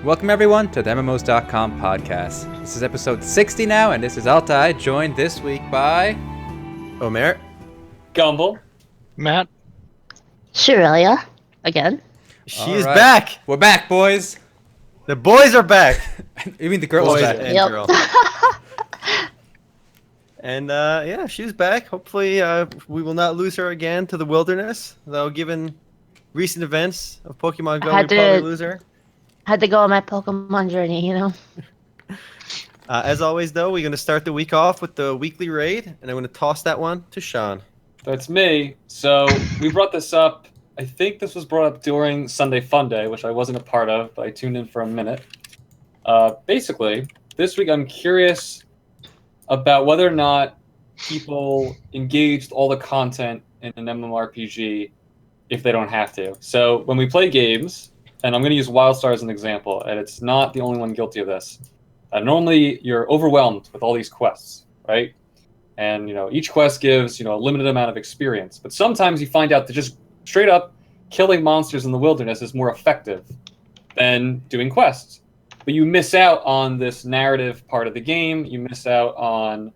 Welcome everyone to the MMOs.com podcast. This is episode 60 now, and this is Altai, joined this week by Omer, Gumble, Matt, Shirelia, again. She's back. We're back, boys. The boys are back. You mean the girls Boys are back? and Yep. girl. And yeah, she's back. Hopefully, we will not lose her again to the wilderness. Though, given recent events of Pokemon Go, we probably lose her. Had to go on my Pokemon journey, you know. As always, though, we're going to start the week off with the weekly raid, and I'm going to toss that one to Sean. that's me. So we brought this up. I think this was brought up during Sunday Fun Day, which I wasn't a part of, but I tuned in for a minute. Basically, this week I'm curious about whether or not people engaged all the content in an MMORPG if they don't have to. So when we play games, and I'm going to use WildStar as an example, and it's not the only one guilty of this. Normally, you're overwhelmed with all these quests, right? And each quest gives a limited amount of experience. But sometimes you find out that just straight up killing monsters in the wilderness is more effective than doing quests. But you miss out on this narrative part of the game. You miss out on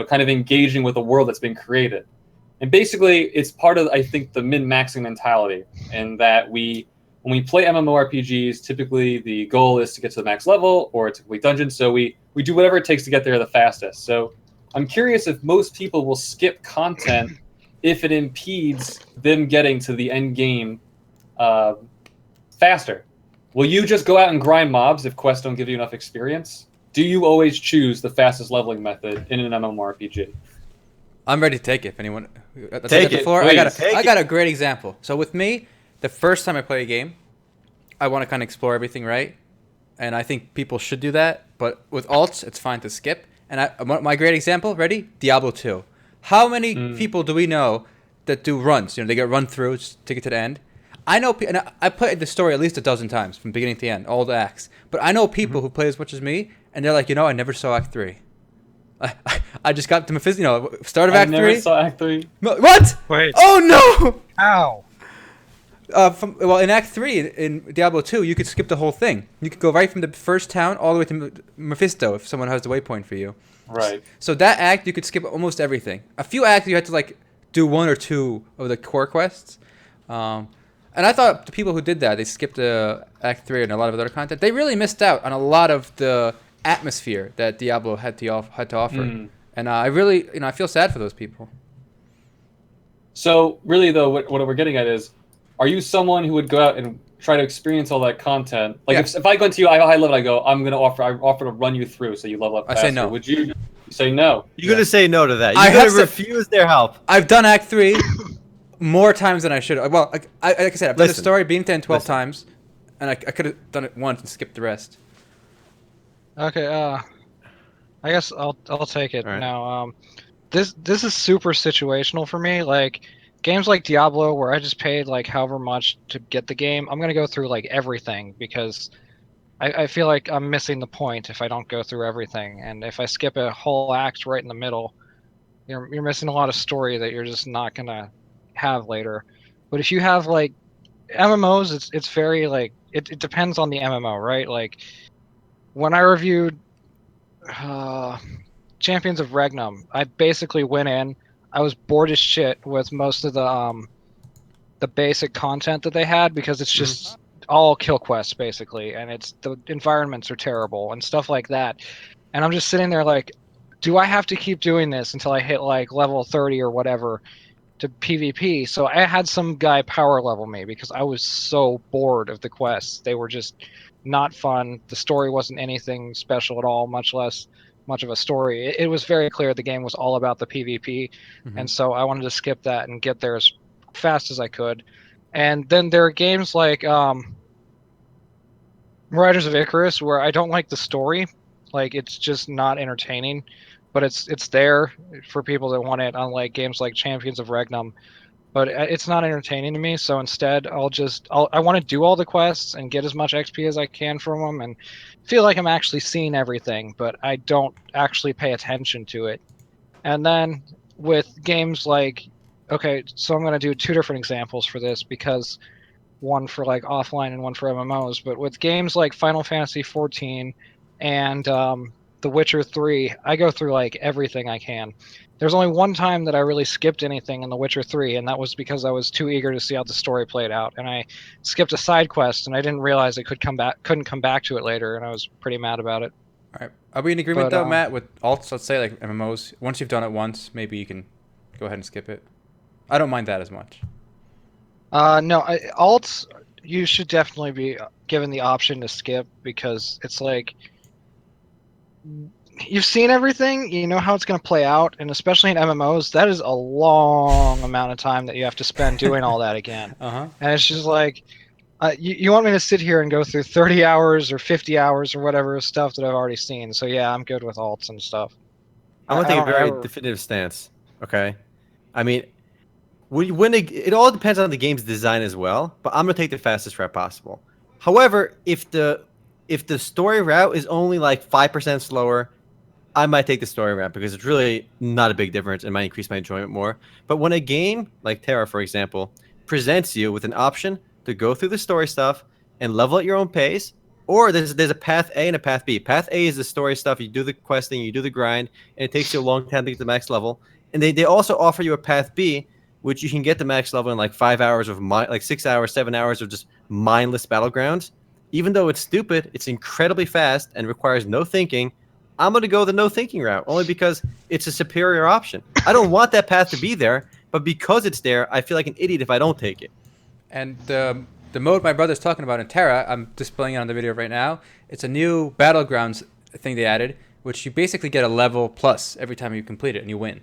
kind of engaging with the world that's been created. And basically, it's part of, I think, the min-maxing mentality, in that when we play MMORPGs, typically the goal is to get to the max level or to complete dungeons, so we do whatever it takes to get there the fastest. So I'm curious if most people will skip content if it impedes them getting to the end game faster. Will you just go out and grind mobs if quests don't give you enough experience? Do you always choose the fastest leveling method in an MMORPG? I'm ready to take it. If anyone Take it, before, please. I got a great example. So with me, the first time I play a game, I want to kind of explore everything, right? And I think people should do that. But with alts, it's fine to skip. And my great example, ready? Diablo 2. How many people do we know that do runs? They get run through just to get to the end. I know, and I played the story at least a dozen times from beginning to end, all the acts. But I know people who play as much as me, and they're like, I never saw Act 3. I just got to Mephisto, start of Act 3. I never saw Act 3. What? Wait. Oh no! Ow. In Act 3 in Diablo 2, you could skip the whole thing. You could go right from the first town all the way to Mephisto if someone has the waypoint for you. Right. So that act, you could skip almost everything. A few acts, you had to do one or two of the core quests. And I thought the people who did that, they skipped Act 3 and a lot of other content. They really missed out on a lot of the atmosphere that Diablo had to offer. And I really, I feel sad for those people. So really, though, what we're getting at is, are you someone who would go out and try to experience all that content? Like, Yeah. if I go into you, I high level, I go, I offer to run you through so you level up faster. I say no. Would you say no? You're going to say no to that. I You're going have to to- refuse their help. I've done Act 3 more times than I should have. Well, like I said, I've done the Listen. story, beaten 10, 12 Listen. times, and I could have done it once and skipped the rest. Okay. I guess I'll take it All right. now. This is super situational for me. Like games like Diablo, where I just paid however much to get the game, I'm gonna go through everything because I feel like I'm missing the point if I don't go through everything. And if I skip a whole act right in the middle, you're missing a lot of story that you're just not gonna have later. But if you have MMOs, it's very it depends on the MMO, right? Like when I reviewed Champions of Regnum, I basically went in. I was bored as shit with most of the basic content that they had because it's just all kill quests basically, and the environments are terrible and stuff like that. And I'm just sitting there do I have to keep doing this until I hit level 30 or whatever to PvP? So I had some guy power level me because I was so bored of the quests. They were just not fun. The story wasn't anything special at all, much less much of a story. It was very clear the game was all about the PvP, and so I wanted to skip that and get there as fast as I could. And then there are games like Riders of Icarus where I don't like the story. It's just not entertaining, but it's there for people that want it, unlike games like Champions of Regnum. But it's not entertaining to me, so instead I want to do all the quests and get as much XP as I can from them and feel like I'm actually seeing everything, but I don't actually pay attention to it. And then with games okay, so I'm going to do two different examples for this because one for like offline and one for MMOs. But with games like Final Fantasy 14 and The Witcher 3, I go through like everything I can. There's only one time that I really skipped anything in The Witcher 3, and that was because I was too eager to see how the story played out. And I skipped a side quest, and I didn't realize I couldn't come back to it later, and I was pretty mad about it. All right. Are we in agreement But, though, Matt, with alts? Let's say like MMOs. Once you've done it once, maybe you can go ahead and skip it. I don't mind that as much. No, alts, you should definitely be given the option to skip because it's like you've seen everything, you know how it's going to play out, and especially in MMOs, that is a long amount of time that you have to spend doing all that again. And it's just like, you want me to sit here and go through 30 hours or 50 hours or whatever of stuff that I've already seen. So yeah, I'm good with alts and stuff. I'm gonna take a very definitive stance. Okay, I mean, it all depends on the game's design as well. But I'm gonna take the fastest route possible. However, if the story route is only like 5% slower, I might take the story route because it's really not a big difference and might increase my enjoyment more. But when a game like Tera, for example, presents you with an option to go through the story stuff and level at your own pace, or there's a path A and a path B. Path A is the story stuff. You do the questing, you do the grind, and it takes you a long time to get to the max level. And they also offer you a path B, which you can get the max level in like 5 hours of like 6 hours, 7 hours of just mindless battlegrounds. Even though it's stupid, it's incredibly fast and requires no thinking. I'm going to go the no thinking route only because it's a superior option. I don't want that path to be there, but because it's there, I feel like an idiot if I don't take it. And the mode my brother's talking about in Tera, I'm displaying it on the video right now. It's a new Battlegrounds thing they added, which you basically get a level plus every time you complete it and you win.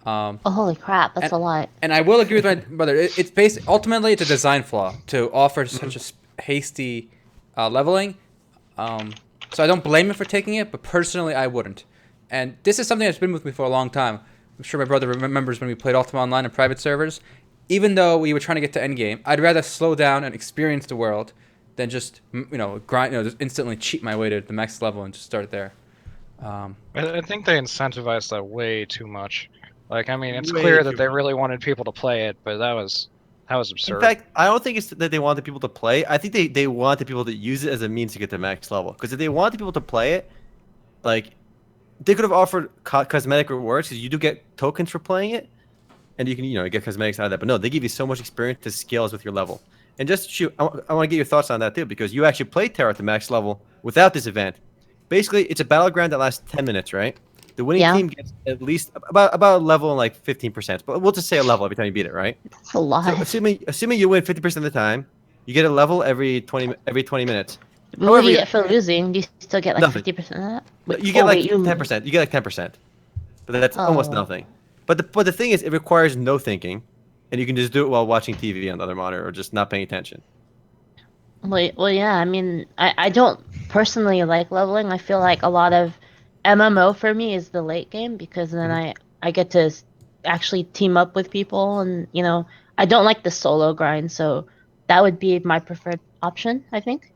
Oh, holy crap, that's a lot. And I will agree with my brother. It's ultimately it's a design flaw to offer such a hasty leveling. So I don't blame him for taking it, but personally I wouldn't. And this is something that's been with me for a long time. I'm sure my brother remembers when we played Ultima Online in private servers. Even though we were trying to get to endgame, I'd rather slow down and experience the world than just grind, just instantly cheat my way to the max level and just start there. I think they incentivized that way too much. Like, I mean, it's Way clear too that they much. really wanted people to play it, but that was absurd. In fact, I don't think it's that they wanted people to play. I think they wanted people to use it as a means to get to max level. Because if they wanted people to play it, like, they could have offered cosmetic rewards because you do get tokens for playing it, and you can get cosmetics out of that. But no, they give you so much experience to scales with your level. And just shoot, I want to get your thoughts on that too, because you actually played Terra at the max level without this event. Basically, it's a battleground that lasts 10 minutes, right? The winning team gets at least about a level in like 15%, but we'll just say a level every time you beat it, right? That's a lot. So assuming you win 50% of the time, you get a level every 20 minutes. What do you get for losing? Do you still get like Nothing. 50% of that? You get 10%. You get like 10%, but that's almost nothing. But the thing is, it requires no thinking, and you can just do it while watching TV on the other monitor or just not paying attention. Well, yeah. I mean, I don't personally like leveling. I feel like a lot of MMO for me is the late game because then I get to actually team up with people, and I don't like the solo grind, so that would be my preferred option, I think.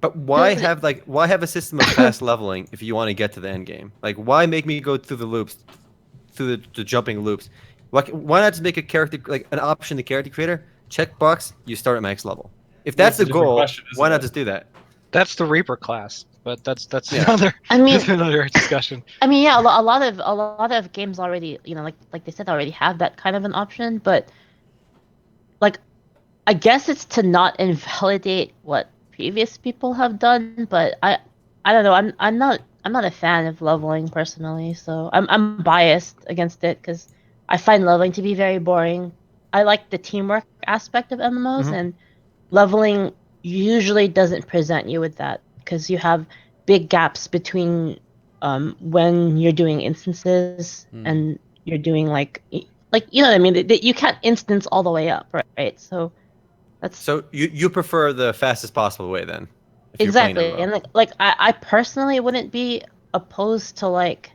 But why have a system of fast leveling if you want to get to the end game? Like, why make me go through the loops, through the jumping loops? Why not just make a character, like an option to character creator? Checkbox, you start at max level. If that's the goal, why not just do that? That's the Reaper class, but that's Yeah. another. I mean, that's another discussion. I mean, yeah, a lot of games already, like they said, already have that kind of an option. But like, I guess it's to not invalidate what previous people have done. But I don't know. I'm not a fan of leveling personally, so I'm biased against it because I find leveling to be very boring. I like the teamwork aspect of MMOs, and leveling usually doesn't present you with that because you have big gaps between when you're doing instances and you're doing like you know what I mean. You can't instance all the way up, right? So that's you prefer the fastest possible way then. Exactly, and I personally wouldn't be opposed to like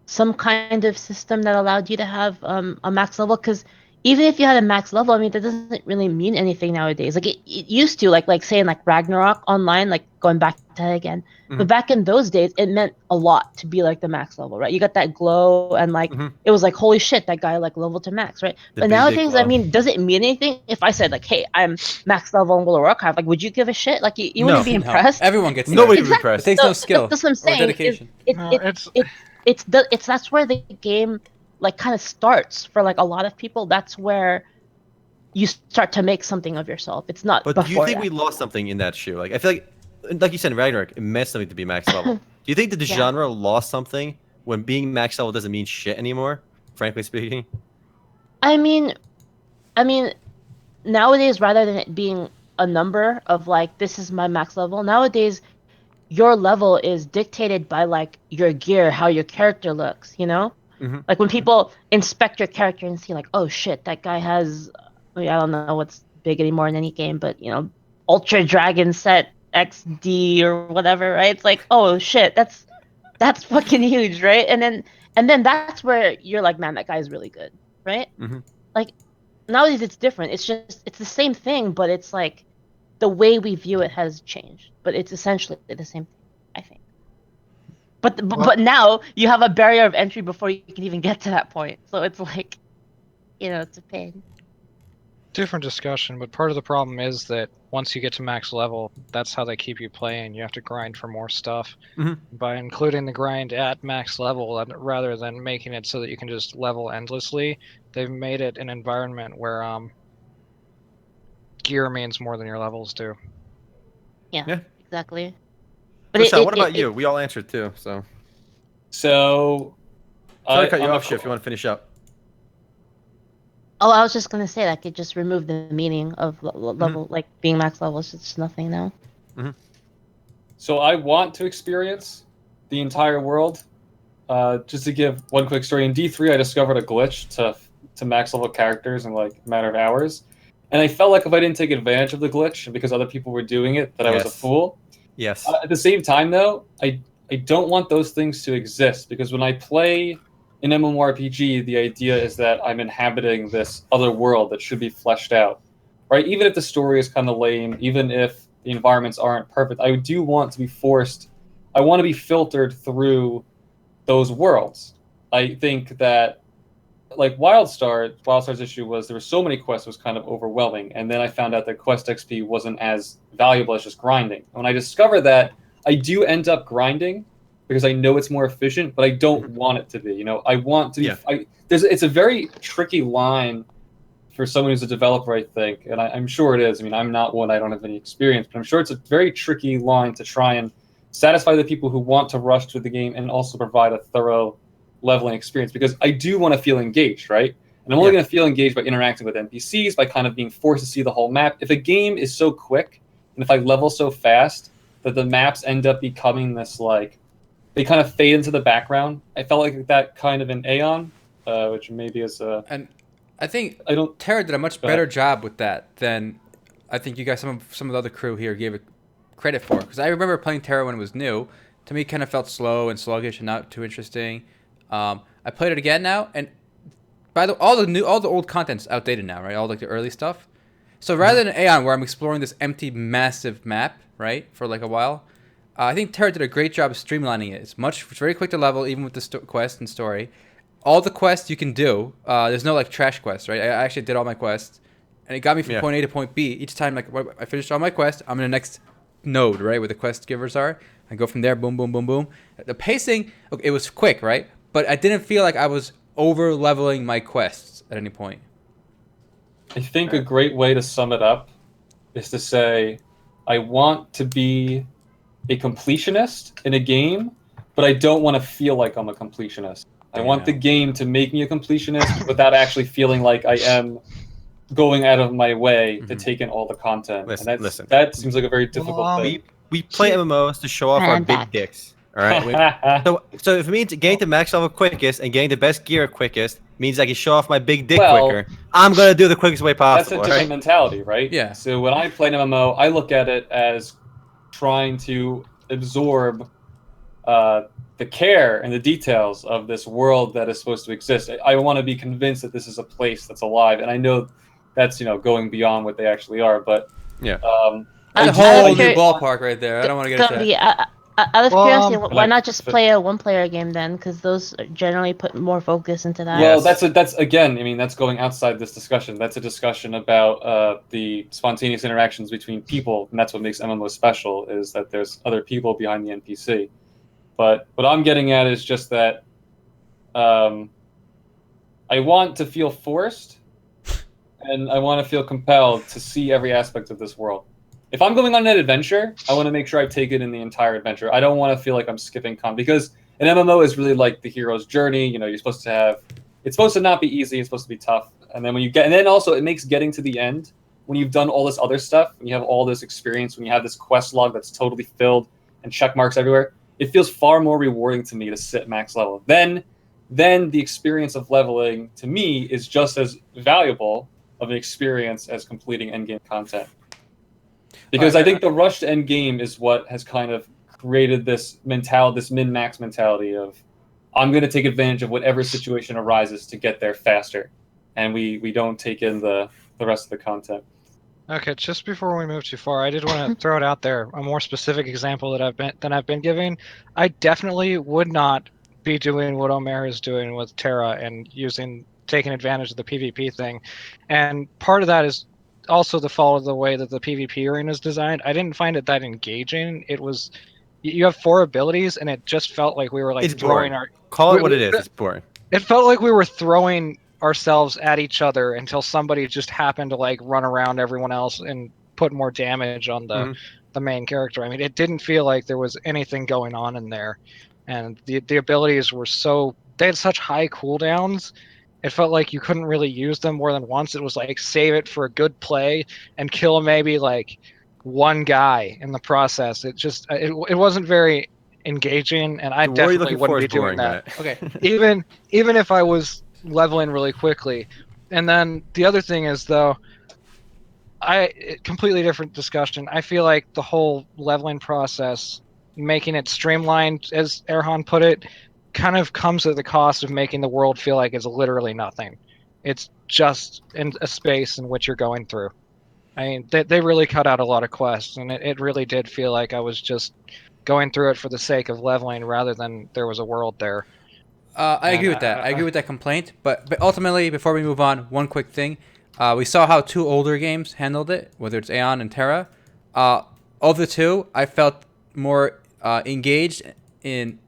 some kind of system that allowed you to have a max level, because even if you had a max level, I mean, that doesn't really mean anything nowadays. Like it used to, like say in like Ragnarok online, like going back that again. But back in those days, it meant a lot to be like the max level, right? You got that glow, and like it was like, holy shit, that guy like leveled to max, right? But nowadays, I mean, does it mean anything if I said like, hey, I'm max level in World of Warcraft? Like, would you give a shit? Like, you wouldn't be impressed. No. Everyone gets nobody there. impressed. It takes no skill That's what I'm saying. or dedication. It's that's where the game like kind of starts for like a lot of people. That's where you start to make something of yourself. It's not. But do you think we lost something in that shoe? Like, I feel like you said in Ragnarok, it meant something to be max level. Do you think that the genre lost something when being max level doesn't mean shit anymore? Frankly speaking. I mean, nowadays, rather than it being a number of like, this is my max level, nowadays your level is dictated by like your gear, how your character looks, you know? Like when people inspect your character and see like, oh shit, that guy has, I mean, I don't know what's big anymore in any game, but you know, Ultra Dragon Set XD or whatever, right? It's like, oh shit, that's fucking huge, right? And then that's where you're like, man, that guy's really good, right? Like nowadays it's different. It's the same thing, but it's like the way we view it has changed. But it's essentially the same thing, I think. But now you have a barrier of entry before you can even get to that point. So it's like, you know, it's a pain. Different discussion, but part of the problem is that once you get to max level, that's how they keep you playing. You have to grind for more stuff. By including the grind at max level, rather than making it so that you can just level endlessly, they've made it an environment where gear means more than your levels do. Yeah. Exactly. But what about you? We all answered too, so. So, Sorry to cut you off, Shiv, if you want to finish up. Oh, I was just gonna say that could just remove the meaning of level, like being max level. It's just nothing now. So I want to experience the entire world. Just to give one quick story, in D3 I discovered a glitch to max level characters in like a matter of hours, and I felt like if I didn't take advantage of the glitch because other people were doing it, that I was a fool. Yes. At the same time, though, I don't want those things to exist, because when I play an MMORPG, the idea is that I'm inhabiting this other world that should be fleshed out, right? Even if the story is kind of lame, even if the environments aren't perfect, I do want to be forced. I want to be filtered through those worlds. I think that, like WildStar's issue was there were so many quests, it was kind of overwhelming, and then I found out that quest XP wasn't as valuable as just grinding. When I discovered that, I do end up grinding because I know it's more efficient, but I don't want it to be. You know, I want to be. It's a very tricky line for someone who's a developer, I think, and I'm sure it is. I mean, I'm not one; I don't have any experience, but I'm sure it's a very tricky line to try and satisfy the people who want to rush through the game and also provide a thorough leveling experience, because I do want to feel engaged, right? And I'm only going to feel engaged by interacting with NPCs, by kind of being forced to see the whole map. If a game is so quick, and if I level so fast that the maps end up becoming this, like, they kind of fade into the background. I felt like that kind of in Aeon, which maybe is a... And I think Tera did a much better job with that than I think you guys, some of the other crew here gave it credit for. Because I remember playing Tera when it was new. To me, it kind of felt slow and sluggish and not too interesting. I played it again now, and by the all the old content's outdated now, right? All like the early stuff. So rather than Aeon, where I'm exploring this empty, massive map, right, for like a while, I think Tera did a great job of streamlining it. It's very quick to level, even with the quest and story. All the quests you can do. There's no like trash quests, right? I actually did all my quests, and it got me from point A to point B. Each time, like I finished all my quests, I'm in the next node, right, where the quest givers are. I go from there, boom, boom, boom, boom. The pacing, it was quick, right? But I didn't feel like I was over-leveling my quests at any point. I think a great way to sum it up is to say, I want to be a completionist in a game, but I don't want to feel like I'm a completionist. I want the game to make me a completionist without actually feeling like I am going out of my way to take in all the content. That seems like a very difficult thing. We play MMOs to show off our big dicks. All right. So if it means getting to max level quickest and getting the best gear quickest means I can show off my big dick quicker, I'm gonna do the quickest way possible. That's a different mentality, right? Yeah. So when I play an MMO, I look at it as trying to absorb the care and the details of this world that is supposed to exist. I want to be convinced that this is a place that's alive, and I know that's going beyond what they actually are. But That's a out whole of new curi- ballpark right there. I don't want to get into Gumby, that. out of Well, curiosity, And why I- not just play a one-player game then? Because those generally put more focus into that. Well, Yes. that's again. I mean, that's going outside this discussion. That's a discussion about the spontaneous interactions between people, and that's what makes MMO special. Is that there's other people behind the NPC. But what I'm getting at is just that I want to feel forced, and I want to feel compelled to see every aspect of this world. If I'm going on an adventure, I want to make sure I've taken in the entire adventure. I don't want to feel like I'm skipping content because an MMO is really like the hero's journey. You know, you're supposed to have. It's supposed to not be easy. It's supposed to be tough. And then when you get, and then also it makes getting to the end when you've done all this other stuff, when you have all this experience, when you have this quest log that's totally filled and check marks everywhere, it feels far more rewarding to me to sit max level. Then the experience of leveling to me is just as valuable of an experience as completing endgame content. Because I think the rush to end game is what has kind of created this mentality, this min-max mentality of I'm going to take advantage of whatever situation arises to get there faster, and we don't take in the rest of the content. Okay, just before we move too far, I did want to throw it out there, a more specific example that I've been giving. I definitely would not be doing what Omer is doing with Tera and taking advantage of the PvP thing. And part of that is also the fault of the way that the PvP arena is designed. I didn't find it that engaging. It was you have 4 abilities, and it just felt like we were like It's throwing boring. Call it what it is. It's boring. It felt like we were throwing ourselves at each other until somebody just happened to like run around everyone else and put more damage on the main character. I mean, it didn't feel like there was anything going on in there, and the abilities were they had such high cooldowns. It felt like you couldn't really use them more than once. It was like save it for a good play and kill maybe like one guy in the process. It wasn't very engaging, and I What are you definitely looking for wouldn't is be doing boring, that. Matt. Okay. Even if I was leveling really quickly. And then the other thing is though, completely different discussion. I feel like the whole leveling process, making it streamlined, as Erhan put it, kind of comes at the cost of making the world feel like it's literally nothing. It's just in a space in which you're going through. I mean, they really cut out a lot of quests, and it really did feel like I was just going through it for the sake of leveling rather than there was a world there. I agree with that. I agree with that complaint. But ultimately, before we move on, one quick thing. We saw how 2 older games handled it, whether it's Aeon and Tera. Of the 2, I felt more engaged in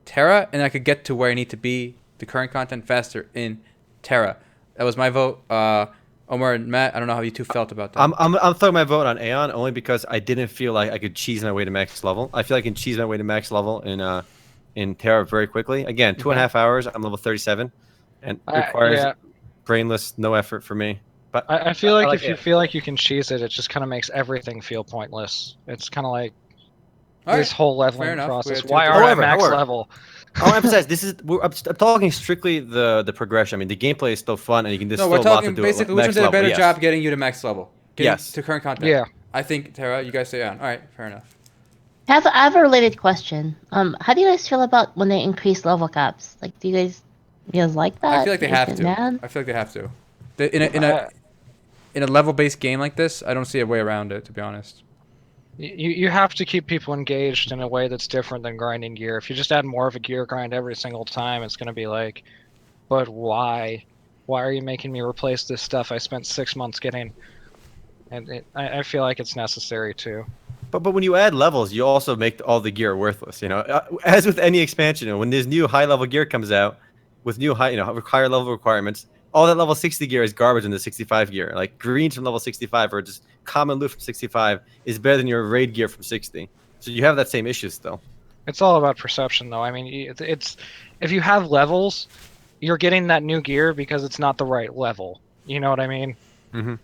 Tera, and I could get to where I need to be, the current content, faster in Tera. That was my vote. Omar and Matt, I don't know how you two felt about that. I'm throwing my vote on Aeon only because I didn't feel like I could cheese my way to max level. I feel like I can cheese my way to max level in Tera very quickly. Again, 2.5 hours. I'm level 37, and requires brainless, no effort for me. But I feel like like if you feel like you can cheese it, it just kind of makes everything feel pointless. It's kind of like this whole leveling process. Why are I max level? I'll emphasize I'm talking strictly the progression. I mean, the gameplay is still fun, and you can just we're talking basically which one did a better job getting you to max level. Yes. To current content. Yeah. I think Tera, you guys say on. All right, fair enough. I have a related question. How do you guys feel about when they increase level caps? Like, do you guys like that? I feel like they have to. Mad? I feel like they have to. In a level-based game like this, I don't see a way around it, to be honest. You have to keep people engaged in a way that's different than grinding gear. If you just add more of a gear grind every single time, it's going to be like, but why? Why are you making me replace this stuff I spent 6 months getting? And I feel like it's necessary too. But when you add levels, you also make all the gear worthless. You know, as with any expansion, when this new high-level gear comes out with new higher level requirements, all that level 60 gear is garbage in the 65 gear. Like greens from level 65 or just common loot from 65 is better than your raid gear from 60. So you have that same issue still. It's all about perception, though. I mean, it's if you have levels, you're getting that new gear because it's not the right level. You know what I mean? Mm-hmm.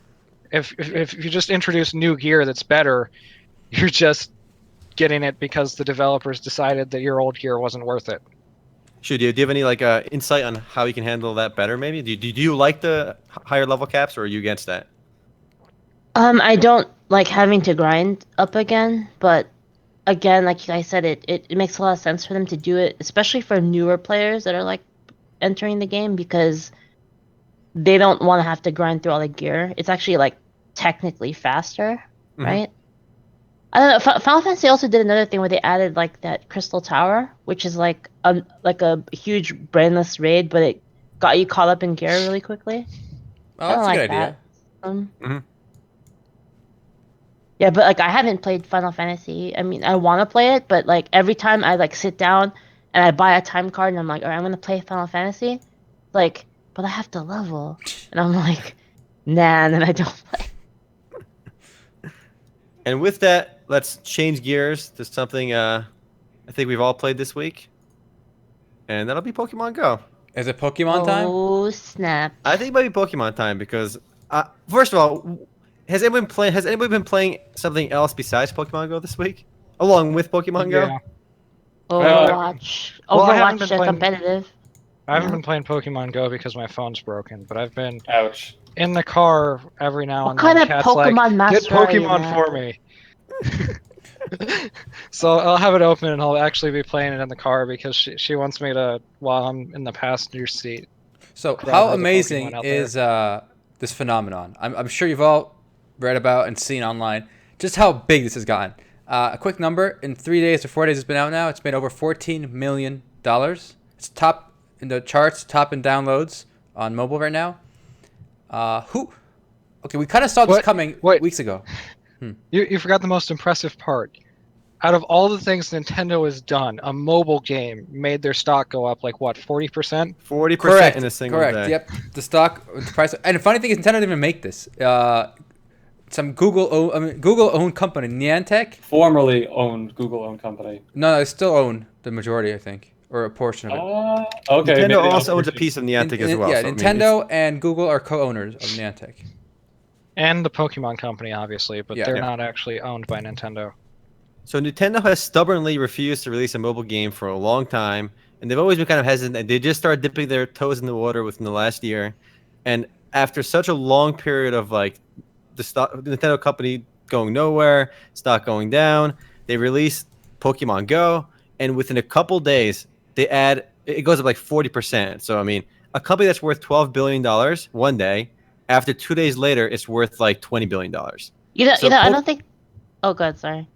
If you just introduce new gear that's better, you're just getting it because the developers decided that your old gear wasn't worth it. Do you have any insight on how you can handle that better? Maybe do you like the higher level caps, or are you against that? I don't like having to grind up again, but again, like I said, it makes a lot of sense for them to do it, especially for newer players that are like entering the game because they don't want to have to grind through all the gear. It's actually like technically faster, right? I don't know. Final Fantasy also did another thing where they added like that Crystal Tower, which is like a huge brainless raid, but it got you caught up in gear really quickly. Oh, I don't that's a good like idea. that. Yeah, but like I haven't played Final Fantasy. I mean, I want to play it, but like every time I like sit down and I buy a time card and I'm like, all right, I'm gonna play Final Fantasy, like, but I have to level, and I'm like, nah, and then I don't play. And with that, let's change gears to something I think we've all played this week, and that'll be Pokemon Go. Is it Pokemon time? Oh snap! I think it might be Pokemon time because, first of all, has anybody been playing something else besides Pokemon Go this week, along with Pokemon Go? Yeah. Overwatch, Well, I haven't Overwatch been playing- competitive. I haven't been playing Pokemon Go because my phone's broken, but I've been Ouch. in the car every now What and kind then. of Cat's Pokemon like, master get are you Pokemon now?" for me. So I'll have it open and I'll actually be playing it in the car because she wants me to, while I'm in the passenger seat. So Grab how all the amazing Pokemon out is this phenomenon? I'm sure you've all read about and seen online just how big this has gotten. A quick number: in 3 days or 4 days, it's been out now. It's made over $14 million. It's top in the charts, top in downloads on mobile right now. Okay, we kind of saw this coming weeks ago. You forgot the most impressive part. Out of all the things Nintendo has done, a mobile game made their stock go up like what, 40%? 40% in a single day. Yep, the stock, the price, and the funny thing is, Nintendo didn't even make this. Some Google-owned company, Niantic. Formerly owned Google-owned company. No, they still own the majority, I think, or a portion of it. Okay. Nintendo maybe also owns a piece of Niantic as well. Yeah, so, I mean, Nintendo and Google are co-owners of Niantic. And the Pokemon Company, obviously, but Yeah. they're Yeah. not actually owned by Nintendo. So Nintendo has stubbornly refused to release a mobile game for a long time, and they've always been kind of hesitant. And they just started dipping their toes in the water within the last year. And after such a long period of like the Nintendo company going nowhere, stock going down, they released Pokemon Go, and within a couple days, it goes up like 40%. So I mean, a company that's worth $12 billion one day, after 2 days later, it's worth like $20 billion. I don't think. Oh, good. Sorry.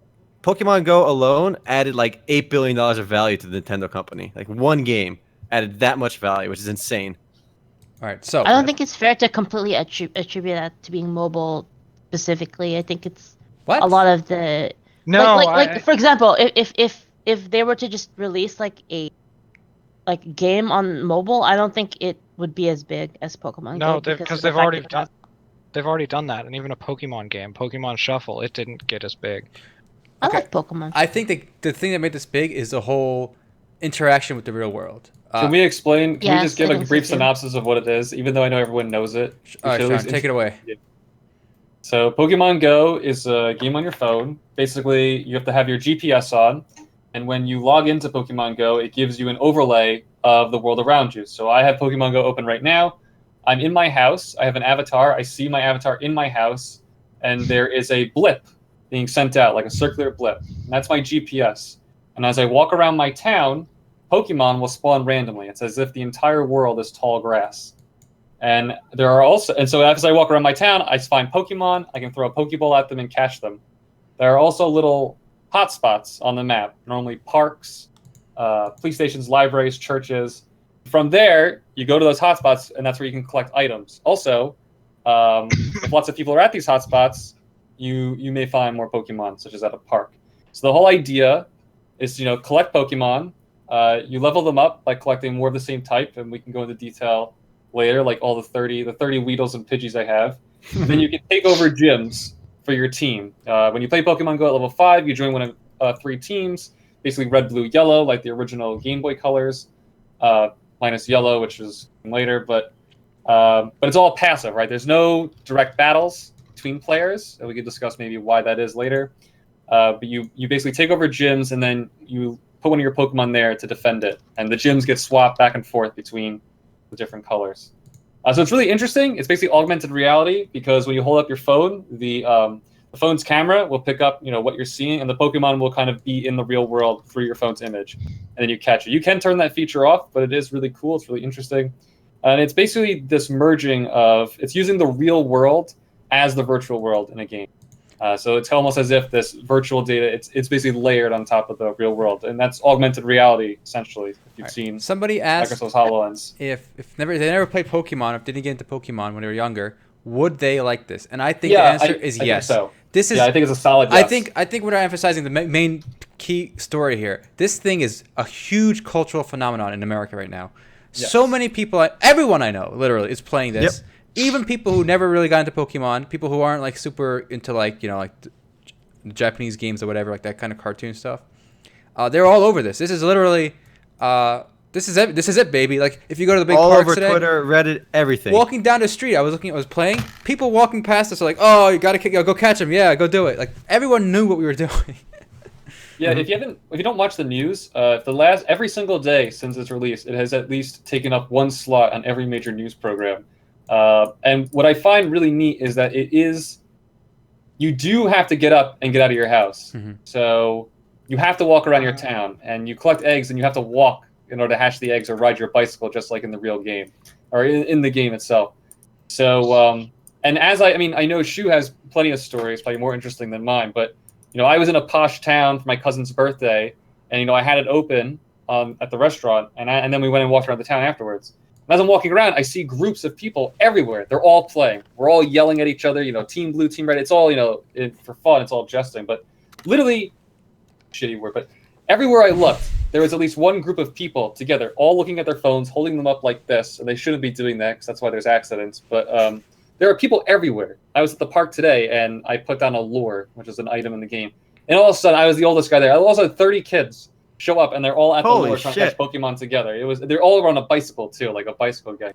Pokemon Go alone added like $8 billion of value to the Nintendo company. Like one game added that much value, which is insane. All right, so I don't think it's fair to completely attribute that to being mobile specifically. I think it's what? a lot of the No, like for example, if they were to just release like a game on mobile, I don't think it would be as big as Pokemon no, Go because of the they've fact already that it done. has- They've already done that, and even a Pokemon game, Pokemon Shuffle, it didn't get as big. I Okay. like Pokemon. I think the thing that made this big is the whole interaction with the real world. Can we explain? Can we Yes, just give I a think so brief too. synopsis of what it is, even though I know everyone knows it? All right, should at Sean, least take it away. So Pokemon Go is a game on your phone. Basically, you have to have your GPS on, and when you log into Pokemon Go, it gives you an overlay of the world around you. So I have Pokemon Go open right now. I'm in my house. I have an avatar. I see my avatar in my house, and there is a blip being sent out, like a circular blip. And that's my GPS. And as I walk around my town, Pokemon will spawn randomly. It's as if the entire world is tall grass. And so as I walk around my town, I find Pokemon. I can throw a Pokeball at them and catch them. There are also little hotspots on the map, normally parks, police stations, libraries, churches. From there, you go to those hotspots, and that's where you can collect items. Also, if lots of people are at these hotspots, you may find more Pokemon, such as at a park. So the whole idea is to collect Pokemon. You level them up by collecting more of the same type, and we can go into detail later, like all the 30 Weedles and Pidgeys I have. And then you can take over gyms for your team. When you play Pokemon Go at level 5, you join one of 3 teams, basically red, blue, yellow, like the original Game Boy colors, minus yellow, which is later. But it's all passive, right? There's no direct battles between players, and we can discuss maybe why that is later. But you basically take over gyms, and then you put one of your Pokemon there to defend it, and the gyms get swapped back and forth between the different colors. So it's really interesting. It's basically augmented reality, because when you hold up your phone, the phone's camera will pick up what you're seeing, and the Pokemon will kind of be in the real world through your phone's image, and then you catch it. You can turn that feature off, but it is really cool. It's really interesting, and it's basically this merging of it's using the real world as the virtual world in a game. So it's almost as if this virtual data, it's basically layered on top of the real world, and that's augmented reality essentially. If you've seen somebody asked Microsoft's HoloLens, if they never played Pokemon, if they didn't get into Pokemon when they were younger, would they like this? And I think the answer is yes. Think so. This is. I think it's a solid yes. I think we're emphasizing the main key story here. This thing is a huge cultural phenomenon in America right now. Yes. So many people, everyone I know, literally, is playing this. Yep. Even people who never really got into Pokemon, people who aren't like super into like the Japanese games or whatever, like that kind of cartoon stuff. They're all over this. This is literally, this is it. This is it, baby. Like if you go to the big all parks over today, Twitter, Reddit, everything. walking down the street, I was playing. People walking past us are like, "Oh, you gotta go catch him. Yeah, go do it." Like everyone knew what we were doing. Yeah, if you don't watch the news, every single day since its release, it has at least taken up one slot on every major news program. And what I find really neat is that you do have to get up and get out of your house. Mm-hmm. So you have to walk around your town, and you collect eggs, and you have to walk in order to hatch the eggs or ride your bicycle, just like in the real game, or in the game itself. So, and I know Shu has plenty of stories, probably more interesting than mine, but I was in a posh town for my cousin's birthday, and I had it open at the restaurant, and then we went and walked around the town afterwards. And as I'm walking around, I see groups of people everywhere. They're all playing. We're all yelling at each other. Team blue, team red. It's all for fun. It's all jesting. But literally, shitty word. But everywhere I looked, there was at least one group of people together, all looking at their phones, holding them up like this, and they shouldn't be doing that because that's why there's accidents. But there are people everywhere. I was at the park today, and I put down a lure, which is an item in the game. And all of a sudden, I was the oldest guy there. I also had 30 kids show up, and they're all at the lure trying to catch Pokemon together. They're all on a bicycle, too, like a bicycle gang.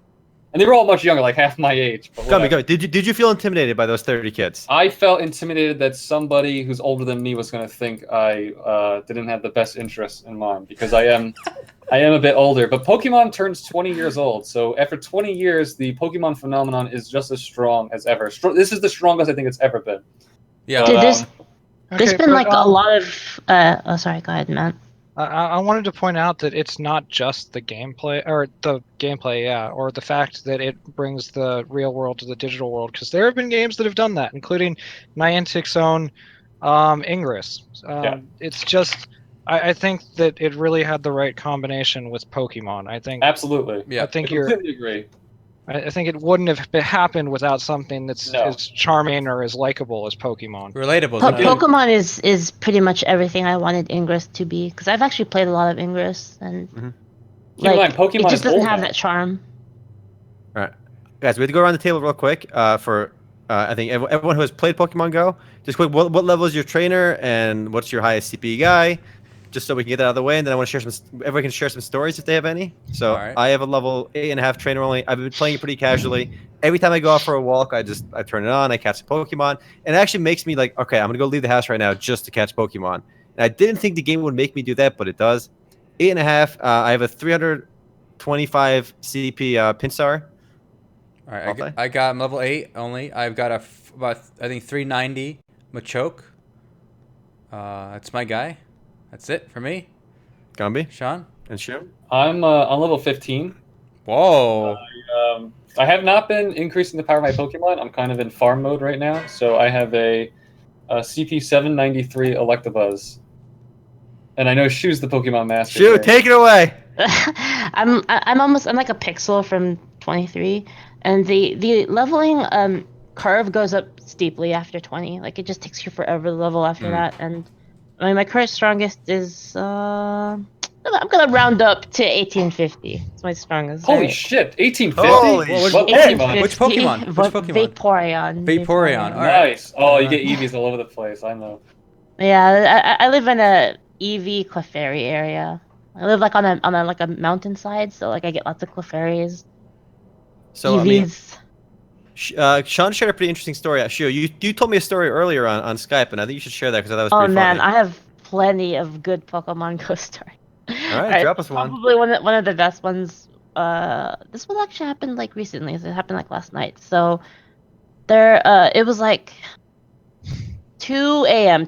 And they were all much younger, like half my age. But Go. Did you feel intimidated by those 30 kids? I felt intimidated that somebody who's older than me was going to think I didn't have the best interests in mind, because I am a bit older. But Pokemon turns 20 years old, so after 20 years, the Pokemon phenomenon is just as strong as ever. This is the strongest I think it's ever been. Yeah. There's been like a lot of. Oh, sorry. Go ahead, Matt. I wanted to point out that it's not just the gameplay, or the fact that it brings the real world to the digital world, because there have been games that have done that, including Niantic's own Ingress. It's just, I think that it really had the right combination with Pokemon. I think absolutely. Yeah, I completely agree. I think it wouldn't have happened without something that's as charming or as likable as Pokemon. Relatable. Pokemon is pretty much everything I wanted Ingress to be, because I've actually played a lot of Ingress, and Keep in mind, Pokemon it just doesn't have now. that charm. All right, guys, we have to go around the table real quick for I think everyone who has played Pokemon Go. Just quick, what level is your trainer, and what's your highest CP guy? Just so we can get that out of the way, and then I want to share everyone can share some stories if they have any. So right. I have a level 8.5 trainer only. I've been playing it pretty casually. Every time I go out for a walk, I turn it on, I catch a Pokemon, and it actually makes me like, okay, I'm gonna go leave the house right now just to catch Pokemon. And I didn't think the game would make me do that, but it does. 8.5. I have a 325 CP Pinsar. All right, I'm level 8 only. I've got about I think 390 Machoke. That's my guy. That's it for me. Gumby. Sean? And Shu? I'm on level 15. Whoa. I have not been increasing the power of my Pokemon. I'm kind of in farm mode right now. So I have a CP 793 Electabuzz. And I know Shu's the Pokemon master. Shu, take it away! I'm like a pixel from 23, and the leveling curve goes up steeply after 20. Like it just takes you forever to level after that, and I mean my current strongest is I'm gonna round up to 1850. It's my strongest. Holy right? shit, 1850? Holy What shit. Pokemon? Which Pokemon? Vaporeon. Vaporeon. All right. Nice. Oh, you get Eevees all over the place. I know. Yeah, I live in a EV Clefairy area. I live like on a mountainside, so like I get lots of Clefairies. So EVs. Sean shared a pretty interesting story. Shu, you told me a story earlier on Skype, and I think you should share that because I thought it was pretty funny. I have plenty of good Pokemon Go stories. All right, drop us one. Probably one of the best ones. This one actually happened like recently. It happened like last night. So there, it was like 2 a.m.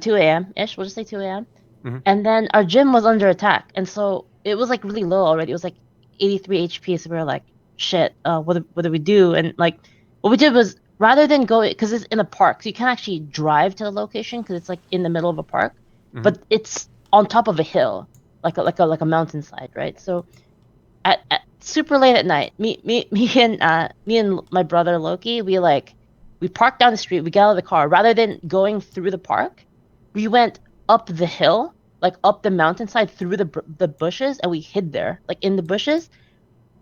ish. We'll just say 2 a.m. Mm-hmm. And then our gym was under attack, and so it was like really low already. It was like 83 HP. So we were like, shit. What do we do? And like, what we did was rather than go, because it's in a park, so you can't actually drive to the location because it's like in the middle of a park, but it's on top of a hill, like a mountainside, right? So at super late at night, me and my brother Loki, we parked down the street, we got out of the car. Rather than going through the park, we went up the hill, like up the mountainside through the bushes, and we hid there, like in the bushes.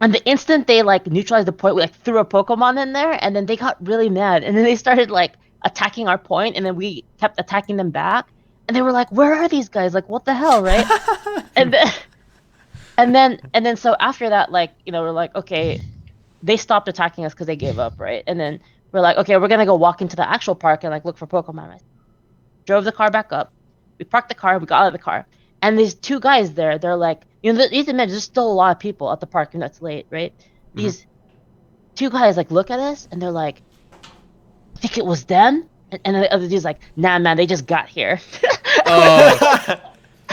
And the instant they like neutralized the point, we like threw a Pokemon in there, and then they got really mad, and then they started like attacking our point, and then we kept attacking them back, and they were like, "Where are these guys? Like, what the hell, right?" and then so after that, like, you know, we're like, okay, they stopped attacking us because they gave up, right? And then we're like, okay, we're gonna go walk into the actual park and like look for Pokemon. Right? Drove the car back up. We parked the car. We got out of the car, and these two guys there, they're like, you know, these men, there's still a lot of people at the park, and that's late, right? These two guys like look at us, and they're like, I think it was them, and the other dude's like, nah, man, they just got here. Oh.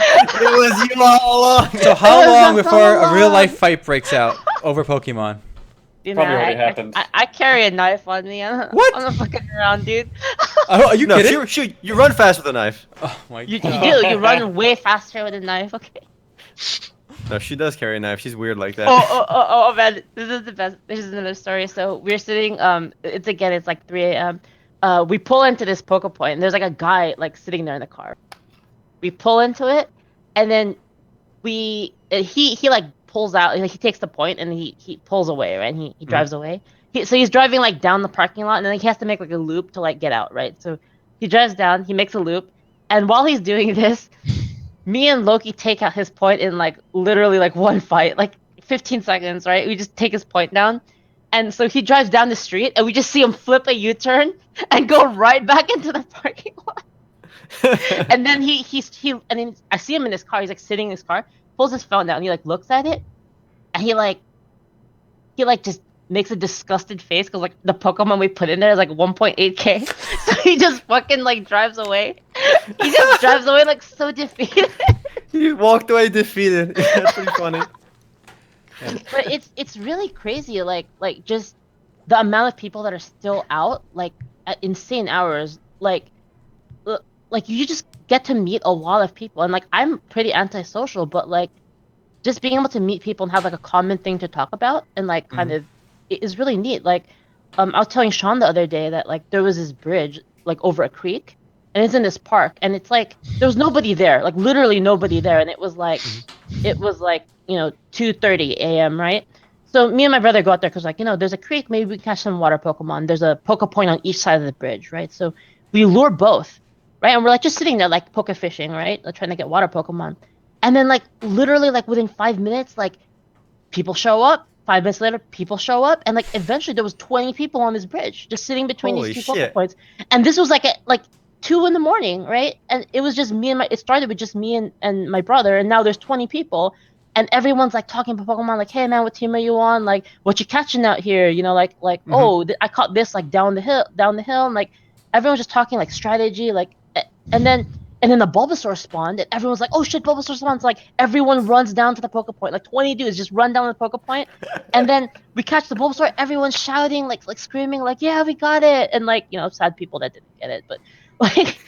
It was you all along. So how long before a real life fight breaks out over Pokemon? You Probably know, already happened. I carry a knife on me. What? I'm not fucking around, dude. Oh, are you No, kidding? shoot, you run fast with a knife. Oh my You god. do. You run way faster with a knife. Okay. No, she does carry a knife. She's weird like that. Oh, man, this is the best. This is another story. So we're sitting. It's like 3 a.m. We pull into this Poke Point, and there's like a guy like sitting there in the car. We pull into it, and then he like pulls out. Like, he takes the point, and he pulls away, right? And he drives away. So he's driving like down the parking lot, and then he has to make like a loop to like get out, right? So he drives down. He makes a loop, and while he's doing this, me and Loki take out his point in like literally like one fight, like 15 seconds, right? We just take his point down. And so he drives down the street, and we just see him flip a U-turn and go right back into the parking lot. And then and then I see him in his car. He's like sitting in his car, pulls his phone down, and he like looks at it, and he just makes a disgusted face because like the Pokemon we put in there is like 1.8K. So he just fucking like drives away. He just drives away like so defeated. He walked away defeated. That's pretty funny. But it's really crazy, like just the amount of people that are still out, like at insane hours, like you just get to meet a lot of people, and like I'm pretty antisocial, but like just being able to meet people and have like a common thing to talk about, and like kind of it is really neat. Like I was telling Sean the other day that like there was this bridge like over a creek, and it's in this park, and it's like there was nobody there, like literally nobody there, and it was like you know 2:30 a.m. right? So me and my brother go out there because like, you know, there's a creek, maybe we can catch some water Pokemon. There's a Poke Point on each side of the bridge, right? So we lure both, right? And we're like just sitting there like poke fishing, right? Like trying to get water Pokemon, and then like literally like within 5 minutes, like people show up. 5 minutes later, people show up, and like eventually there was 20 people on this bridge just sitting between Holy these two shit. Poke Points, and this was like at like 2 in the morning, right? And it was just me and it started with just me and my brother, and now there's 20 people, and everyone's like talking about Pokemon, like, hey man, what team are you on? Like, what you catching out here? You know, like oh, I caught this like down the hill, and like everyone's just talking like strategy, like, and then the Bulbasaur spawned, and everyone's like, oh shit, Bulbasaur spawned. So, like everyone runs down to the Poke Point, like 20 dudes just run down to the Poke Point, and then we catch the Bulbasaur. Everyone's shouting, like screaming, like yeah, we got it, and like, you know, sad people that didn't get it, but like.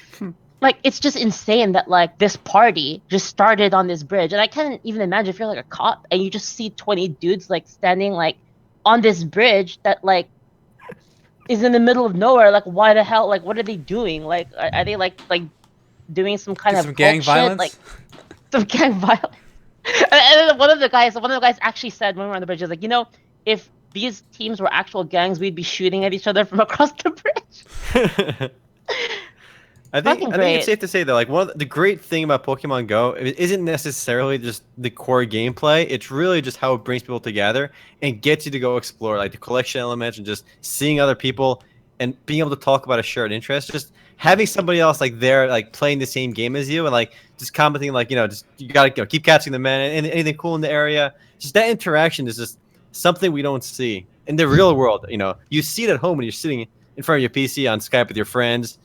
Like, it's just insane that, like, this party just started on this bridge. And I can't even imagine if you're, like, a cop and you just see 20 dudes, like, standing, like, on this bridge that, like, is in the middle of nowhere. Like, why the hell? Like, what are they doing? Like, are they, like doing some kind of some gang violence? Like, some gang violence. And then one of the guys actually said when we were on the bridge, he was like, you know, if these teams were actual gangs, we'd be shooting at each other from across the bridge. I think it's safe to say that like one of the great thing about Pokemon Go isn't necessarily just the core gameplay. It's really just how it brings people together and gets you to go explore, like the collection elements and just seeing other people and being able to talk about a shared interest. Just having somebody else like there, like playing the same game as you, and like just commenting, like, you know, just you gotta keep catching them, man. And anything cool in the area, just that interaction is just something we don't see in the real world. You know, you see it at home when you're sitting in front of your PC on Skype with your friends.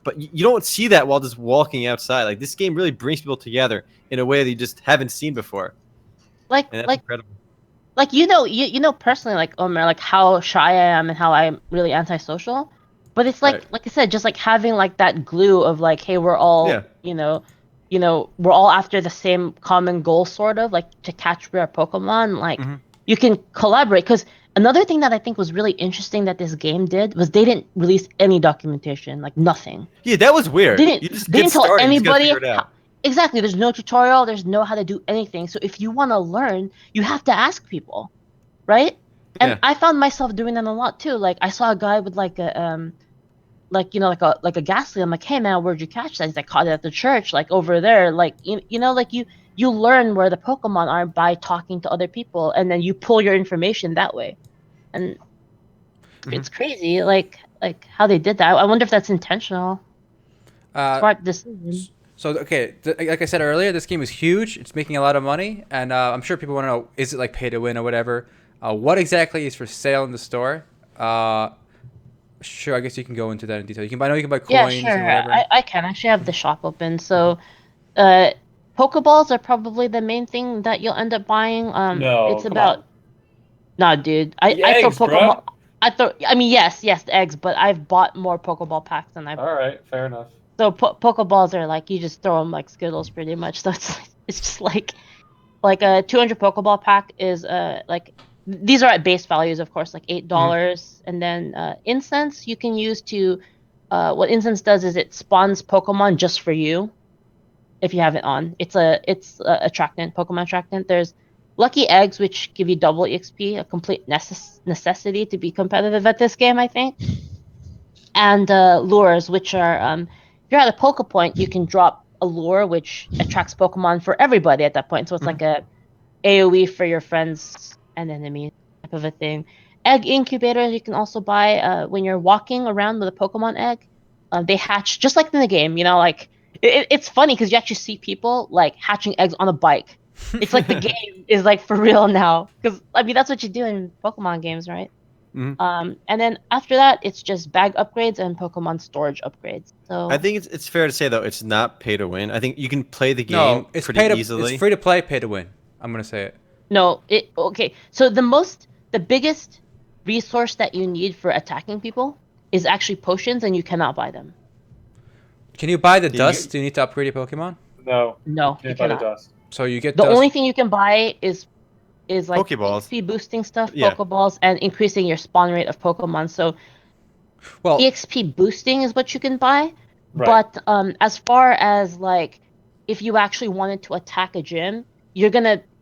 But you don't see that while just walking outside. Like, this game really brings people together in a way that you just haven't seen before. And that's incredible. Like, you know personally, like, Omer, like how shy I am and how I'm really antisocial. But it's like I said, just like having like that glue of like, hey, we're all we're all after the same common goal, sort of like to catch rare Pokemon. Like you can collaborate. Because another thing that I think was really interesting that this game did was they didn't release any documentation, like nothing. Yeah, that was weird. They You just didn't tell started, anybody. you just gotta figure it out. Exactly. There's no tutorial. There's no how to do anything. So if you want to learn, you have to ask people, right? And Yeah. I found myself doing that a lot too. Like I saw a guy with like a like a ghastly. I'm like, hey man, where'd you catch that? He's like, caught it at the church, like over there. Like like you learn where the Pokemon are by talking to other people, and then you pull your information that way. And it's crazy, like how they did that. I wonder if that's intentional. Smart decision. So okay, like I said earlier, this game is huge. It's making a lot of money, and I'm sure people want to know: is it like pay to win or whatever? What exactly is for sale in the store? Sure, I guess you can go into that in detail. You can buy, I know you can buy coins Yeah, sure. and whatever. I can actually have the shop open. So, Pokeballs are probably the main thing that you'll end up buying. No, It's come about on. Nah, dude. The I throw eggs, Pokemon. bro. I mean, yes, the eggs, but I've bought more Pokeball packs than I've. All right, fair enough. So Pokeballs are like you just throw them like Skittles, pretty much. So it's just like a 200 Pokeball pack is like these are at base values, of course, like $8, and then incense you can use to what incense does is it spawns Pokemon just for you if you have it on. It's a attractant, Pokemon attractant. There's lucky eggs, which give you double EXP, a complete necessity to be competitive at this game, I think. And lures, which are if you're at a Poke Point, you can drop a lure which attracts Pokemon for everybody at that point. So it's like a AoE for your friends and enemies type of a thing. Egg incubators you can also buy when you're walking around with a Pokemon egg. They hatch just like in the game, like it's funny because you actually see people like hatching eggs on a bike. It's like the game is like for real now because I mean that's what you do in Pokemon games, right? And then after that, it's just bag upgrades and Pokemon storage upgrades. So I think it's fair to say though it's not pay to win. I think you can play the game No, it's pretty easily. It's free to play, pay to win. I'm gonna say it. no, okay. So the biggest resource that you need for attacking people is actually potions, and you cannot buy them. Can you buy the dust? Do you need to upgrade your Pokemon? No, No, you you can't buy the cannot. dust. So you get The dust. only thing you can buy is like Pokeballs. EXP boosting stuff, Yeah. Pokeballs, and increasing your spawn rate of Pokemon. So Well, EXP boosting is what you can buy. Right. But as far as like if you actually wanted to attack a gym,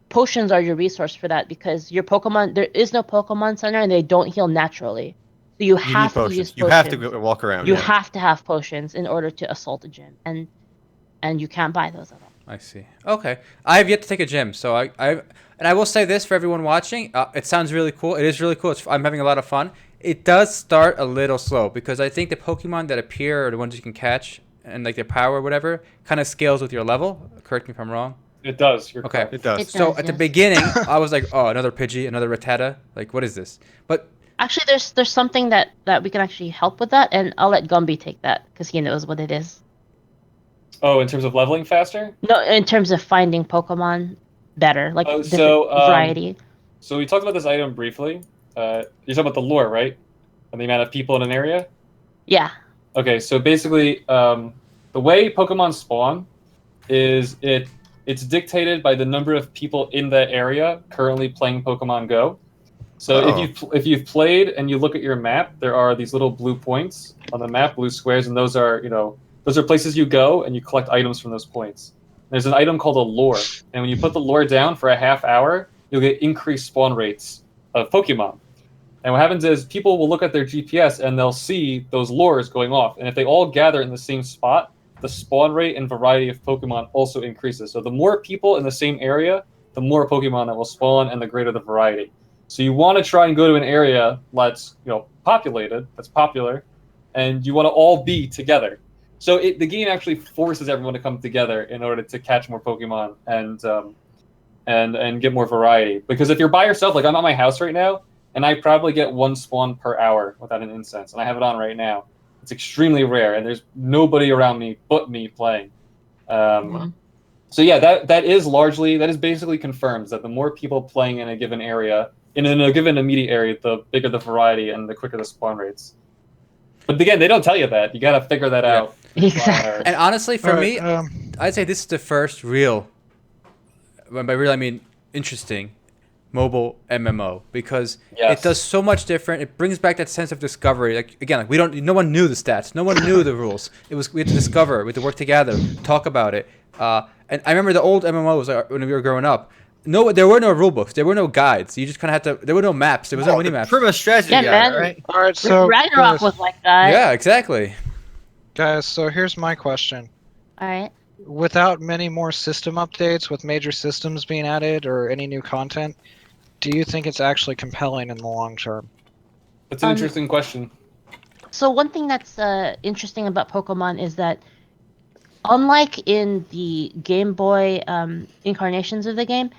potions are your resource for that because your Pokemon there is no Pokemon Center and they don't heal naturally. So you You need have to potions. use potions. You have to go walk around. You Yeah. have to have potions in order to assault a gym, and you can't buy those at all. I see. Okay, I have yet to take a gym, so I will say this for everyone watching. It sounds really cool. It is really cool. I'm having a lot of fun. It does start a little slow because I think the Pokemon that appear are the ones you can catch and like their power or whatever kind of scales with your level. Correct me if I'm wrong. It does. You're Okay. correct. It does. So at the yes. beginning, I was like, oh, another Pidgey, another Rattata. Like, what is this? But Actually, there's something that we can actually help with that, and I'll let Gumby take that because he knows what it is. Oh, in terms of leveling faster? No, in terms of finding Pokemon better, like Oh, different variety. So we talked about this item briefly. You're talking about the lure, right? And the amount of people in an area? Yeah. Okay, so basically, the way Pokemon spawn is it's dictated by the number of people in that area currently playing Pokemon Go. So if you've played and you look at your map, there are these little blue points on the map, blue squares, and those are places you go and you collect items from those points. There's an item called a lure, and when you put the lure down for a half hour, you'll get increased spawn rates of Pokemon. And what happens is people will look at their GPS and they'll see those lures going off, and if they all gather in the same spot, the spawn rate and variety of Pokemon also increases. So the more people in the same area, the more Pokemon that will spawn and the greater the variety. So you want to try and go to an area that's populated, that's popular, and you want to all be together. So the game actually forces everyone to come together in order to catch more Pokemon and get more variety. Because if you're by yourself, like I'm at my house right now, and I probably get one spawn per hour without an incense, and I have it on right now. It's extremely rare, and there's nobody around me but me playing. So yeah, that is basically confirms that the more people playing in a given area, in a given immediate area, the bigger the variety and the quicker the spawn rates. But again, they don't tell you that. You got to figure that out. Exactly. And honestly, for me, Alright, I'd say this is the first real, by real I mean interesting, mobile MMO because Yes. it does so much different. It brings back that sense of discovery. Like again, like no one knew the stats, no one knew the rules. We had to discover, we had to work together, talk about it. And I remember the old MMOs when we were growing up. No, there were no rule books. There were no guides. You just kind of had to. There were no maps. There was no mini maps. Pretty much strategy Yeah, guide, man. right? Alright, so Ragnarok guys, was like that. Yeah, exactly. guys, so here's my question. All right. Without many more system updates, with major systems being added or any new content, do you think it's actually compelling in the long term? That's an interesting question. So one thing that's interesting about Pokemon is that, unlike in the Game Boy incarnations of the game,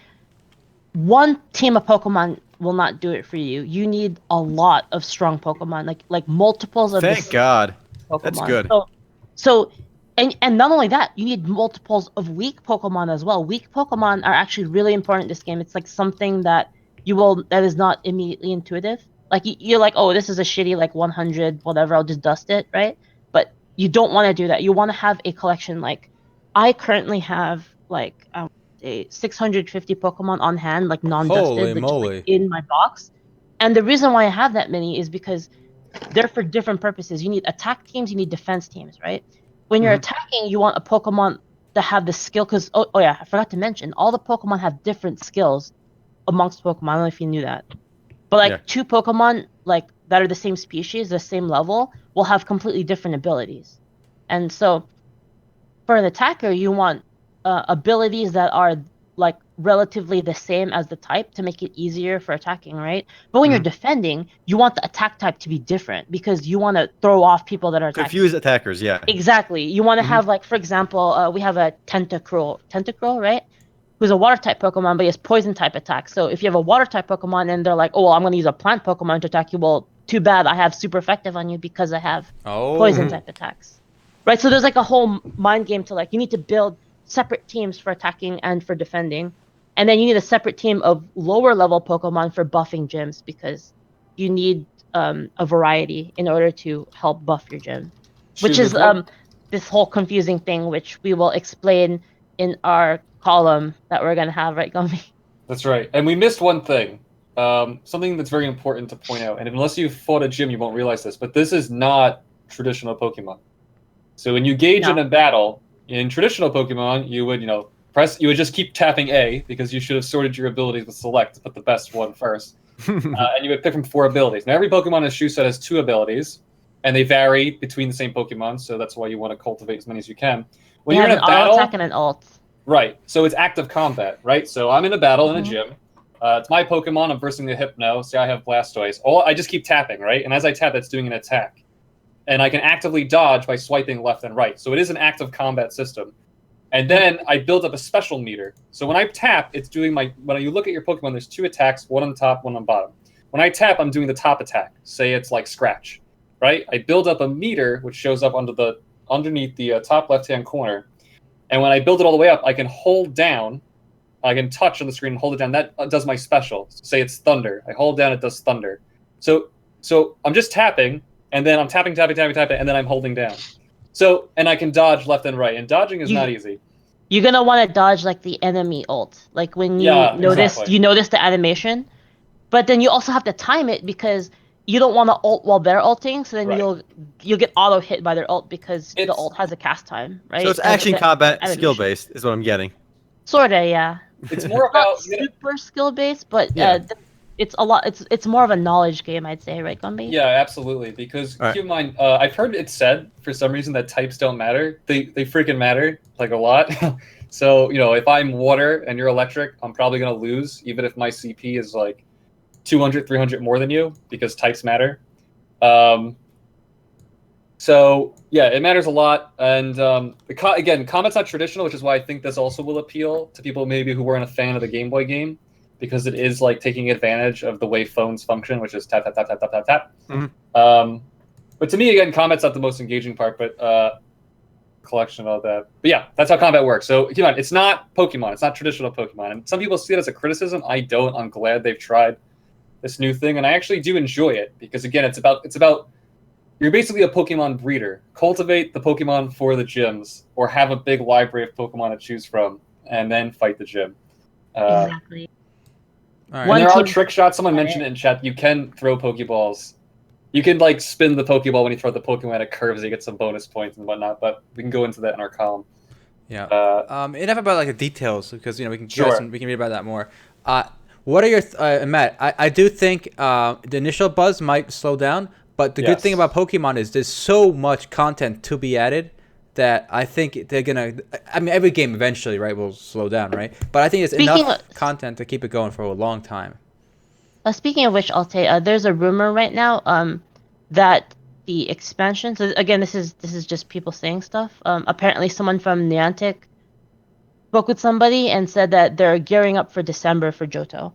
one team of Pokemon will not do it for you. You need a lot of strong Pokemon, like multiples of. Thank God. Pokemon. That's good. So, and not only that, you need multiples of weak Pokemon as well. Weak Pokemon are actually really important in this game. It's like something that that is not immediately intuitive. Like you're like, oh, this is a shitty like 100 whatever. I'll just dust it, right? But you don't want to do that. You want to have a collection. Like I currently have like 650 Pokemon on hand, like non-dusted, Holy like, moly. just, like, in my box. And the reason why I have that many is because they're for different purposes. You need attack teams, you need defense teams, right? When you're attacking, you want a Pokemon to have the skill, because oh yeah, I forgot to mention, all the Pokemon have different skills amongst Pokemon. I don't know if you knew that. But like two Pokemon like that are the same species, the same level, will have completely different abilities. And so for an attacker, you want abilities that are like relatively the same as the type to make it easier for attacking, right? But when you're defending, you want the attack type to be different because you want to throw off people that are attacking. Confuse attackers, yeah. Exactly. You want to have, like, for example, we have a Tentacruel, right? Who's a water type Pokemon, but he has poison type attack. So if you have a water type Pokemon and they're like, oh, well, I'm going to use a plant Pokemon to attack you, well, too bad, I have super effective on you because I have poison type attacks. Right? So there's like a whole mind game to, like, you need to build separate teams for attacking and for defending. And then you need a separate team of lower level Pokemon for buffing gyms because you need a variety in order to help buff your gym. Which is this whole confusing thing, which we will explain in our column that we're going to have, right, Gumby? That's right. And we missed one thing. Something that's very important to point out. And unless you've fought a gym, you won't realize this. But this is not traditional Pokemon. So when you gauge in a battle, in traditional Pokemon, you would, you would just keep tapping A because you should have sorted your abilities with select to put the best one first. And you would pick from 4 abilities. Now, every Pokemon in a shoe set has 2 abilities, and they vary between the same Pokemon, so that's why you want to cultivate as many as you can. When you're in a battle, attack and an ult. Right, so it's active combat, right? So I'm in a battle in a gym. It's my Pokemon, I'm versing the Hypno, say I have Blastoise. I just keep tapping, right? And as I tap, it's doing an attack. And I can actively dodge by swiping left and right. So it is an active combat system. And then I build up a special meter. So when I tap, it's doing when you look at your Pokemon, there's 2 attacks, one on top, one on bottom. When I tap, I'm doing the top attack. Say it's like Scratch, right? I build up a meter, which shows up underneath the top left-hand corner. And when I build it all the way up, I can hold down. I can touch on the screen and hold it down. That does my special. Say it's Thunder. I hold down, it does Thunder. So I'm just tapping, and then I'm tapping, and then I'm holding down. So, and I can dodge left and right, and dodging is not easy. You're gonna want to dodge like the enemy ult, like when you notice the animation, but then you also have to time it because you don't want to ult while they're ulting, so then you'll get auto hit by their ult because the ult has a cast time, right? So it's action combat skill based, is what I'm getting. Sorta, yeah. It's more about super skill based, but it's a lot. It's more of a knowledge game, I'd say, right, Gumby? Yeah, absolutely. Because keep in mind, I've heard it said for some reason that types don't matter. They freaking matter, like a lot. So if I'm water and you're electric, I'm probably gonna lose, even if my CP is like 200, 300 more than you, because types matter. So yeah, it matters a lot. And again, combat's not traditional, which is why I think this also will appeal to people maybe who weren't a fan of the Game Boy game. Because it is like taking advantage of the way phones function, which is tap, tap, tap, tap, tap, tap, tap. But to me, again, combat's not the most engaging part, but collection of all that. But yeah, that's how combat works. So keep in mind, it's not Pokemon. It's not traditional Pokemon. And some people see it as a criticism. I don't. I'm glad they've tried this new thing, and I actually do enjoy it because again, it's about You're basically a Pokemon breeder. Cultivate the Pokemon for the gyms, or have a big library of Pokemon to choose from, and then fight the gym. Exactly. All And right. there are team- trick shots. Someone mentioned it in chat. You can throw Pokeballs. You can like spin the Pokeball when you throw the Pokemon at curves. You get some bonus points and whatnot. But we can go into that in our column. Yeah. Uh, Enough about like the details because we can Sure. we can read about that more. What are your Matt? I do think the initial buzz might slow down, but the good thing Yes. about Pokemon is there's so much content to be added that I think they're gonna. I mean, every game eventually, right, will slow down, right? But I think it's enough content to keep it going for a long time. Speaking of which, I'll say there's a rumor right now that the expansion. So again, this is just people saying stuff. Apparently, someone from Niantic spoke with somebody and said that they're gearing up for December for Johto.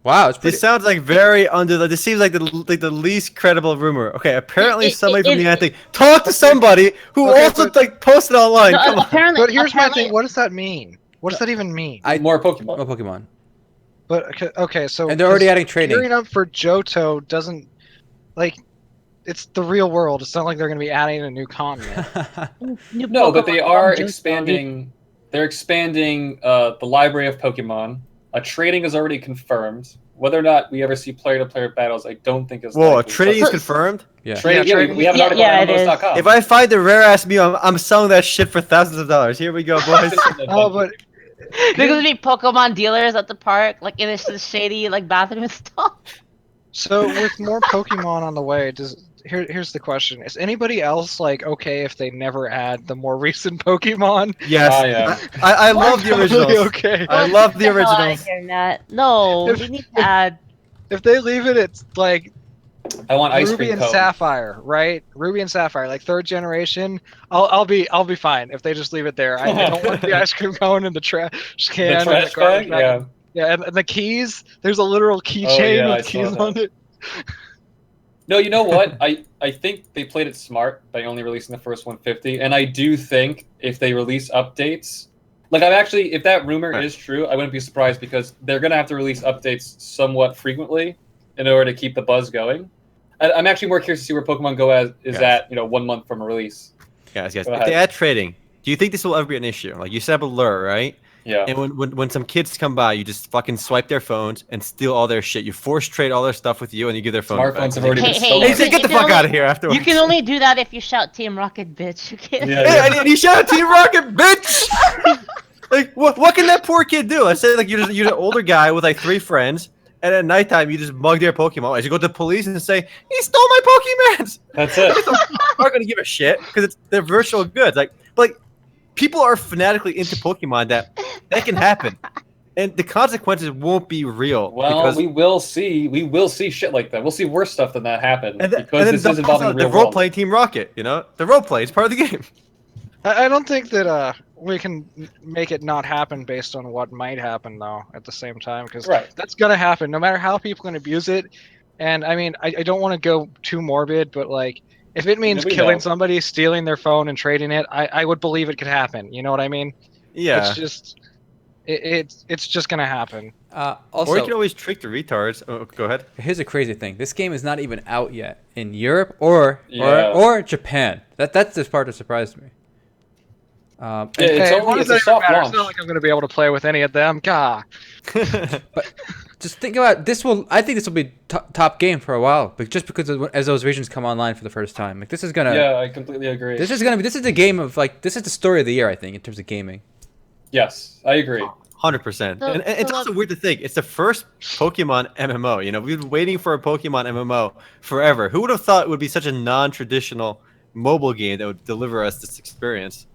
Wow, it's pretty. This sounds like very this seems like the least credible rumor. Okay, apparently somebody from Niantic talked to somebody who also like posted online. No, Come on. apparently, But here's my apparently- thing. What does that mean? What does that even mean? more Pokemon. Oh, Pokemon. But okay, so And they're already adding training. gearing up for Johto doesn't like. It's the real world. It's not like they're going to be adding a new continent. new No, but Pokemon they from are Johto. expanding. They're expanding the library of Pokemon. A trading is already confirmed. Whether or not we ever see player-to-player battles, I don't think is. Whoa, likely. trading is So- confirmed? Yeah. Trading, Yeah, yeah, trading- we have an Yeah, article yeah, on it is. MMOs.com. If I find the rare ass Mew, I'm selling that shit for thousands of dollars. Here we go, boys. Oh, but There's gonna be Pokemon dealers at the park, like in this shady like bathroom stall. so with more Pokemon on the way, here's the question: is anybody else like okay if they never add the more recent Pokemon? Yes. Ah, yeah. I love the originals. Totally okay. I love the Get hell outta originals. here, Nat. No, If- they need to add. If they leave it at like I want ice Ruby cream and cone. Sapphire, right? Ruby and Sapphire, like third generation. I'll be fine if they just leave it there. I don't want the ice cream cone in the trash can. The and trash garbage bag, bag. yeah. Yeah, and the keys. There's a literal keychain Oh, yeah, I with saw keys that. on it. No, you know what? I think they played it smart by only releasing the first 150, and I do think if they release updates, like I'm actually, if that rumor Right. is true, I wouldn't be surprised because they're gonna have to release updates somewhat frequently in order to keep the buzz going. I'm actually more curious to see where Pokemon Go is Yes. at, 1 month from a release. Guys, Go if ahead. they add trading, do you think this will ever be an issue? Like you set up a lure, right? Yeah. And when some kids come by, you just fucking swipe their phones and steal all their shit. You force trade all their stuff with you, and you give their phones back. Smartphones have already Hey, been hey, stolen. They say, get the You can fuck only- out of here afterwards. You can only do that if you shout Team Rocket, bitch. You can't. Yeah, Yeah, and you shout out Team Rocket, bitch! Like, what can that poor kid do? Let's say, like, you're an older guy with, like, 3 friends, and at nighttime, you just mug their Pokemon. As you go to the police and say, he stole my Pokemons! That's it. Aren't going to give a shit, because they're virtual goods. But, like, people are fanatically into Pokemon that can happen. And the consequences won't be real. Well, because, we will see shit like that. We'll see worse stuff than that happen and because then this is involving the the real world. role-playing Team Rocket, The role-play is part of the game. I don't think that we can make it not happen based on what might happen though. At the same time, because Right. that's gonna happen no matter how people can abuse it. And I mean, I don't want to go too morbid, but like if it means we killing know. somebody, stealing their phone, and trading it, I would believe it could happen. You know what I mean? Yeah. It's just it's just gonna happen. Also, Or you can always trick the retards. Oh, go ahead. here's a crazy thing. This game is not even out yet in Europe or Yeah. Japan. That's the part that surprised me. Yeah, it's Hey, only- what it's does a that soft matter? launch. It's not like I'm gonna be able to play with any of them. Gah. Just think about this. I think this will be top game for a while, but just because as those regions come online for the first time, like this is gonna. Yeah, I completely agree. This is the game of like this is the story of the year, I think, in terms of gaming. Yes, I agree. 100%. So- And it's so also weird to think it's the first Pokemon MMO. We've been waiting for a Pokemon MMO forever. Who would have thought it would be such a non-traditional mobile game that would deliver us this experience?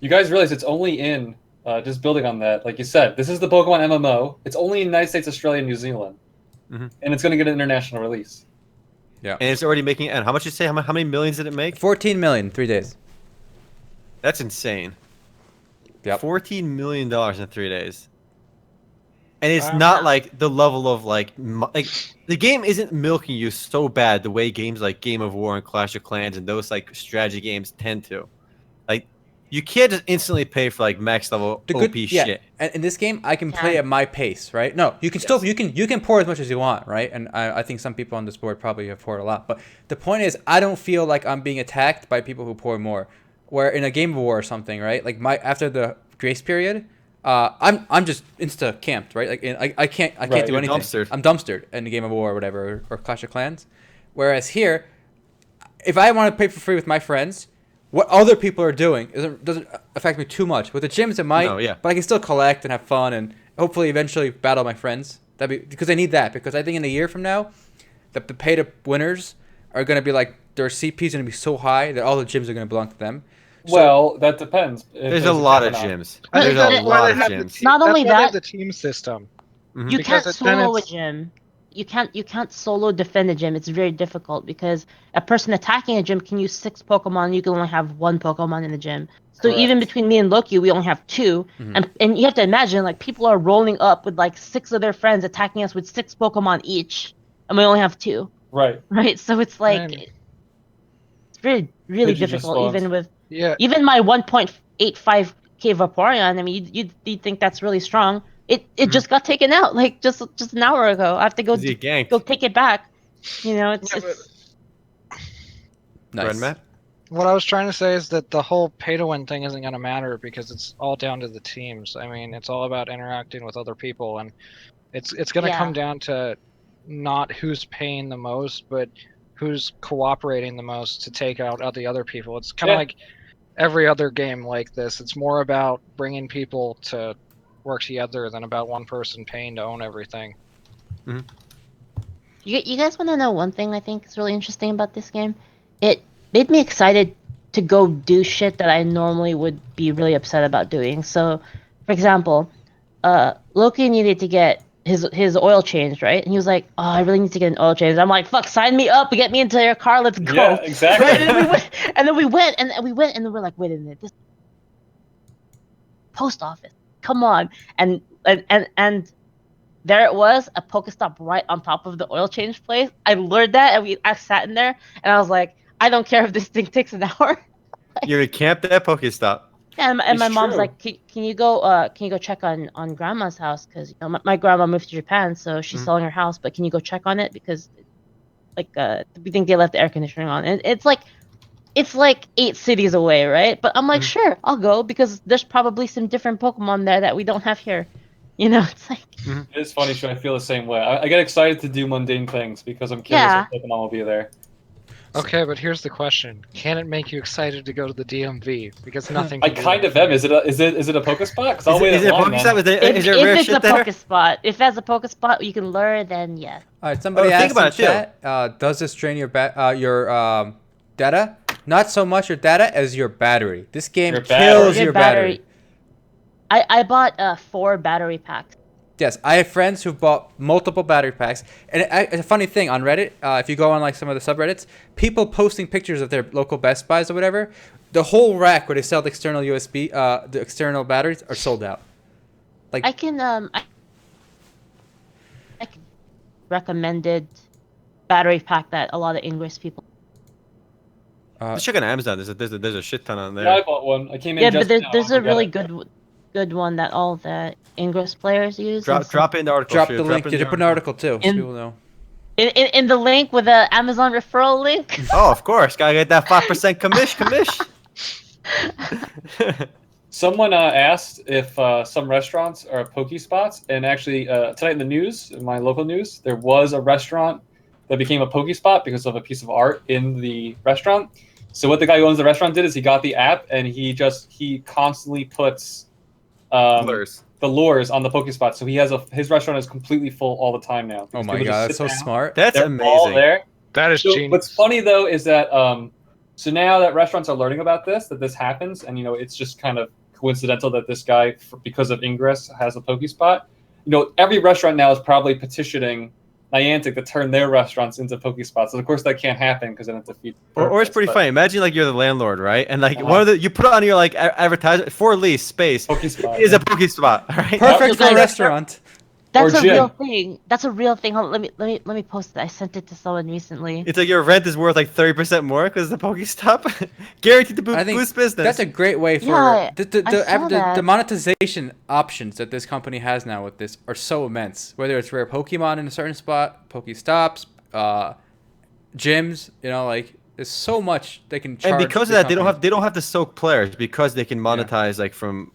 You guys realize it's only in, just building on that, like you said, this is the Pokemon MMO. It's only in the United States, Australia, and New Zealand. Mhm. And it's going to get an international release. Yeah. And it's already making. And how much did you say? How many millions did it make? 14 million, 3 days. That's insane. Yep. $14 million in 3 days. And it's Wow. not like the level of like the game isn't milking you so bad the way games like Game of War and Clash of Clans and those like strategy games tend to. Like You can't just instantly pay for like max level OP shit. And in this game, I can play at my pace, right? No, you can still you can pour as much as you want, right? And I think some people on this board probably have poured a lot. But the point is, I don't feel like I'm being attacked by people who pour more. Where in a game of war or something, right? Like after the grace period, I'm just insta camped, right? Like I can't do anything. I'm dumpstered in a game of war or whatever, or Clash of Clans. Whereas here, if I want to play for free with my friends, what other people are doing doesn't affect me too much. With the gyms, it might, but I can still collect and have fun and hopefully eventually battle my friends. Because I need that. Because I think in a year from now, the pay-to-winners are going to be like, their CP is going to be so high that all the gyms are going to belong to them. Well, that depends. There's a lot of gyms. There's a lot of gyms. Not only that, the team system. You can't solo a gym. You can't solo defend a gym. It's very difficult because a person attacking a gym can use 6 Pokemon. You can only have 1 Pokemon in the gym. So even between me and Loki, we only have 2. And you have to imagine, like, people are rolling up with like 6 of their friends attacking us with 6 Pokemon each, and we only have 2. Right. So it's like it's really difficult. Even my 1.85k Vaporeon. I mean, you'd think that's really strong. It just got taken out like just an hour ago. I have to go take it back. You know, it's nice. Matt? What I was trying to say is that the whole pay-to-win thing isn't going to matter because it's all down to the teams. I mean, it's all about interacting with other people, and it's going to come down to not who's paying the most, but who's cooperating the most to take out the other people. It's kind of like every other game like this. It's more about bringing people to work together than about one person paying to own everything. You guys want to know one thing I think is really interesting about this game? It made me excited to go do shit that I normally would be really upset about doing. So, for example, Loki needed to get his oil changed, right? And he was like, "Oh, I really need to get an oil change." I'm like, "Fuck, sign me up, get me into your car, let's go." Yeah, exactly. Right? And then we went, and then we're like, "Wait a minute, this post office, come on!" And there it was, a Pokestop right on top of the oil change place. I lured that, and I sat in there, and I was like, "I don't care if this thing takes an hour." You're gonna camp that Pokestop. Yeah, and my mom's like, "Can you go check on Grandma's house? Because my grandma moved to Japan, so she's selling her house. But can you go check on it because, like, we think they left the air conditioning on. And it's like 8 cities away, right? But I'm like, sure, I'll go because there's probably some different Pokemon there that we don't have here. You know, it's like. It's funny, Sean. I feel the same way. I get excited to do mundane things because I'm curious if Pokemon will be there. Okay, but here's the question: can it make you excited to go to the DMV? Because nothing. I kind of am. Is it a Pokespot? Because I'll wait in line. Is there rare shit there? If it's a Pokespot, you can lure. Then yes. All right. Somebody asked in chat, does this drain your data? Not so much your data as your battery. This game kills your battery. I bought 4 battery packs. Yes, I have friends who've bought multiple battery packs. And it's a funny thing on Reddit, if you go on like some of the subreddits, people posting pictures of their local Best Buys or whatever, the whole rack where they sell the external USB, the external batteries are sold out. Like I can recommended battery pack that a lot of English people. Let's check on Amazon. There's a shit ton on there. Yeah, I bought one. I came in just now. There's a really good one that all the English players use. Drop in the article. Drop the link. You put an article too, so people know. In the link with the Amazon referral link. Oh, of course, gotta get that 5% commish. Someone asked if some restaurants are Pokespots, and actually tonight in the news, in my local news, there was a restaurant that became a Pokespot because of a piece of art in the restaurant. So what the guy who owns the restaurant did is he got the app and he constantly puts the lures on the Pokespot. So his restaurant is completely full all the time now. Oh my god, that's so smart. That's amazing. All there. That is genius. What's funny though is that so now that restaurants are learning about that this happens, and it's just kind of coincidental that this guy, because of Ingress, has a Pokespot. Every restaurant now is probably petitioning Niantic to turn their restaurants into Pokespots. And of course that can't happen because then it defeats. Or it's pretty funny. Imagine like you're the landlord, right? And like you put it on your like advertisement for lease space Pokespot, is a Pokespot, right? Perfect for a restaurant. That's Or a gym. real thing. That's a real thing. Hold on, let me post it. I sent it to someone recently. It's like your rent is worth like 30% more because the Pokestop. Guaranteed to I think boost business. that's a great way for Yeah, the I saw the that. monetization options that this company has now with this are so immense. Whether it's rare Pokemon in a certain spot, Pokestops, gyms, you know, like there's so much they can charge. And because of big that, companies. they don't have to soak players because they can monetize like from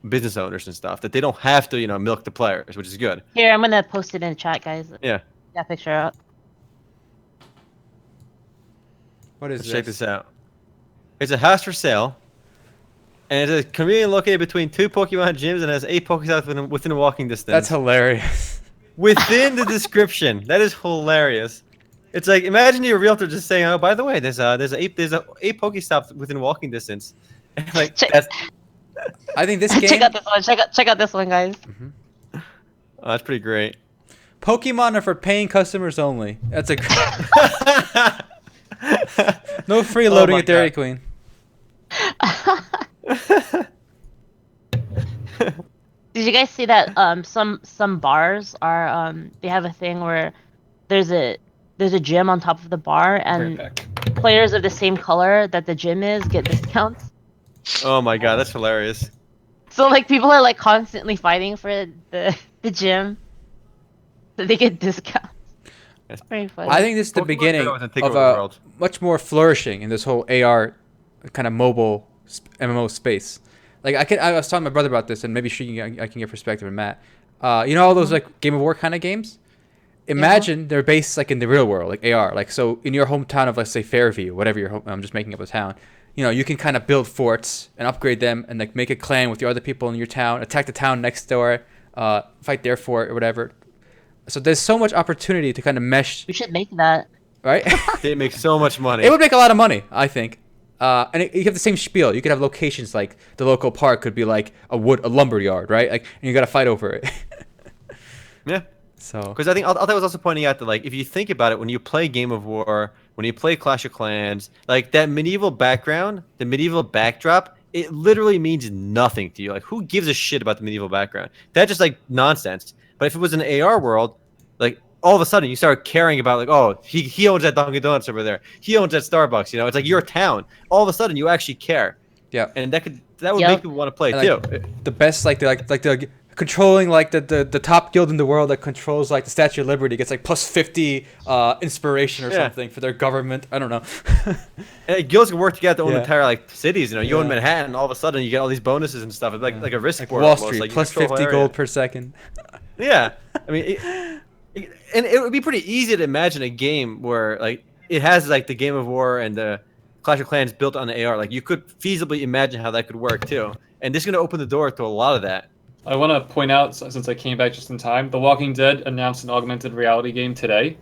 business owners and stuff. That they don't have to milk the players, which is good. Here, I'm gonna post it in chat, guys. Yeah. That picture up. What is Let's this? check this out. It's a house for sale, and it's conveniently located between 2 Pokemon gyms and has 8 Pokestops within walking distance. That's hilarious. Within the description. That is hilarious. It's like imagine your realtor just saying, "Oh, by the way, there's 8 Pokestops within walking distance." And like that's I think this game. Check out this one. Check out this one, guys. oh, that's pretty great. Pokemon are for paying customers only. That's a no free loading my at Dairy God. Queen. Did you guys see that? Some bars are they have a thing where there's a gym on top of the bar, Right and back. players of the same color that the gym is get discounts. Oh my God, that's hilarious. So like people are like constantly fighting for the gym, so they get discounts. It's pretty funny. I think this is the Pokemon beginning Go is a takeover of of the a world. much more flourishing in this whole AR kind of mobile MMO space. Like I was talking to my brother about this, and maybe I can get perspective from Matt. You know all those like Game of War kind of games? Imagine they're based like in the real world, like AR. Like so in your hometown of let's say Fairview, whatever your I'm just making up a town. You know, you can kind of build forts and upgrade them and like make a clan with your other people in your town, attack the town next door, fight their fort or whatever. So there's so much opportunity to kind of mesh, We should make that. right? They make so much money. It would make a lot of money, I think. And you have the same spiel. You could have locations like the local park could be like a lumber yard, right? Like, and you got to fight over it. Yeah. So Because I think Alta was also pointing out that like if you think about it, when you play Game of War, when you play Clash of Clans, like that medieval background, the medieval backdrop, it literally means nothing to you. Like who gives a shit about the medieval background? That's just like nonsense. But if it was an AR world, like all of a sudden you start caring about like, oh, he owns that Dunkin' Donuts over there. He owns that Starbucks. You know, it's like your town. All of a sudden you actually care, yeah, and that would Yep. make people want to play And, too. like, the best like the controlling like the top guild in the world that controls like the Statue of Liberty gets like plus 50 inspiration or Yeah. something for their government. I don't know. And guilds can work together to own Yeah. entire like cities. You know, you own Yeah. Manhattan, all of a sudden you get all these bonuses and stuff. It's like a risk Like board Wall almost. Street Like, you plus control the 50 area. gold per second. Yeah, I mean, and it would be pretty easy to imagine a game where like it has like the Game of War and the Clash of Clans built on the AR. Like you could feasibly imagine how that could work too. And this is going to open the door to a lot of that. I want to point out, since I came back just in time, The Walking Dead announced an augmented reality game today.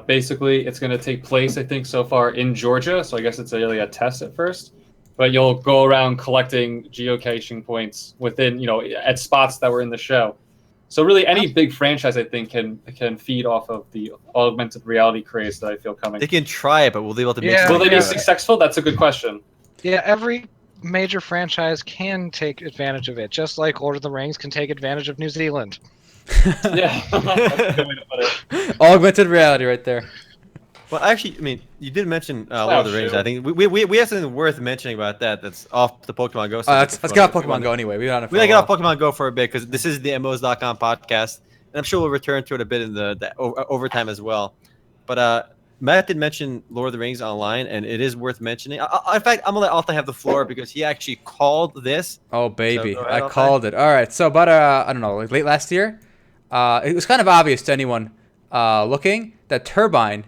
Basically, it's going to take place, I think, so far in Georgia. So I guess it's really a test at first. But you'll go around collecting geocaching points within, at spots that were in the show. So really, any big franchise, I think, can feed off of the augmented reality craze that I feel coming. They can try it, but will they be able to make Yeah. Will something they be out of it? successful? That's a good question. Yeah, every major franchise can take advantage of it, just like Lord of the Rings can take advantage of New Zealand. Yeah, that's a good way to put it. Augmented reality right there. Well, actually, I mean, you did mention Lord of the Rings. shoot. I think we have something worth mentioning about that. That's off the Pokemon Go. Let's get off Pokemon Go anyway. We We gotta get off Pokemon Go for a bit because this is the MMOs.com podcast, and I'm sure we'll return to it a bit in the overtime as well. But Matt did mention Lord of the Rings Online, and it is worth mentioning. In fact, I'm gonna let Alta have the floor because he actually called this. Oh baby, So, go ahead, I Altai. called it. All right, so about I don't know, like late last year, it was kind of obvious to anyone looking that Turbine,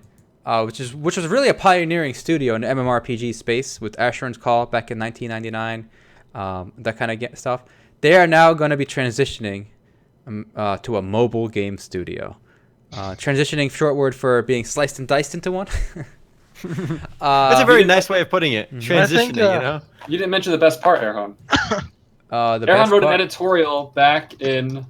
which was really a pioneering studio in the MMORPG space with Asheron's Call back in 1999, that kind of stuff. They are now going to be transitioning to a mobile game studio. Transitioning, short word for being sliced and diced into one. That's a very nice way of putting it. Mhm. Transitioning, I think, you know. You didn't mention the best part, Erhan. The Erhan best wrote an part- editorial back in,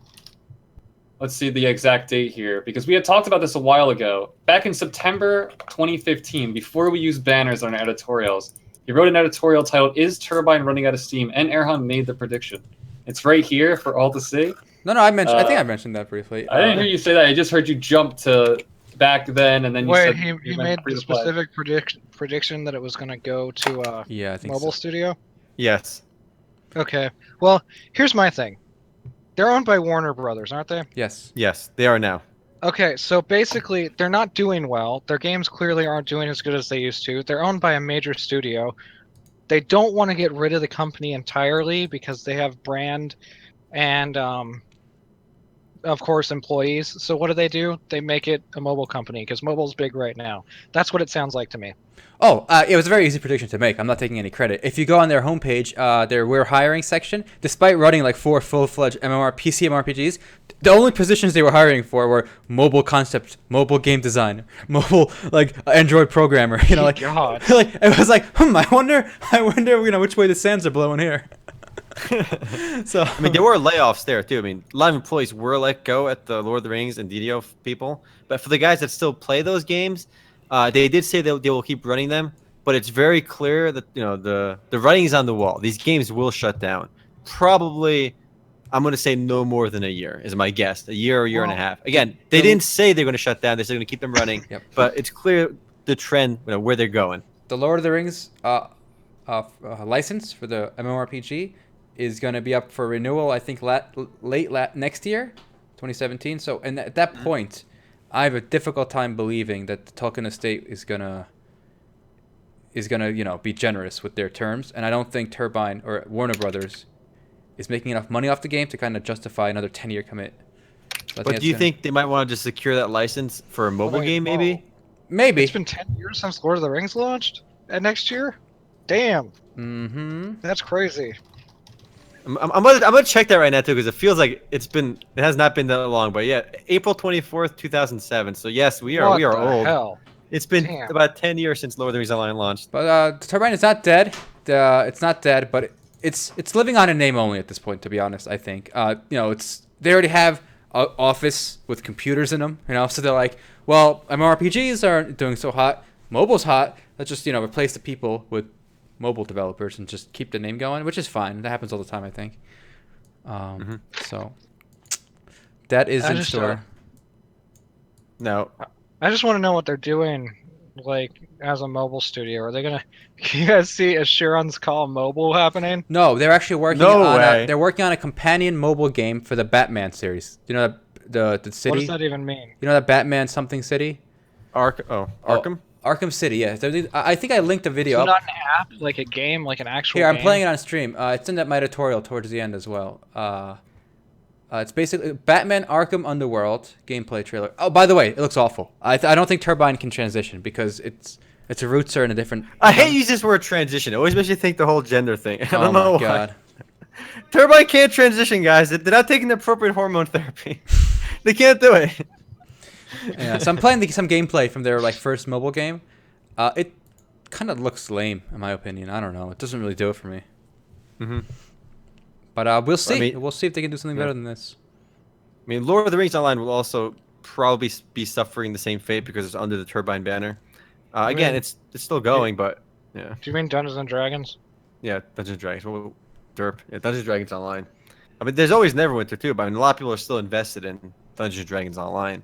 let's see the exact date here, because we had talked about this a while ago. Back in September 2015, before we used banners on our editorials, he wrote an editorial titled, "Is Turbine Running Out of Steam?" And Erhan made the prediction. It's right here for all to see. No, I mentioned. I think I mentioned that briefly. I didn't hear you say that. I just heard you jump to back then, and then you Wait, said he made the specific prediction that it was going to go to Yeah, I think mobile so. studio? Yes. Okay. Well, here's my thing. They're owned by Warner Brothers, aren't they? Yes. Yes, they are now. Okay, so basically, they're not doing well. Their games clearly aren't doing as good as they used to. They're owned by a major studio. They don't want to get rid of the company entirely because they have brand and, of course, employees. So what do? They make it a mobile company because mobile's big right now. That's what it sounds like to me. Oh, it was a very easy prediction to make. I'm not taking any credit. If you go on their homepage, their We're Hiring section, despite running like 4 full-fledged PC MMORPGs, the only positions they were hiring for were mobile concept, mobile game designer, mobile like Android programmer. You know, like, God. like it was like, I wonder, which way the sands are blowing here. So I mean, there were layoffs there too. I mean, a lot of employees were let go at the Lord of the Rings and DDO people, but for the guys that still play those games, they did say they will keep running them. But it's very clear that the writing is on the wall. These games will shut down. Probably, I'm going to say no more than a year is my guess. A year or a year and a half. Again, they didn't say they're going to shut down. They're still going to keep them running. Yep. But it's clear the trend, where they're going. The Lord of the Rings license for the MMORPG is going to be up for renewal, I think, late next year, 2017. So, and at that point, I have a difficult time believing that the Tolkien estate is gonna be generous with their terms, and I don't think Turbine or Warner Brothers is making enough money off the game to kind of justify another 10-year commit. So But do you think they might want to just secure that license for a mobile game, maybe? Maybe. It's been 10 years since Lord of the Rings launched? And next year? Damn. Mm-hmm. That's crazy. I'm gonna check that right now too, because it feels like it has not been that long. But yeah, April 24th, 2007. So yes, we are What the old. hell? It's been Damn. about 10 years since Lord of the Rings Online launched. But Turbine is not dead. It's not dead, but it's living on a name only at this point, to be honest. I think they already have an office with computers in them. So they're like, well, MMORPGs aren't doing so hot. Mobile's hot. Let's just replace the people with mobile developers and just keep the name going, which is fine. That happens all the time, I think. So that is in store. No. I just want to know what they're doing, like, as a mobile studio. Are they gonna? Can you guys see Sharon's Call mobile happening? No, they're actually working they're working on a companion mobile game for the Batman series. You know the city? What does that even mean? You know that Batman something city? Arkham? Arkham City, yeah. I think I linked a video Is it up. not an app, like a game, like an actual Here, I'm game? playing it on stream. It's in my tutorial towards the end as well. It's basically Batman Arkham Underworld gameplay trailer. Oh, by the way, it looks awful. I don't think Turbine can transition because its roots are in a different... I hate using this word transition. It always makes you think the whole gender thing. I don't know why. God. Turbine can't transition, guys. They're not taking the appropriate hormone therapy. They can't do it. Yeah, so I'm playing some gameplay from their first mobile game. It kind of looks lame, in my opinion. I don't know. It doesn't really do it for me. Mm-hmm. But we'll see. I mean, we'll see if they can do something better than this. I mean, Lord of the Rings Online will also probably be suffering the same fate because it's under the Turbine banner. Again, it's still going, but yeah. Do you mean Dungeons and Dragons? Yeah, Dungeons and Dragons. Well, derp. Yeah, Dungeons and Dragons Online. I mean, there's always Neverwinter too, but I mean, a lot of people are still invested in Dungeons and Dragons Online.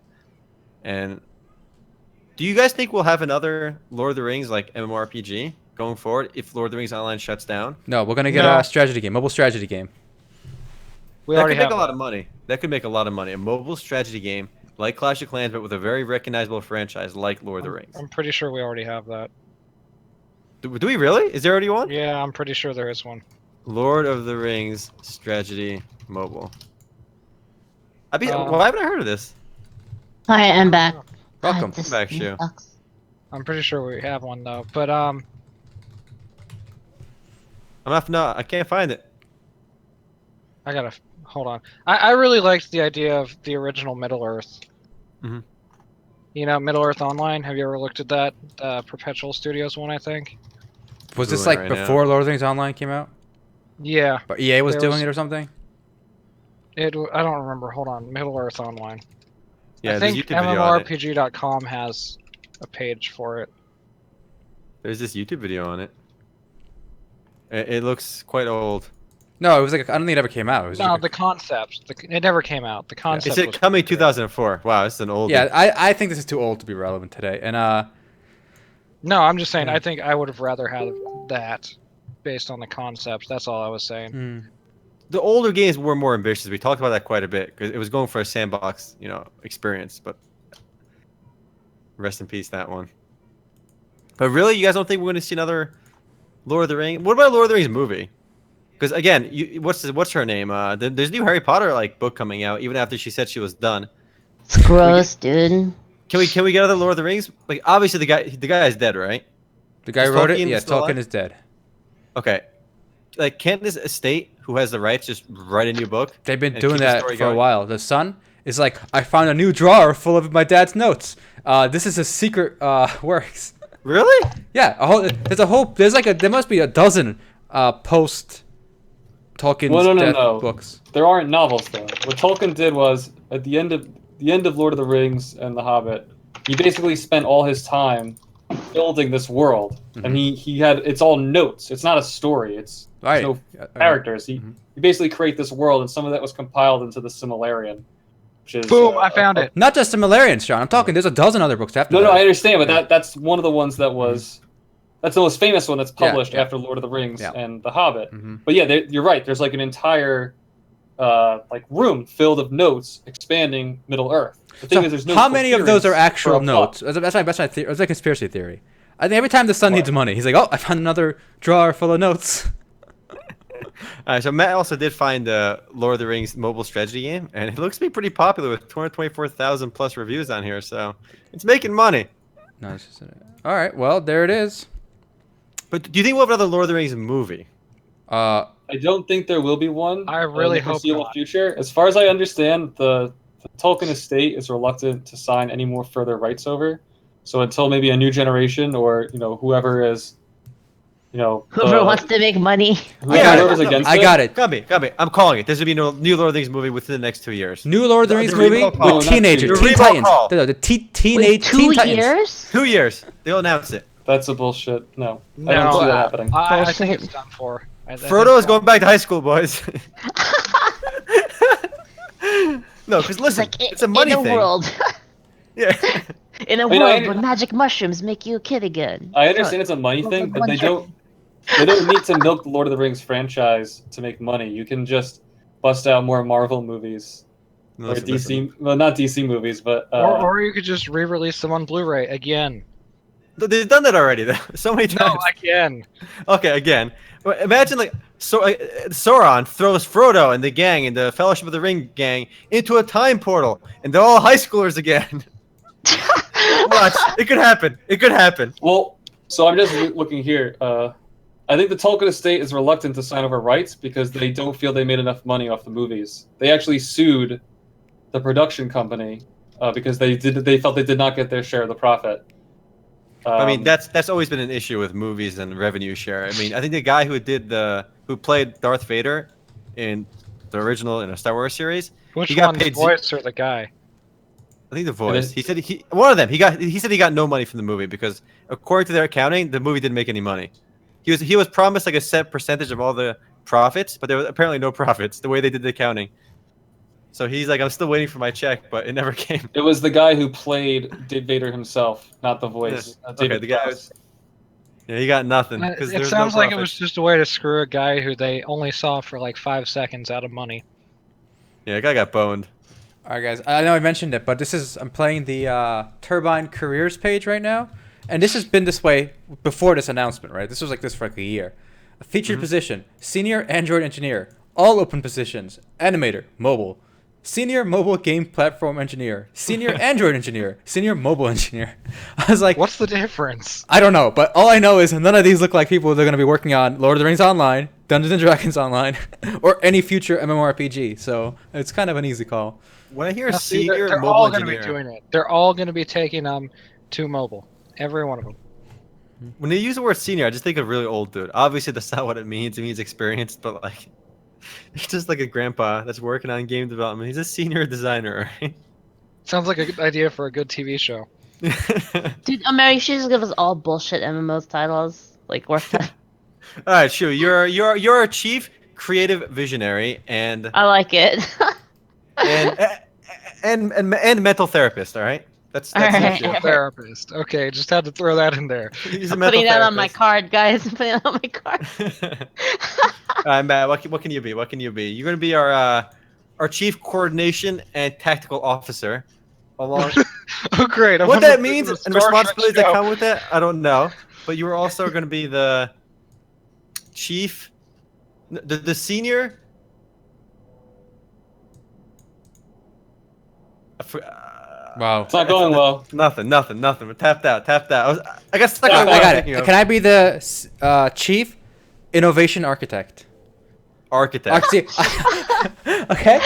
And do you guys think we'll have another Lord of the Rings MMORPG going forward if Lord of the Rings Online shuts down? No, we're gonna get a strategy game, mobile strategy game. That could make a lot of money. That could make a lot of money. A mobile strategy game like Clash of Clans, but with a very recognizable franchise like Lord of the Rings. I'm pretty sure we already have that. Do we really? Is there already one? Yeah, I'm pretty sure there is one. Lord of the Rings strategy mobile. Why haven't I heard of this? Hi, I'm back. Welcome. This back, Shu. sucks. I'm pretty sure we have one though. But I can't find it. I gotta hold on. I really liked the idea of the original Middle Earth. Mhm. Middle Earth Online. Have you ever looked at that? Perpetual Studios one, I think. Was this Doing it right before Lord of the Rings Online came out? Yeah. But EA was There doing was- it or something? I don't remember. Hold on. Middle Earth Online. Yeah, I there's think a YouTube video on it. MMORPG.com has a page for it. There's this YouTube video on it. It looks quite old. No, it was like I don't think it ever came out. It was No, like the concept. It never came out. The It concept. said was coming 2004. Wow, this is an old. yeah, I think this is too old to be relevant today. And No, I'm just saying. Yeah. I think I would have rather had that, based on the concept. That's all I was saying. hmm. The older games were more ambitious. We talked about that quite a bit because it was going for a sandbox, experience. But rest in peace, that one. But really, you guys don't think we're going to see another Lord of the Rings? What about Lord of the Rings movie? Because again, what's her name? There's a new Harry Potter book coming out, even after she said she was done. It's gross, dude. Can we get another Lord of the Rings? Like obviously the guy is dead, right? The guy Is who wrote it. Tolkien Yeah, still alive? Tolkien is dead. Okay. Like, can't this estate who has the rights just write a new book? They've been and doing keep the that story for a going? while. The son is like, I found a new drawer full of my dad's notes. This is a secret works. Really? Yeah, there must be a dozen post Tolkien's Well, no, death no. books. There aren't novels though. What Tolkien did was at the end of Lord of the Rings and The Hobbit, he basically spent all his time building this world, and it's all notes. It's not a story. It's Right. no characters. He basically create this world, and some of that was compiled into the Silmarillion, which is Boom! I found it. Not just Similarians, John. I'm talking. There's a dozen other books after No, that. no, I understand, but that's one of the ones that was. That's the most famous one that's published yeah. after Lord of the Rings Yeah. and The Hobbit. Mhm. But yeah, you're right. There's like an entire room filled of notes expanding Middle Earth. The thing So is, there's no how many of those are coherence actual for a plot. notes? That's my theory. It's a conspiracy theory. I think every time the son needs money, he's like, "Oh, I found another drawer full of notes." All right, so Matt also did find the Lord of the Rings mobile strategy game, and it looks to be pretty popular with 224,000 plus reviews on here, so it's making money. No, it's just all right. Well, there it is. But do you think we'll have another Lord of the Rings movie? I don't think there will be one. I really in the hope foreseeable not. future. As far as I understand, the Tolkien estate is reluctant to sign any more further rights over. So until maybe a new generation or whoever is, Whoever wants to make money. whoever's against I it. got it. Gabi, I'm calling it. There's gonna be no new Lord of the Rings movie within the next 2 years. New Lord of the Rings the movie remote call. with No, not teenagers, two. Teen The remote Titans. call. The Wait, Teen 2 Titans. years? 2 years. They'll announce it. That's a bullshit. No, No, I don't see that happening. I think it's done for. I Frodo think- is going back to high school, boys. No, because listen, it's a money in a thing. world. Yeah. In a mean, world where magic mushrooms make you a kid again. I understand it's a money thing, but they don't need to milk the Lord of the Rings franchise to make money. You can just bust out more Marvel movies or Listen, DC. Well, not DC movies, but or you could just re-release them on Blu-ray again. They've done that already, though, so many No, times. again. Okay, again. Well, imagine Sauron throws Frodo and the gang and the Fellowship of the Ring gang into a time portal, and they're all high schoolers again. Watch, it could happen. It could happen. well. So I'm just looking here. I think the Tolkien estate is reluctant to sign over rights because they don't feel they made enough money off the movies. They actually sued the production company because they felt they did not get their share of the profit. I mean, that's always been an issue with movies and revenue share. I mean, I think the guy who played Darth Vader in the original in a Star Wars series, Which he got one's paid voice or the guy? I think the voice. He said one of them. He said he got no money from the movie because according to their accounting, the movie didn't make any money. He was promised like a set percentage of all the profits, but there was apparently no profits the way they did the accounting. So he's like, I'm still waiting for my check, but it never came. It was the guy who played Vader himself, not the voice. Okay, the guy. Yeah, he got nothing. 'cause It there's sounds no like it profit. was just a way to screw a guy who they only saw for like 5 seconds out of money. Yeah, the guy got boned. All right, guys. I know I mentioned it, but I'm playing the Turbine careers page right now, and this has been this way before this announcement, right? This was like this for like a year. A featured position: senior Android engineer. All open positions: animator, mobile. Senior mobile game platform engineer, senior Android engineer, senior mobile engineer. I was like, What's the difference? I don't know, but all I know is none of these look like people that are going to be working on Lord of the Rings Online, Dungeons and Dragons Online, or any future MMORPG. So it's kind of an easy call. When I hear Now, see, senior they're mobile all going to be engineer, doing it. They're all going to be taking to mobile. Every one of them. when they use the word senior, I just think of really old dude. Obviously, that's not what it means. It means experienced, but like, he's just like a grandpa that's working on game development. He's a senior designer, right? Sounds like a good idea for a good TV show. Dude, Mary, you should just give us all bullshit MMOs titles. Like, worth it. All right, Shu, you're a chief creative visionary and I like it. and mental therapist. All right, that's All right. you. Therapist. Okay, just had to throw that in there. He's a I'm mental putting that on my therapist. card, guys. I'm putting it on my card. All right, Matt. What can you be? What can you be? You're gonna be our chief coordination and tactical officer. Along Oh, great. I'm what gonna that be means the and Star Trek responsibilities that show. come with that, I don't know. But you were also gonna be the chief, the senior. Wow. It's not going well. Nothing. We're tapped out. I guess stuck Yeah, on I what I'm got thinking it. of. Can I be the chief innovation architect? Architect. Okay.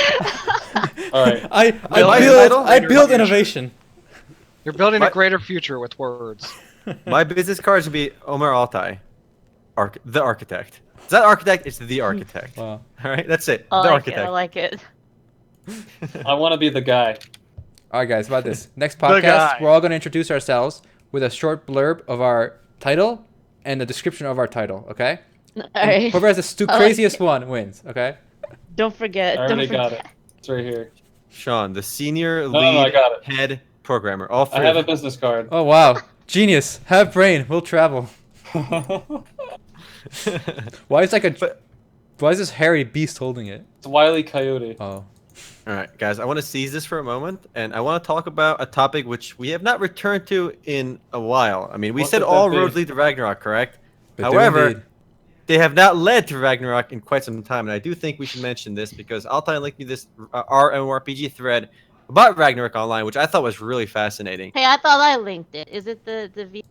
All right. I title? build innovation. You're building My- a greater future with words. My business cards would be Omar Altai, the architect. Is that architect? It's the architect. Wow. All right, that's it. I The like it. I architect. like it. I want to be the guy. All right, guys. About this next The podcast, guy. we're all going to introduce ourselves with a short blurb of our title and the description of our title. Okay. All And right. whoever has the I like craziest it. one wins. Okay. Don't forget. I Don't already forget. got it. It's right here. Sean, the senior No, lead I got it. head programmer. All I three. have a of them. business card. Oh wow, genius. Have brain. We'll travel. Why is But- why is this hairy beast holding it? It's Wile E. Coyote. Oh. All right, guys. I want to seize this for a moment, and I want to talk about a topic which we have not returned to in a while. I mean, we What said would that all be? roads lead to Ragnarok, correct? They do However, indeed. they have not led to Ragnarok in quite some time, and I do think we should mention this because Altai linked me this our MMORPG thread about Ragnarok Online, which I thought was really fascinating. Hey, I thought I linked it. Is it the V?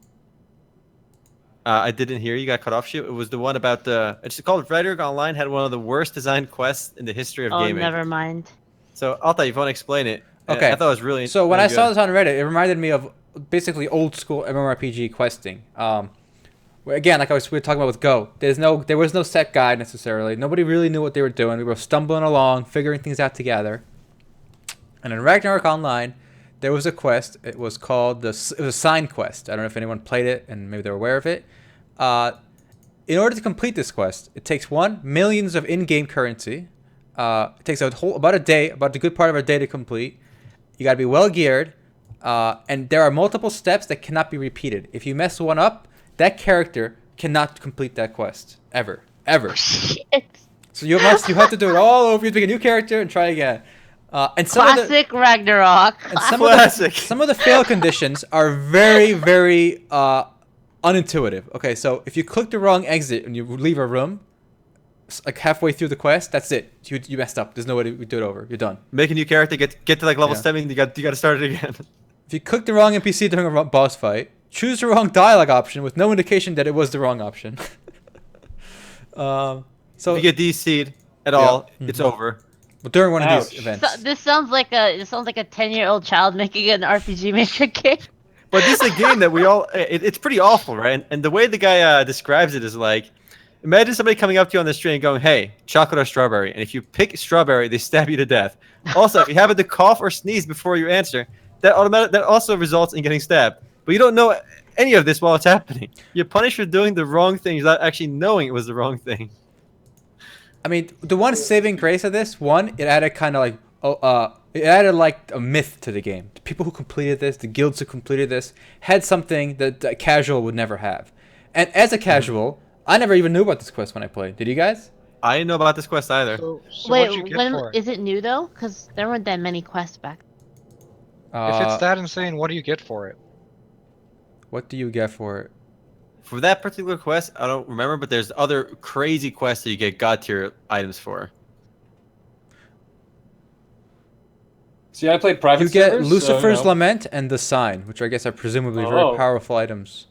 I didn't hear you got cut off. Shoot, it was the one about the. It's called Ragnarok Online. Had one of the worst designed quests in the history of Oh, gaming. never mind. So Altai, if you want to explain it. Okay. I thought it was really. So when really I saw good. this on Reddit, it reminded me of basically old school MMORPG questing. Where, again, like we were talking about with Go, there was no set guide necessarily. Nobody really knew what they were doing. We were stumbling along, figuring things out together. And in Ragnarok Online, there was a quest. It was called it was a sign quest. I don't know if anyone played it and maybe they're aware of it. In order to complete this quest, it takes millions of in-game currency. It takes about a good part of a day to complete. You gotta be well geared, and there are multiple steps that cannot be repeated. If you mess one up, that character cannot complete that quest ever. Shit. So you have to do it all over. You have to pick a new character and try again. And Classic Ragnarok. some of the fail conditions are very, very unintuitive. Okay, so if you click the wrong exit and you leave a room, like halfway through the quest, that's it. You messed up. There's no way to do it over. You're done. Make a new character, get to like level Yeah. 7, you got to start it again. If you click the wrong NPC during a boss fight, choose the wrong dialogue option with no indication that it was the wrong option. So If you get DC'd at all, it's over. during one of Ouch. these events, So, this sounds like a 10-year-old child making an RPG Maker game. But this is a game that we all, it's pretty awful, right? And the way the guy describes it is like, imagine somebody coming up to you on the street and going, hey, chocolate or strawberry. And if you pick strawberry, they stab you to death. Also, if you happen to cough or sneeze before you answer, that also results in getting stabbed. But you don't know any of this while it's happening. You're punished for doing the wrong thing without actually knowing it was the wrong thing. I mean, the one saving grace of this, it added kind of like, it added like a myth to the game. The people who completed this, the guilds who completed this, had something that a casual would never have. And as a casual, I never even knew about this quest when I played. Did you guys? I didn't know about this quest either. So what'd you Wait, get when for it? is it new though? Because there weren't that many quests back. If it's that insane, what do you get for it? What do you get for it? For that particular quest, I don't remember, but there's other crazy quests that you get god tier items for. See, I played private You get servers, Lucifer's so, you know. Lament and the Sign, which I guess are presumably very Oh. powerful items.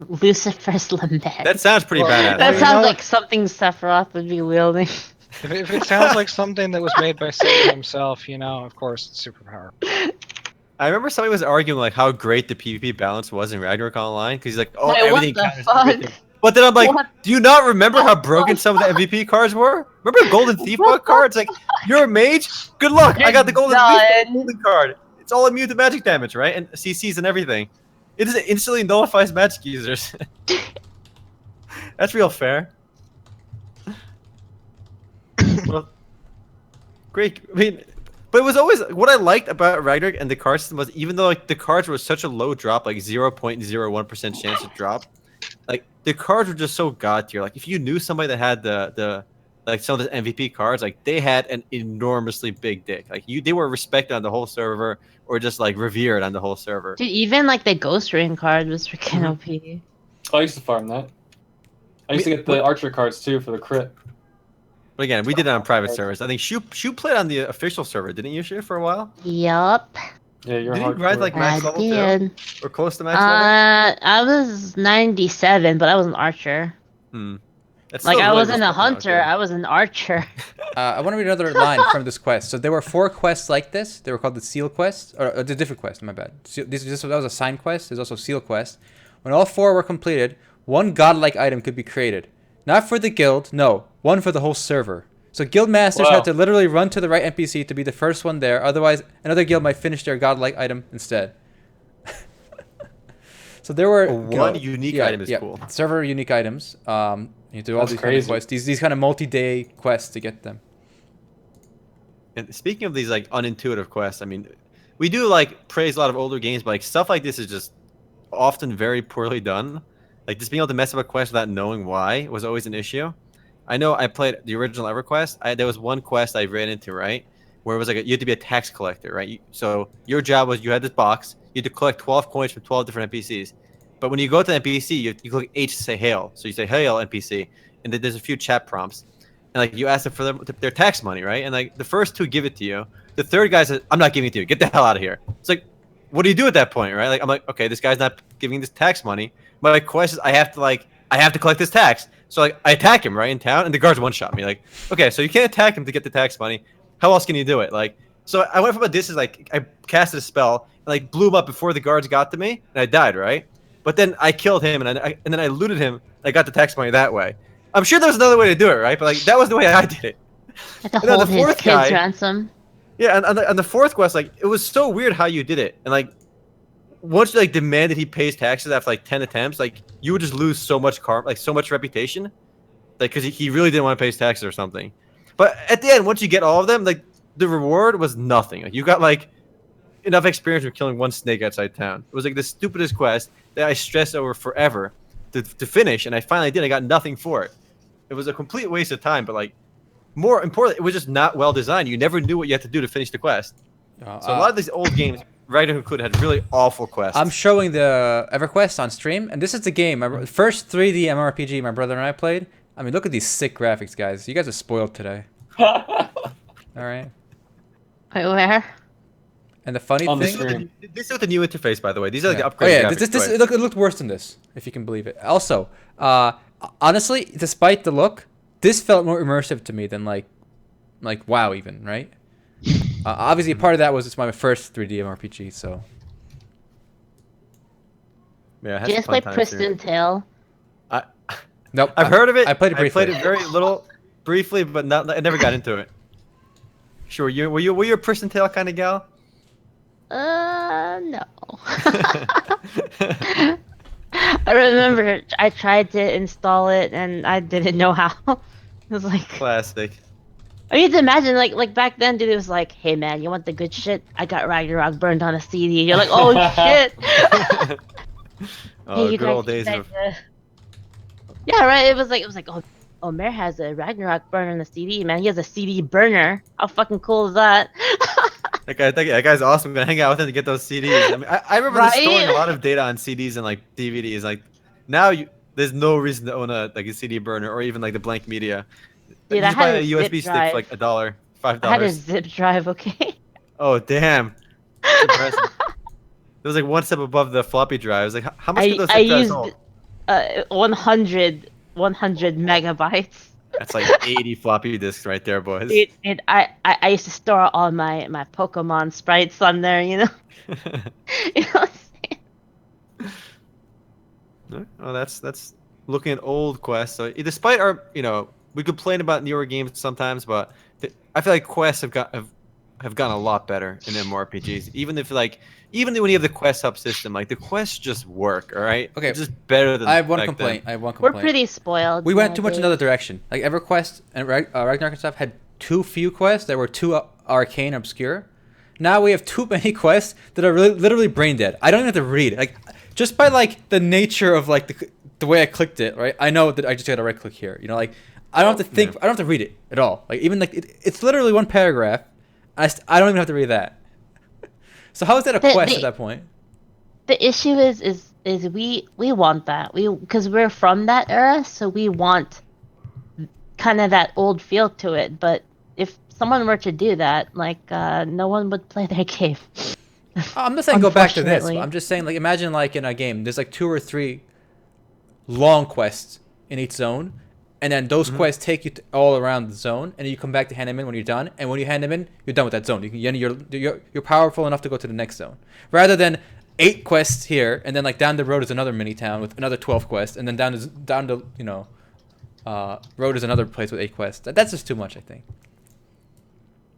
Lucifer's Lament. That sounds pretty Well, badass. That you sounds know- like something Sephiroth would be wielding. If it sounds like something that was made by Satan himself, of course it's superpower. I remember somebody was arguing like how great the PvP balance was in Ragnarok Online because he's like, oh, Wait, what everything the counters fuck? everything. But then I'm like, What do you not remember how broken some of the MVP cards were? Remember Golden Thief bug cards? Like, you're a mage? Good luck. I got the Golden You're Thief done. golden card. It's all immune to magic damage, right? And CCs and everything. It just instantly nullifies magic users. That's real fair. Well, great. I mean, but it was always what I liked about Ragnarok and the card system was even though like the cards were such a low drop, like 0.01% chance to drop, like the cards were just so god tier. Like if you knew somebody that had the like some of the MVP cards, like they had an enormously big dick. Like they were respected on the whole server or just like revered on the whole server. Dude, even like the Ghost Ring card was freaking OP. I used to farm that. I used to get the Archer cards too for the crit. But again, we did it on private servers. I think Shu played on the official server, didn't you, Shu, for a while? Yup. Yeah, you're Did you grind like max I level did. too? Or close to max level? I was 97, but I was an archer. That's Like still I really wasn't a respectable, hunter, okay. I was an archer. I want to read another line from this quest. So there were 4 quests like this. They were called the Seal Quest, or the different quest. My bad. That was a sign quest. There's also Seal Quest. When all 4 were completed, one godlike item could be created. Not for the guild, no, one for the whole server. So guild masters had to literally run to the right NPC to be the first one there. Otherwise, another guild might finish their godlike item instead. So there were one unique item is cool. Server unique items. You do all That's these crazy. kind of quests. These kind of multi-day quests to get them. And speaking of these like unintuitive quests, I mean, we do like praise a lot of older games, but like stuff like this is just often very poorly done. Like just being able to mess up a quest without knowing why was always an issue. I know I played the original EverQuest. There was one quest I ran into, right, where it was like you had to be a tax collector, right? So your job was you had this box, you had to collect 12 coins from 12 different NPCs. But when you go to the NPC, you click H to say hail. So you say hail NPC, and then there's a few chat prompts, and like you ask them for their tax money, right? And like the first 2 give it to you. The third guy says, "I'm not giving it to you. Get the hell out of here." It's like, what do you do at that point, right? Like I'm like, okay, this guy's not giving this tax money. My quest is I have to collect this tax. So like I attack him right in town, and the guards one-shot me. Like, okay, so you can't attack him to get the tax money. How else can you do it? Like, so I went from a distance, like I casted a spell, and like blew him up before the guards got to me, and I died, right? But then I killed him, and then I looted him. And I got the tax money that way. I'm sure there was another way to do it, right? But like that was the way I did it. Had to And then hold the his fourth kids guy- ransom. Yeah, and the fourth quest, like it was so weird how you did it, and like once you like demanded he pays taxes after like 10 attempts, like you would just lose so much karma, like so much reputation, like because he really didn't want to pay his taxes or something. But at the end, once you get all of them, like the reward was nothing. Like you got like enough experience from killing one snake outside town. It was like the stupidest quest that I stressed over forever to finish, and I finally did. I got nothing for it. It was a complete waste of time, but like more importantly, it was just not well designed. You never knew what you had to do to finish the quest. So a lot of these old games, Ragnarok included, had really awful quests. I'm showing the EverQuest on stream, and this is the game. My first 3D MMORPG my brother and I played. I mean, look at these sick graphics, guys. You guys are spoiled today. All right. Wait, where? And the funny On the thing... stream. This is with the new interface, by the way. These are like Yeah. the upgraded graphics. It looked worse than this, if you can believe it. Also, honestly, despite the look, this felt more immersive to me than like WoW even, right? Obviously, part of that was it's my first 3D MMORPG, so... Yeah, I had Did you some just play fun times Pristine Tale? Nope. I've heard of it. I played it briefly. I played it very little, briefly, but not. I never got into it. Sure, were you a Pristine Tale kind of gal? No. I remember I tried to install it and I didn't know how. It was like, Classic. I mean, to imagine like back then, dude, it was like, hey man, you want the good shit? I got Ragnarok burned on a CD. You're like, oh shit. Oh, Hey, you good guys old days decide of. to- Yeah, right. It was like, oh, Mare has a Ragnarok burner on the CD, man. He has a CD burner. How fucking cool is that? That guy's awesome. I'm gonna hang out with him to get those CDs. I mean, I remember Right? storing a lot of data on CDs and like DVDs. Like now, there's no reason to own a CD burner or even like the blank media. Dude, You I just buy had a a USB zip stick drive. for like $1, $5. I had a zip drive, okay? Oh damn! That's impressive. It was like one step above the floppy drives. Like how much did those I zip drives used hold? 100 megabytes. That's like 80 floppy disks right there, boys. Dude, I used to store all my Pokemon sprites on there, you know? You know what I'm saying? Oh, that's looking at old quests. So despite our, we complain about newer games sometimes, but I feel like quests have gotten a lot better in MMORPGs. Even when you have the quest hub system, like the quests just work. All right. Okay. It's just better than. I have one back complaint. then. I have one We're complaint. pretty spoiled. We went too much nowadays. another direction. Like EverQuest and Ragnarok and stuff had too few quests that were too arcane, obscure. Now we have too many quests that are really, literally brain dead. I don't even have to read. Like, just by like the nature of like the way I clicked it, right? I know that I just got to right click here. You know, like I don't have to think. I don't have to read it at all. Like even like it's literally one paragraph. I don't even have to read that. So how is that a quest at that point? The issue is we want that. Because we're from that era, so we want kind of that old feel to it. But if someone were to do that, like no one would play their game. I'm not saying go back to this. But I'm just saying, like, imagine like in a game, there's like 2 or 3 long quests in each zone, and then those quests take you all around the zone, and then you come back to hand them in when you're done. And when you hand them in, you're done with that zone. You're powerful enough to go to the next zone, rather than 8 quests here, and then like down the road is another mini town with another 12 quests, and then down the road is another place with 8 quests. That's just too much, I think.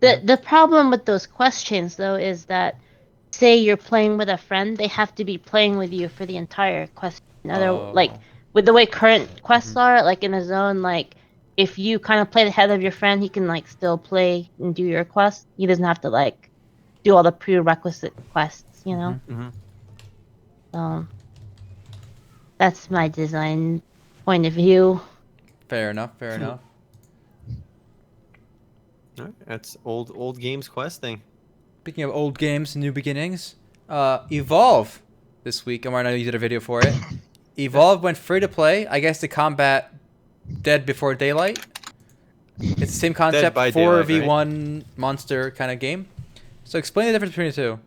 The problem with those quest chains though is that, say you're playing with a friend, they have to be playing with you for the entire quest. Like with the way current quests are, like in a zone, like if you kind of play ahead of your friend, he can like still play and do your quest. He doesn't have to like do all the prerequisite quests, you know. So that's my design point of view. Fair enough. All right, that's old games questing. Speaking of old games, new beginnings, Evolve this week. I know you did a video for it. Evolve went free to play. I guess to combat Dead Before Daylight. It's the same concept, 4v1 right? Monster kind of game. So explain the difference between the two.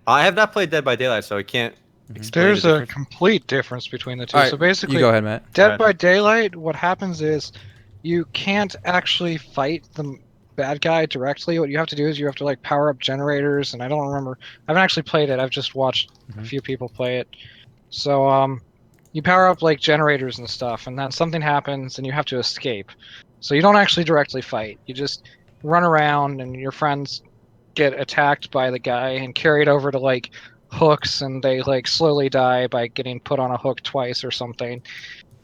I have not played Dead by Daylight, so I can't explain. There's a complete difference between the two. Right, so basically, you go ahead, Matt. Dead by Daylight, what happens is you can't actually fight the bad guy directly. What you have to do is you have to like power up generators, and I don't remember. I haven't actually played it. I've just watched a few people play it. So you power up like generators and stuff, and then something happens, and you have to escape. So you don't actually directly fight. You just run around, and your friends get attacked by the guy and carried over to like hooks, and they like slowly die by getting put on a hook twice or something.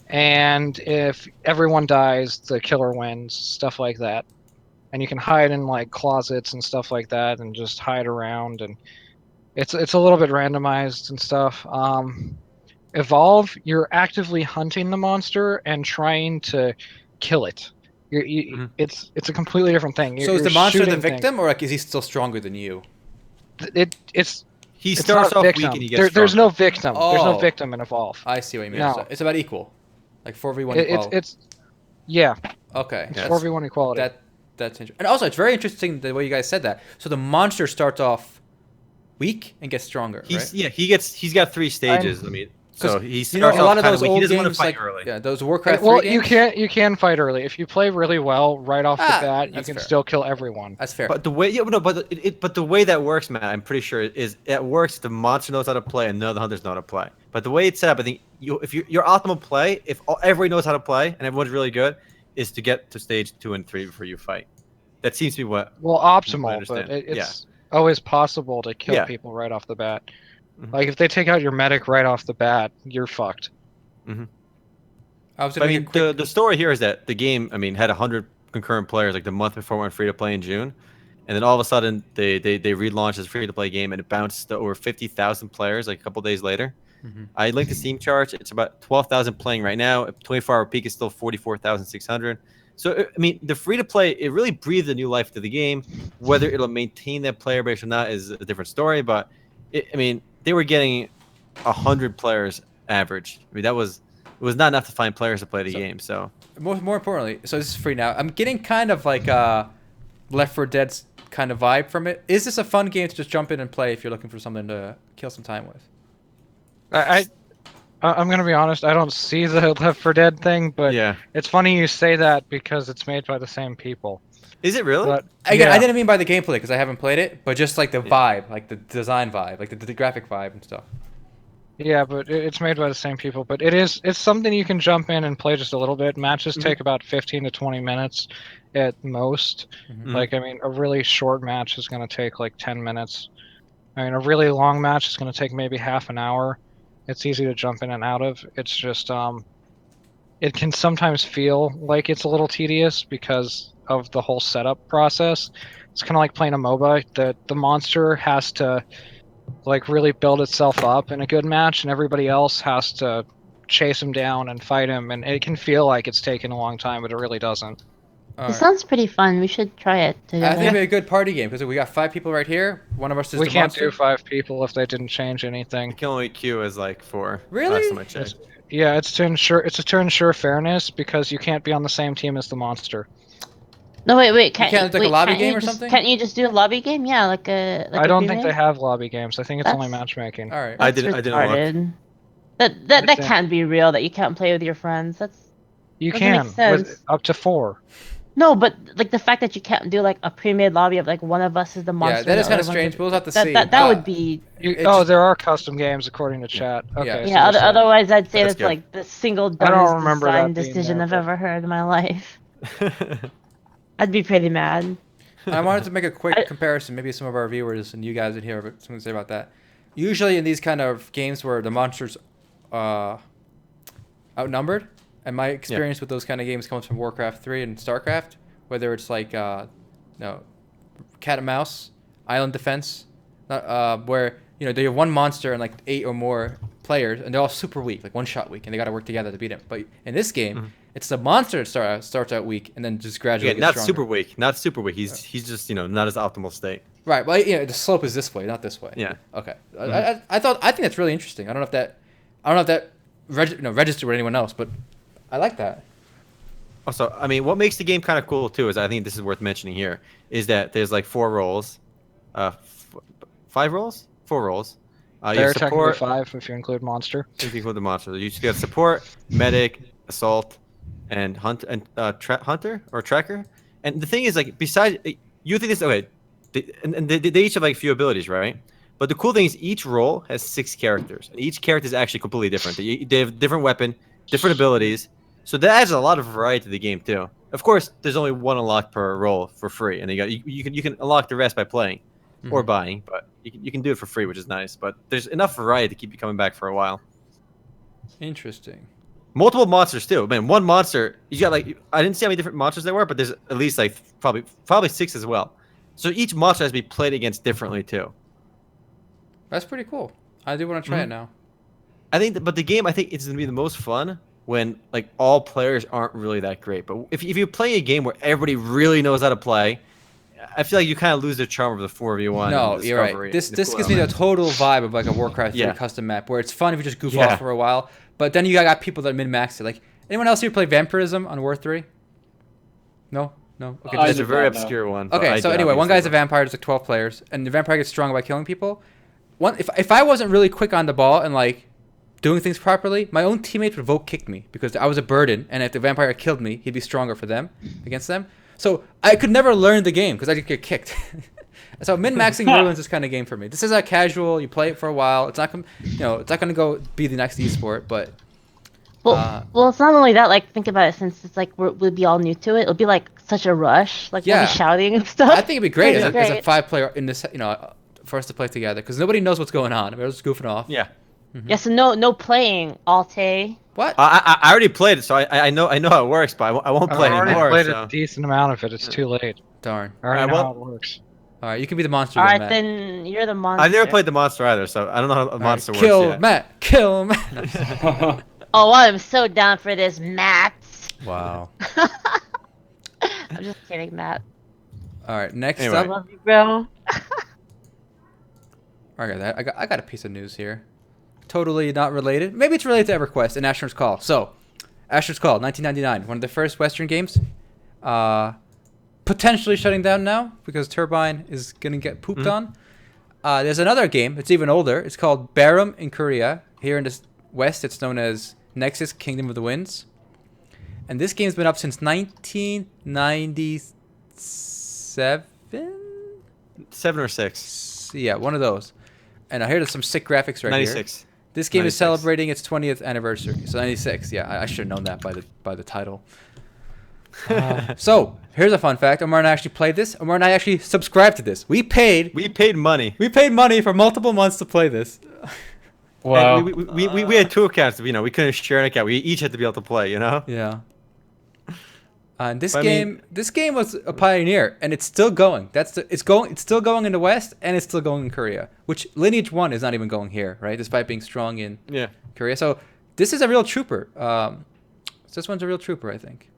And if everyone dies, the killer wins, stuff like that. And you can hide in like closets and stuff like that, and just hide around, and it's a little bit randomized and stuff. Evolve, you're actively hunting the monster and trying to kill it. It's a completely different thing. So is the monster the victim, or like is he still stronger than you? He starts off weak and he gets There's no victim. There's no victim in Evolve. I see what you mean. No. It's about equal, like 4v1 equality. Yeah. Okay. It's 4v1 equality. That's interesting. And also, it's very interesting the way you guys said that. So the monster starts off weak and gets stronger, right? Yeah, he's got 3 stages. So he starts a lot off of those weak. old He doesn't games, want to fight like, early. Yeah, those Warcraft. Well, games, you can fight early if you play really well right off the bat. You can still kill everyone. That's fair. But the way but the way that works, Matt, I'm pretty sure is it works. The monster knows how to play, and none of the hunters know how to play. But the way it's set up, I think if your optimal play, if everybody knows how to play and everyone's really good, is to get to stage 2 and 3 before you fight. That seems to be optimal, but it's always possible to kill people right off the bat. Like if they take out your medic right off the bat, you're fucked. The story here is that the game, had 100 concurrent players like the month before it went free to play in June, and then all of a sudden they relaunched as free to play game, and it bounced to over 50,000 players like a couple days later. I linked the Steam charts. It's about 12,000 playing right now. 24-hour peak is still 44,600. So the free to play, it really breathed a new life to the game. Whether it'll maintain that player base or not is a different story. But they were getting 100 players average. It was not enough to find players to play the game. So more importantly, so this is free now. I'm getting kind of like Left 4 Dead's kind of vibe from it. Is this a fun game to just jump in and play if you're looking for something to kill some time with? I'm gonna be honest. I don't see the Left 4 Dead thing, but it's funny you say that because it's made by the same people. Is it really? But, again, I didn't mean by the gameplay because I haven't played it, but just like the vibe, like the design vibe, like the graphic vibe and stuff. Yeah, but it's made by the same people. But it's something you can jump in and play just a little bit. Matches take about 15 to 20 minutes at most. Like a really short match is gonna take like 10 minutes. A really long match is gonna take maybe half an hour. It's easy to jump in and out of. It's just it can sometimes feel like it's a little tedious because of the whole setup process. It's kind of like playing a MOBA. The monster has to like really build itself up in a good match, and everybody else has to chase him down and fight him. And it can feel like it's taken a long time, but it really doesn't. It sounds pretty fun. We should try it together. I think it'd be a good party game because we got 5 people right here. One of us is We the can't monster. do 5 people if they didn't change anything. You can only queue as like 4. Really? Last time I checked. Yeah, it's to ensure fairness because you can't be on the same team as the monster. No, wait. can't do, like, a lobby game or something? Can't you just do a lobby game? Yeah, like a. Like I a don't think game? they have lobby games. I think it's only That's- matchmaking. All right. I That's didn't look. retarded. That can't be real. That you can't play with your friends. You doesn't make can sense. with up to 4. No, but like the fact that you can't do like a pre-made lobby of like one of us is the monster. Yeah, that and is the kind other of one's strange. We'll have to see. that would be. There are custom games according to chat. Okay. Yeah. so Yeah. there's that. Otherwise, I'd say That's that's good. like the single I don't dumbest remember design that being decision there, I've but- ever heard in my life. I'd be pretty mad. I wanted to make a quick comparison. Maybe some of our viewers and you guys in here have something to say about that. Usually in these kind of games where the monsters outnumbered, and my experience with those kind of games comes from Warcraft 3 and StarCraft, whether it's like cat and mouse, island defense, where they have one monster and like 8 or more players, and they're all super weak, like one-shot weak, and they got to work together to beat him. But in this game, it's the monster that starts out weak and then just gradually gets not stronger. super weak. Not super weak. He's just not his optimal state. Right, but the slope is this way, not this way. Yeah. Okay. I think that's really interesting. I don't know if that registered with anyone else, but I like that. Also, I mean, what makes the game kind of cool too is I think this is worth mentioning here is that there's like 4 roles, 5 roles, 4 roles. You They're have technically support, 5 if you include monster. if you include the monster. You just got support, medic, assault, and hunter or tracker. And the thing is, like, besides, you think this okay? They each have like few abilities, right? But the cool thing is each role has 6 characters, and each character is actually completely different. They have different weapon, different abilities, so that adds a lot of variety to the game too. Of course, there's only 1 unlock per role for free, and you can unlock the rest by playing or buying, but you can do it for free, which is nice. But there's enough variety to keep you coming back for a while. Interesting. Multiple monsters too. Man, one monster, you got like I didn't see how many different monsters there were, but there's at least like probably 6 as well. So each monster has to be played against differently too. That's pretty cool. I do want to try it now. I think, but the game I think it's gonna be the most fun when like all players aren't really that great. But if you play a game where everybody really knows how to play, I feel like you kind of lose the charm of the 4v1. No, and you're right. discovery This and the gives me the element. total vibe of like a Warcraft 3 Yeah. custom map where it's fun if you just goof Yeah. off for a while, but then you got people that min-max it. Like anyone else here play Vampirism on War 3? No. Okay. I It's a did very not know. obscure one. but Okay, I so did anyway, one obviously, guy's a vampire. There's like 12 players, and the vampire gets stronger by killing people. If I wasn't really quick on the ball and like doing things properly, my own teammates would vote kick me because I was a burden, and if the vampire killed me, he'd be stronger for them against them. So I could never learn the game because I just get kicked. So min-maxing ruins this kind of game for me. This is a casual. You play it for a while. It's not it's not gonna go be the next esport, but Well, it's not only that. Like, think about it. Since it's like we'll be all new to it, it'll be like such a rush. Like, we'll Yeah. be shouting and stuff. I think it'd be great as It'd a, be as a great. 5-player in this. For us to play together because nobody knows what's going on. We're just goofing off. Yeah. Yeah. So no playing, Alte. What? I already played it, so I know how it works, but I won't play I've already anymore. played so. a decent amount of it. It's too late. Darn. I already Alright, know well- how it works. All right, you can be the monster. All then, right, Matt. then you're the monster. I've never played the monster either, so I don't know how a All right, monster kill works yet. Matt. Kill Matt. Oh, I'm so down for this, Matt. Wow. I'm just kidding, Matt. All right, next Anyway. I up. love you, bro. I got a piece of news here. Totally not related. Maybe it's related to EverQuest and Asher's Call. So, Asher's Call, 1999, one of the first Western games. Potentially shutting down now because Turbine is gonna get pooped on. There's another game. It's even older. It's called Barum in Korea. Here in the West, it's known as Nexus: Kingdom of the Winds. And this game's been up since 1997. 7 or 6. Yeah, one of those. And I hear there's some sick graphics right 96. here. This game 96. is celebrating its 20th anniversary. So 96. Yeah, I should have known that by the title. So here's a fun fact. Omar and I actually played this. Omar and I actually subscribed to this. We paid money. money for multiple months to play this. Wow. And we had 2 accounts. We couldn't share an account. We each had to be able to play. Yeah. And this But I mean- this game was a pioneer, and it's still going. It's still going in the West, and it's still going in Korea. Which Lineage 1 is not even going here, right? Despite being strong in Yeah. Korea. So this is a real trooper. This one's a real trooper, I think.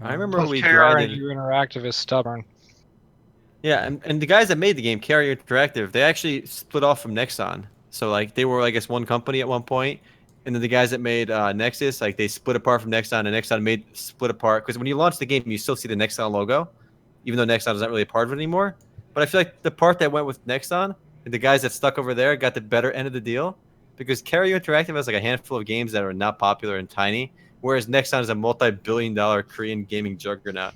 I remember Plus, we KR grinded. Interactive is stubborn. Yeah, and the guys that made the game, Gariott Interactive, they actually split off from Nexon. So like they were, I guess, one company at one point, and then the guys that made Nexus, like they split apart from Nexon, and Nexon split apart because when you launch the game, you still see the Nexon logo, even though Nexon is not really a part of it anymore. But I feel like the part that went with Nexon, and the guys that stuck over there got the better end of the deal, because Gariott Interactive has like a handful of games that are not popular and tiny, whereas Nexon is a multi-billion-dollar Korean gaming juggernaut.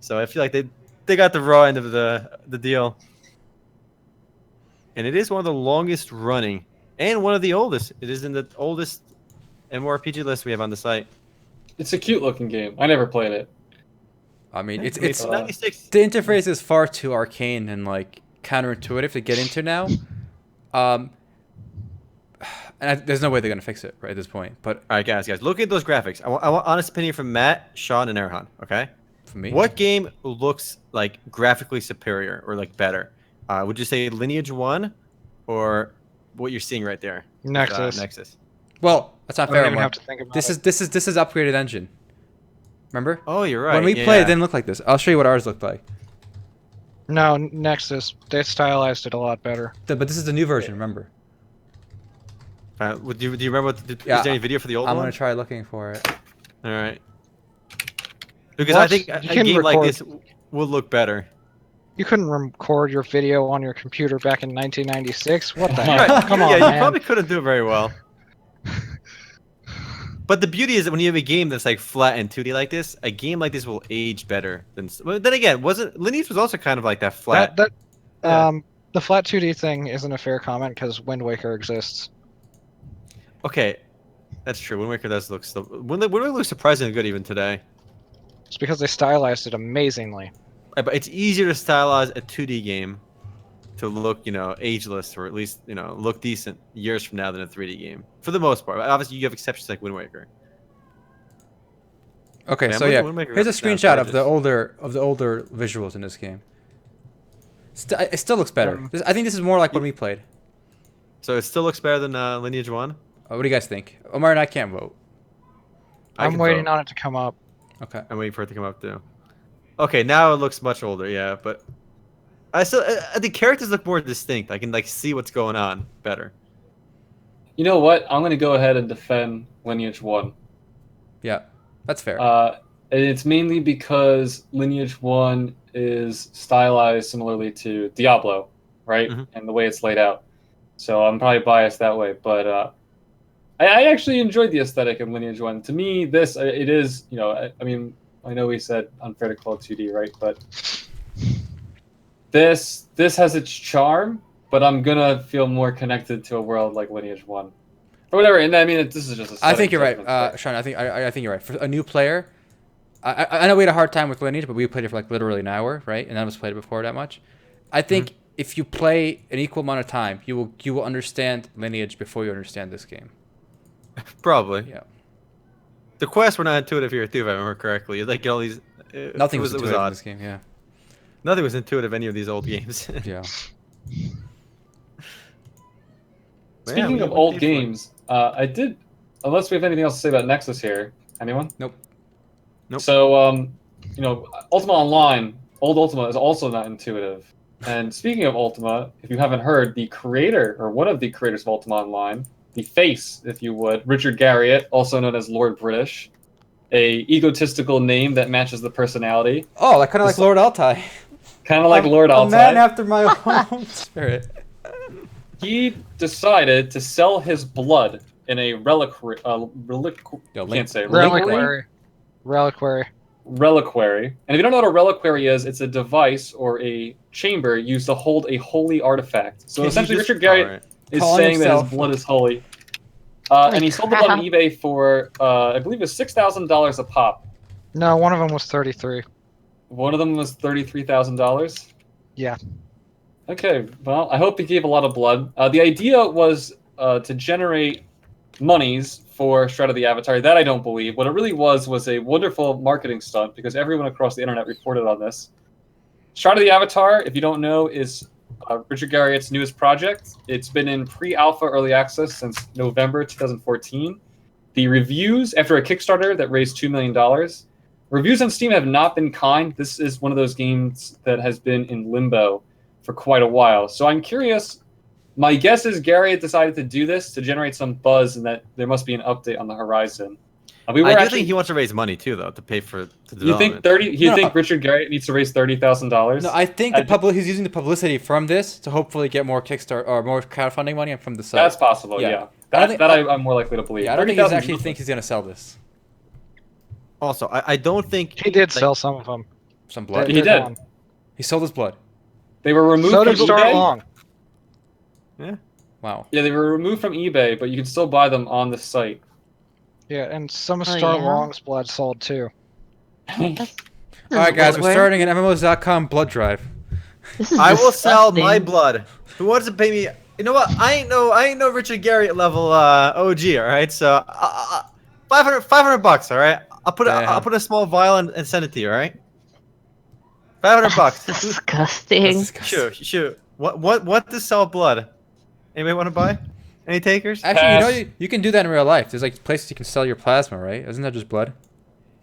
So I feel like they got the raw end of the deal. And it is one of the longest running and one of the oldest. It is in the oldest MMORPG list we have on the site. It's a cute looking game. I never played it. I mean, It's it's 96. the interface is far too arcane and like counterintuitive to get into now. There's no way they're gonna fix it right at this point. But All right, guys, look at those graphics. I want honest opinion from Matt, Sean, and Erhan. Okay, for me, what game looks like graphically superior or like better? Would you say Lineage 1 or what you're seeing right there? Nexus. Nexus. Well, that's not I fair. don't even Omar. have to think about This it. is upgraded engine. Remember? Oh, you're right. When we played, it didn't look like this. I'll show you what ours looked like. No, Nexus. They stylized it a lot better. But this is the new version. Remember? Do you remember what? Is Yeah, there any video for the old I'm one? gonna try looking for it. All right. Because I What? think You a can game like record- this will look better. You couldn't record your video on your computer back in 1996. What the Right. heck? Come on, yeah, you man. probably couldn't do it very well. But the beauty is that when you have a game that's like flat and 2D like this, a game like this will age better than. But then again, Lineage was also kind of like that flat. Yeah. The flat 2D thing isn't a fair comment because Wind Waker exists. Okay, that's true. Wind Waker does look still. Wind Waker looks surprisingly good even today. It's because they stylized it amazingly. But it's easier to stylize a 2D game to look, ageless or at least, look decent years from now than a 3D game. For the most part. Obviously, you have exceptions like Wind Waker. Okay, Yeah, so yeah, Wind Waker here's a graphics now screenshot of the gorgeous. older visuals in this game. It still looks better. I think this is more like when we played. So it still looks better than Lineage 1? What do you guys think? Omar and I can't vote. I'm waiting on it to come up. Okay. I'm waiting for it to come up too. Okay, now it looks much older, yeah, but the characters look more distinct. I can see what's going on better. You know what? I'm going to go ahead and defend Lineage 1. Yeah, that's fair. And it's mainly because Lineage 1 is stylized similarly to Diablo, right? Mhm. And the way it's laid out. So I'm probably biased that way. But I actually enjoyed the aesthetic of Lineage 1. To me, it is, I mean, I know we said unfair to call it 2D, right? But this has its charm, but I'm going to feel more connected to a world like Lineage 1. Or whatever, and I mean, this is just a I think you're judgment, right, Sean. I think you're right. For a new player, I know we had a hard time with Lineage, but we played it for literally an hour, right? And none of us played it before that much. I think if you play an equal amount of time, you will understand Lineage before you understand this game. Probably. Yeah. The quests were not intuitive here too, if I remember correctly. Get all these. Nothing was it intuitive in odd. this game. Yeah. Nothing was intuitive any of these old games. Yeah. Speaking of old games, I did. Unless we have anything else to say about Nexus here, anyone? Nope. So, Ultima Online, old Ultima is also not intuitive. And speaking of Ultima, if you haven't heard, the creator or one of the creators of Ultima Online, the face, if you would, Richard Gariott, also known as Lord British, a egotistical name that matches the personality. Oh, kind of like Lord Altai. Kind of like Lord Altai. A man after my own spirit. He decided to sell his blood in a reliquary. Can't say Reliquary. Reliquary. And if you don't know what a reliquary is, it's a device or a chamber used to hold a holy artifact. So essentially, Richard Gariott is Calling saying that himself- his blood is holy. And he sold the blood on crap. eBay for, I believe it was $6,000 a pop. No, one of them was 33. One of them was $33,000. Yeah. Okay, well, I hope he gave a lot of blood. The idea was to generate monies for Shroud of the Avatar. That I don't believe. What it really was a wonderful marketing stunt because everyone across the internet reported on this. Shroud of the Avatar, if you don't know, is Richard Garriott's newest project. It's been in pre-alpha early access since November 2014. The reviews, after a Kickstarter that raised $2 million, reviews on Steam have not been kind. This is one of those games that has been in limbo for quite a while. So I'm curious. My guess is Gariott decided to do this to generate some buzz and that there must be an update on the horizon. I do think he wants to raise money too, though, to pay for the development. You think Richard Gariott needs to raise $30,000? No, I think he's using the publicity from this to hopefully get more Kickstarter or more crowdfunding money from the site. That's possible. Yeah. I'm more likely to believe. Yeah, I don't think he actually thinks he's gonna sell this. Also, I don't think he did sell some of them. Some blood. He did. He sold his blood. They were removed so from did Star eBay. Long. Yeah. Wow. Yeah, they were removed from eBay, but you can still buy them on the site. Yeah, and some of Star yeah? Long's blood sold too. All right, guys, we're starting an MMOs.com blood drive. I will sell my blood. Who wants to pay me? You know what? I ain't no Richard Gariott level OG. All right, so 500 bucks. All right, I'll put a small vial and send it to you. All right, 500 bucks. Disgusting. Shoot. What to sell blood? Anybody want to buy? Any takers? Actually, you can do that in real life. There's like places you can sell your plasma, right? Isn't that just blood?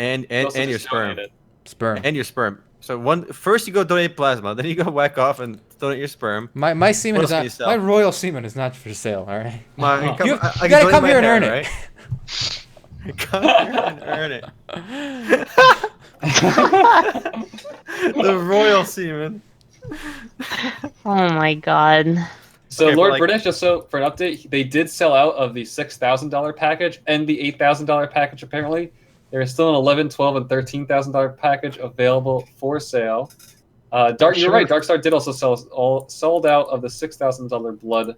And your sperm. Sperm. And your sperm. So first you go donate plasma, then you go whack off and donate your sperm. My semen is not. My royal semen is not for sale. All right. You gotta come here and earn it. Come here and earn it. The royal semen. Oh my god. So Lord British, just so for an update, they did sell out of the $6,000 package and the $8,000 package. Apparently, there is still an $11,000, $12,000, and $13,000 package available for sale. You're right. Darkstar did also sold out of the $6,000 blood.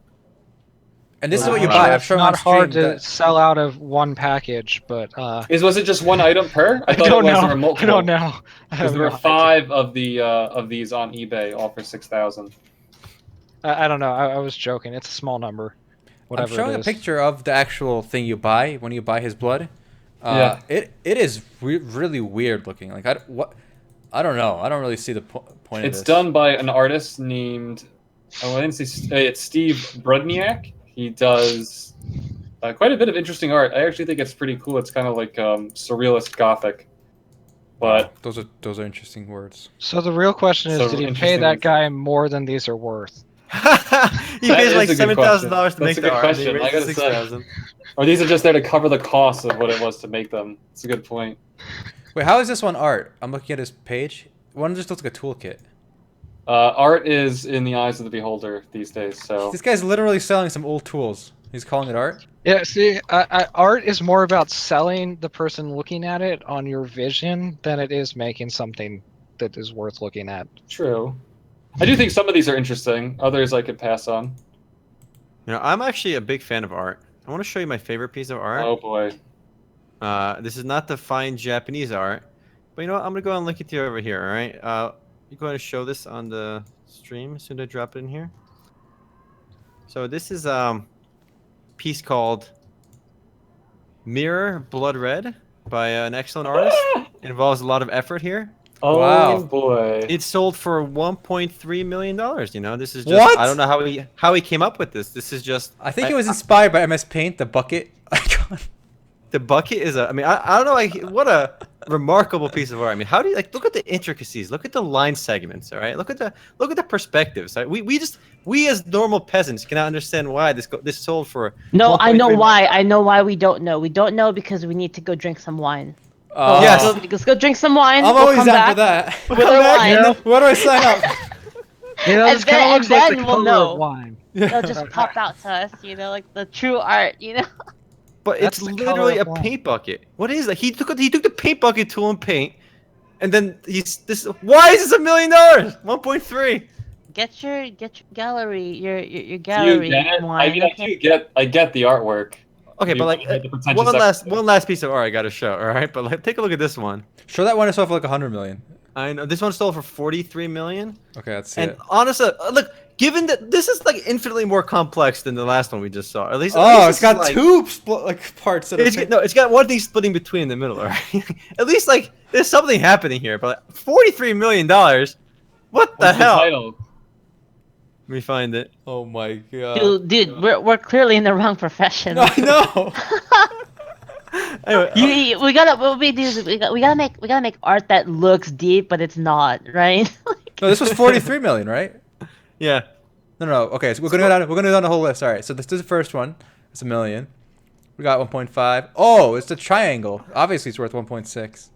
And this is what you buy. It's not hard to sell out of one package, but was it just one item per? I don't know. There were multiple. I don't know. Because there were 5 of these on eBay, all for $6,000. I don't know. I was joking. It's a small number. Whatever. I'm showing a picture of the actual thing you buy when you buy his blood. Yeah. It is really weird looking. Like I don't know. I don't really see the point of this. It's done by an artist named it's Steve Brudniak. He does quite a bit of interesting art. I actually think it's pretty cool. It's kind of like surrealist gothic. But those are interesting words. So the real question is, did he pay that guy more than these are worth? He pays like $7,000 to make the art. That's a good question. I gotta say. Or these are just there to cover the cost of what it was to make them. It's a good point. Wait, how is this one art? I'm looking at his page. One just looks like a toolkit. Art is in the eyes of the beholder these days. So this guy's literally selling some old tools. He's calling it art. Yeah, see, art is more about selling the person looking at it on your vision than it is making something that is worth looking at. True. I do think some of these are interesting. Others I could pass on. You know, I'm actually a big fan of art. I want to show you my favorite piece of art. Oh boy. This is not the fine Japanese art, but you know what? I'm gonna go and look at you over here. All right. You go ahead and show this on the stream as soon as I drop it in here. So this is piece called Mirror Blood Red by an excellent artist. It involves a lot of effort here. Oh wow. Boy! It sold for $1.3 million. You know, this is just what? I don't know how he came up with this. This is just. I think it was inspired by MS Paint, the bucket icon. The bucket is I don't know, what a remarkable piece of art. I mean, how do you look at the intricacies, look at the line segments, all right? Look at the perspectives. Right? We as normal peasants cannot understand why this sold for. No, I know why. I know why we don't know. We don't know because we need to go drink some wine. Yes. Let's go drink some wine. I'm always down for that. With our wine. Yeah. Where do I sign up? You know, this kind of looks like the color of wine. They'll just pop out to us, like the true art, But it's literally a paint bucket. What is that? He took the paint bucket tool and paint, and then why is this $1 million? 1.3. Get your gallery, your gallery wine. I get the artwork. Okay, but one last piece of art I got to show. All right, but take a look at this one. Show that one sold for like $100 million. I know this one sold for $43 million. Okay, let's see. And honestly, look, given that this is like infinitely more complex than the last one we just saw. At least it's got like, two parts. That it's got one thing splitting between in the middle. Right? At least like there's something happening here. But like, $43 million. What the What's hell? title? Let me find it. Oh my god. Dude, we're clearly in the wrong profession. No, I know. Anyway, We gotta make art that looks deep, but it's not, right? No, this was 43 million, right? yeah. No. Okay, so we're gonna go down the whole list. All right, so this is the first one. It's $1 million. We got 1.5. Oh, it's the triangle. Obviously, it's worth 1.6.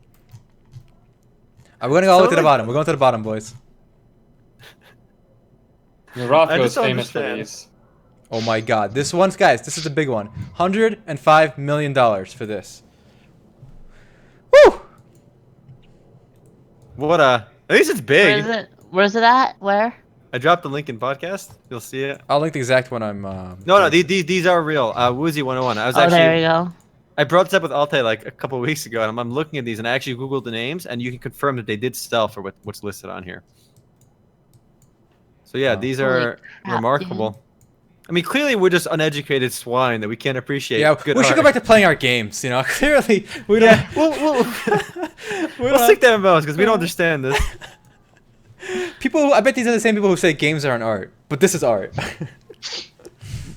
We're gonna go all the way to the bottom. We're going to the bottom, boys. Rocco's famous for these. Oh my god, this one's, guys, this is a big one. $105 million for this. Woo! What at least it's big. Where's it at? Where? I dropped the link in podcast. You'll see it. I'll link the exact one I'm. No, these are real. Woozy 101. I was there you go. I brought this up with Alte like a couple of weeks ago, and I'm looking at these, and I actually googled the names, and you can confirm that they did sell for what's listed on here. So yeah, these are remarkable. Dude. I mean, clearly we're just uneducated swine that we can't appreciate. Yeah, good we should go back to playing our games. You know, clearly we don't. Yeah, we'll stick to MMOs because we don't understand this. I bet these are the same people who say games aren't art, but this is art.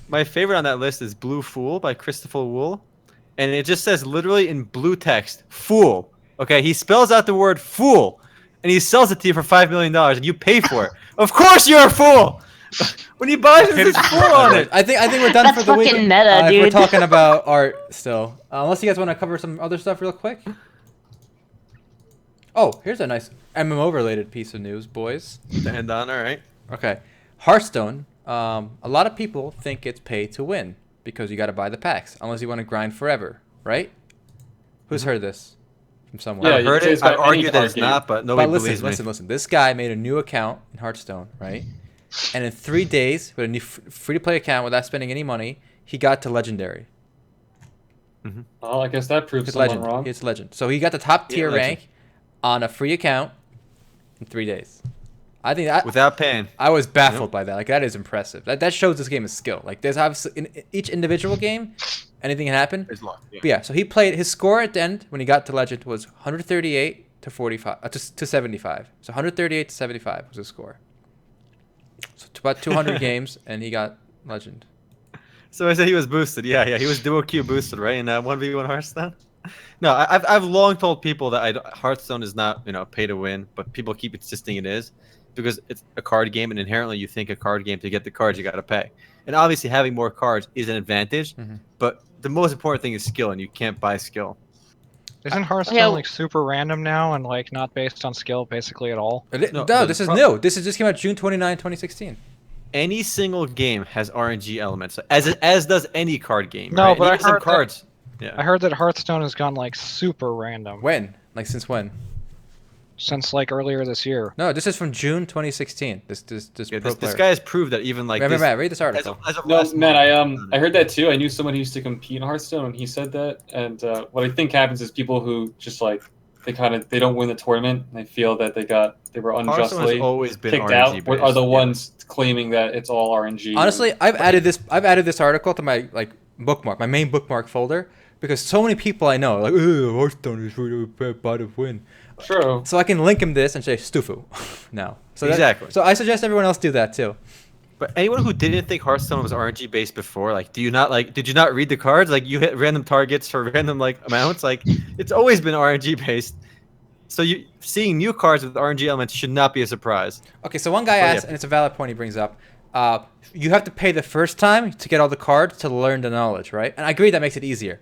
My favorite on that list is Blue Fool by Christopher Wool, and it just says literally in blue text, "Fool." Okay, he spells out the word "fool," and he sells it to you for $5 million, and you pay for it. Of course, you're a fool. When you buy this, there's fool on it. I think we're done for the week. That's fucking meta, dude. We're talking about art still. Unless you guys want to cover some other stuff real quick. Oh, here's a nice MMO-related piece of news, boys. To end on, all right. Okay, Hearthstone. A lot of people think it's pay to win because you got to buy the packs, unless you want to grind forever, right? Who's heard this from someone? Yeah, I've heard it. I've argued that it's not, but nobody believes me. Listen. This guy made a new account in Hearthstone, right? And in 3 days, with a new free-to-play account without spending any money, he got to Legendary. Mm-hmm. Well, I guess that proves it's someone legend. wrong. It's Legend. So he got the top tier rank on a free account in 3 days. I think that without paying. I was baffled by that. Like, that is impressive. That shows this game is skill. Like, there's obviously in each individual game, anything can happen. There's luck. Yeah. But yeah, so he played. His score at the end when he got to Legend was 138 to 45 to 75. So 138 to 75 was his score. So about 200 games, and he got Legend. So I said he was boosted. Yeah, he was duo Q boosted, right? In 1v1 Hearthstone. No, I've long told people that Hearthstone is not pay to win, but people keep insisting it is because it's a card game, and inherently you think a card game to get the cards you got to pay, and obviously having more cards is an advantage, but the most important thing is skill, and you can't buy skill. Isn't Hearthstone like super random now and like not based on skill basically at all? No, this is new. This just came out June 29, 2016. Any single game has RNG elements, as does any card game. No, right? but I heard cards. Yeah. I heard that Hearthstone has gone like super random. When? Like since when? Since like earlier this year. No, this is from June 2016. This guy has proved that even like Matt, read this article. No, man, I heard that too. I knew someone who used to compete in Hearthstone, and he said that. And what I think happens is people who just like they don't win the tournament, and they feel that they were unjustly kicked out. Are the ones claiming that it's all RNG? Honestly, I've added this article to my bookmark, my main bookmark folder, because so many people I know are like, Hearthstone is really bad to win. True. So I can link him this and say Stufu now. So exactly. So I suggest everyone else do that too. But anyone who didn't think Hearthstone was RNG based before, like, did you not read the cards? Like, you hit random targets for random amounts. Like, it's always been RNG based. So you seeing new cards with RNG elements should not be a surprise. Okay, so one guy asked, and it's a valid point he brings up. You have to pay the first time to get all the cards to learn the knowledge, right? And I agree that makes it easier.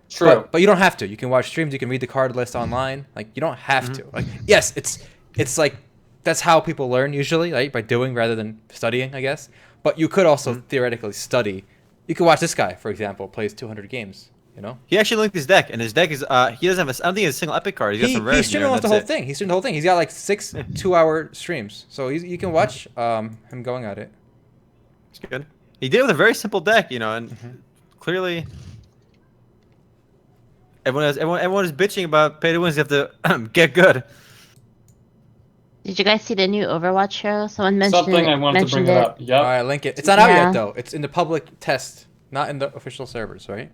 True. But you don't have to. You can watch streams. You can read the card list online. Like, you don't have to. Like, yes, it's like that's how people learn usually, right? By doing rather than studying, I guess. But you could also theoretically study. You could watch this guy, for example, plays 200 games. You know. He actually linked his deck, and his deck is he doesn't have I don't think it's a single epic card. He streamed almost the whole thing. He streamed the whole thing. He's got like 6 2-hour streams, so you can watch him going at it. It's good. He did it with a very simple deck, and clearly. Everyone is bitching about pay to wins. You have to get good. Did you guys see the new Overwatch Hero? Someone mentioned Something I wanted to bring mentioned it up. Yep. All right, link it. It's not out Yeah. yet though. It's in the public test, not in the official servers, right?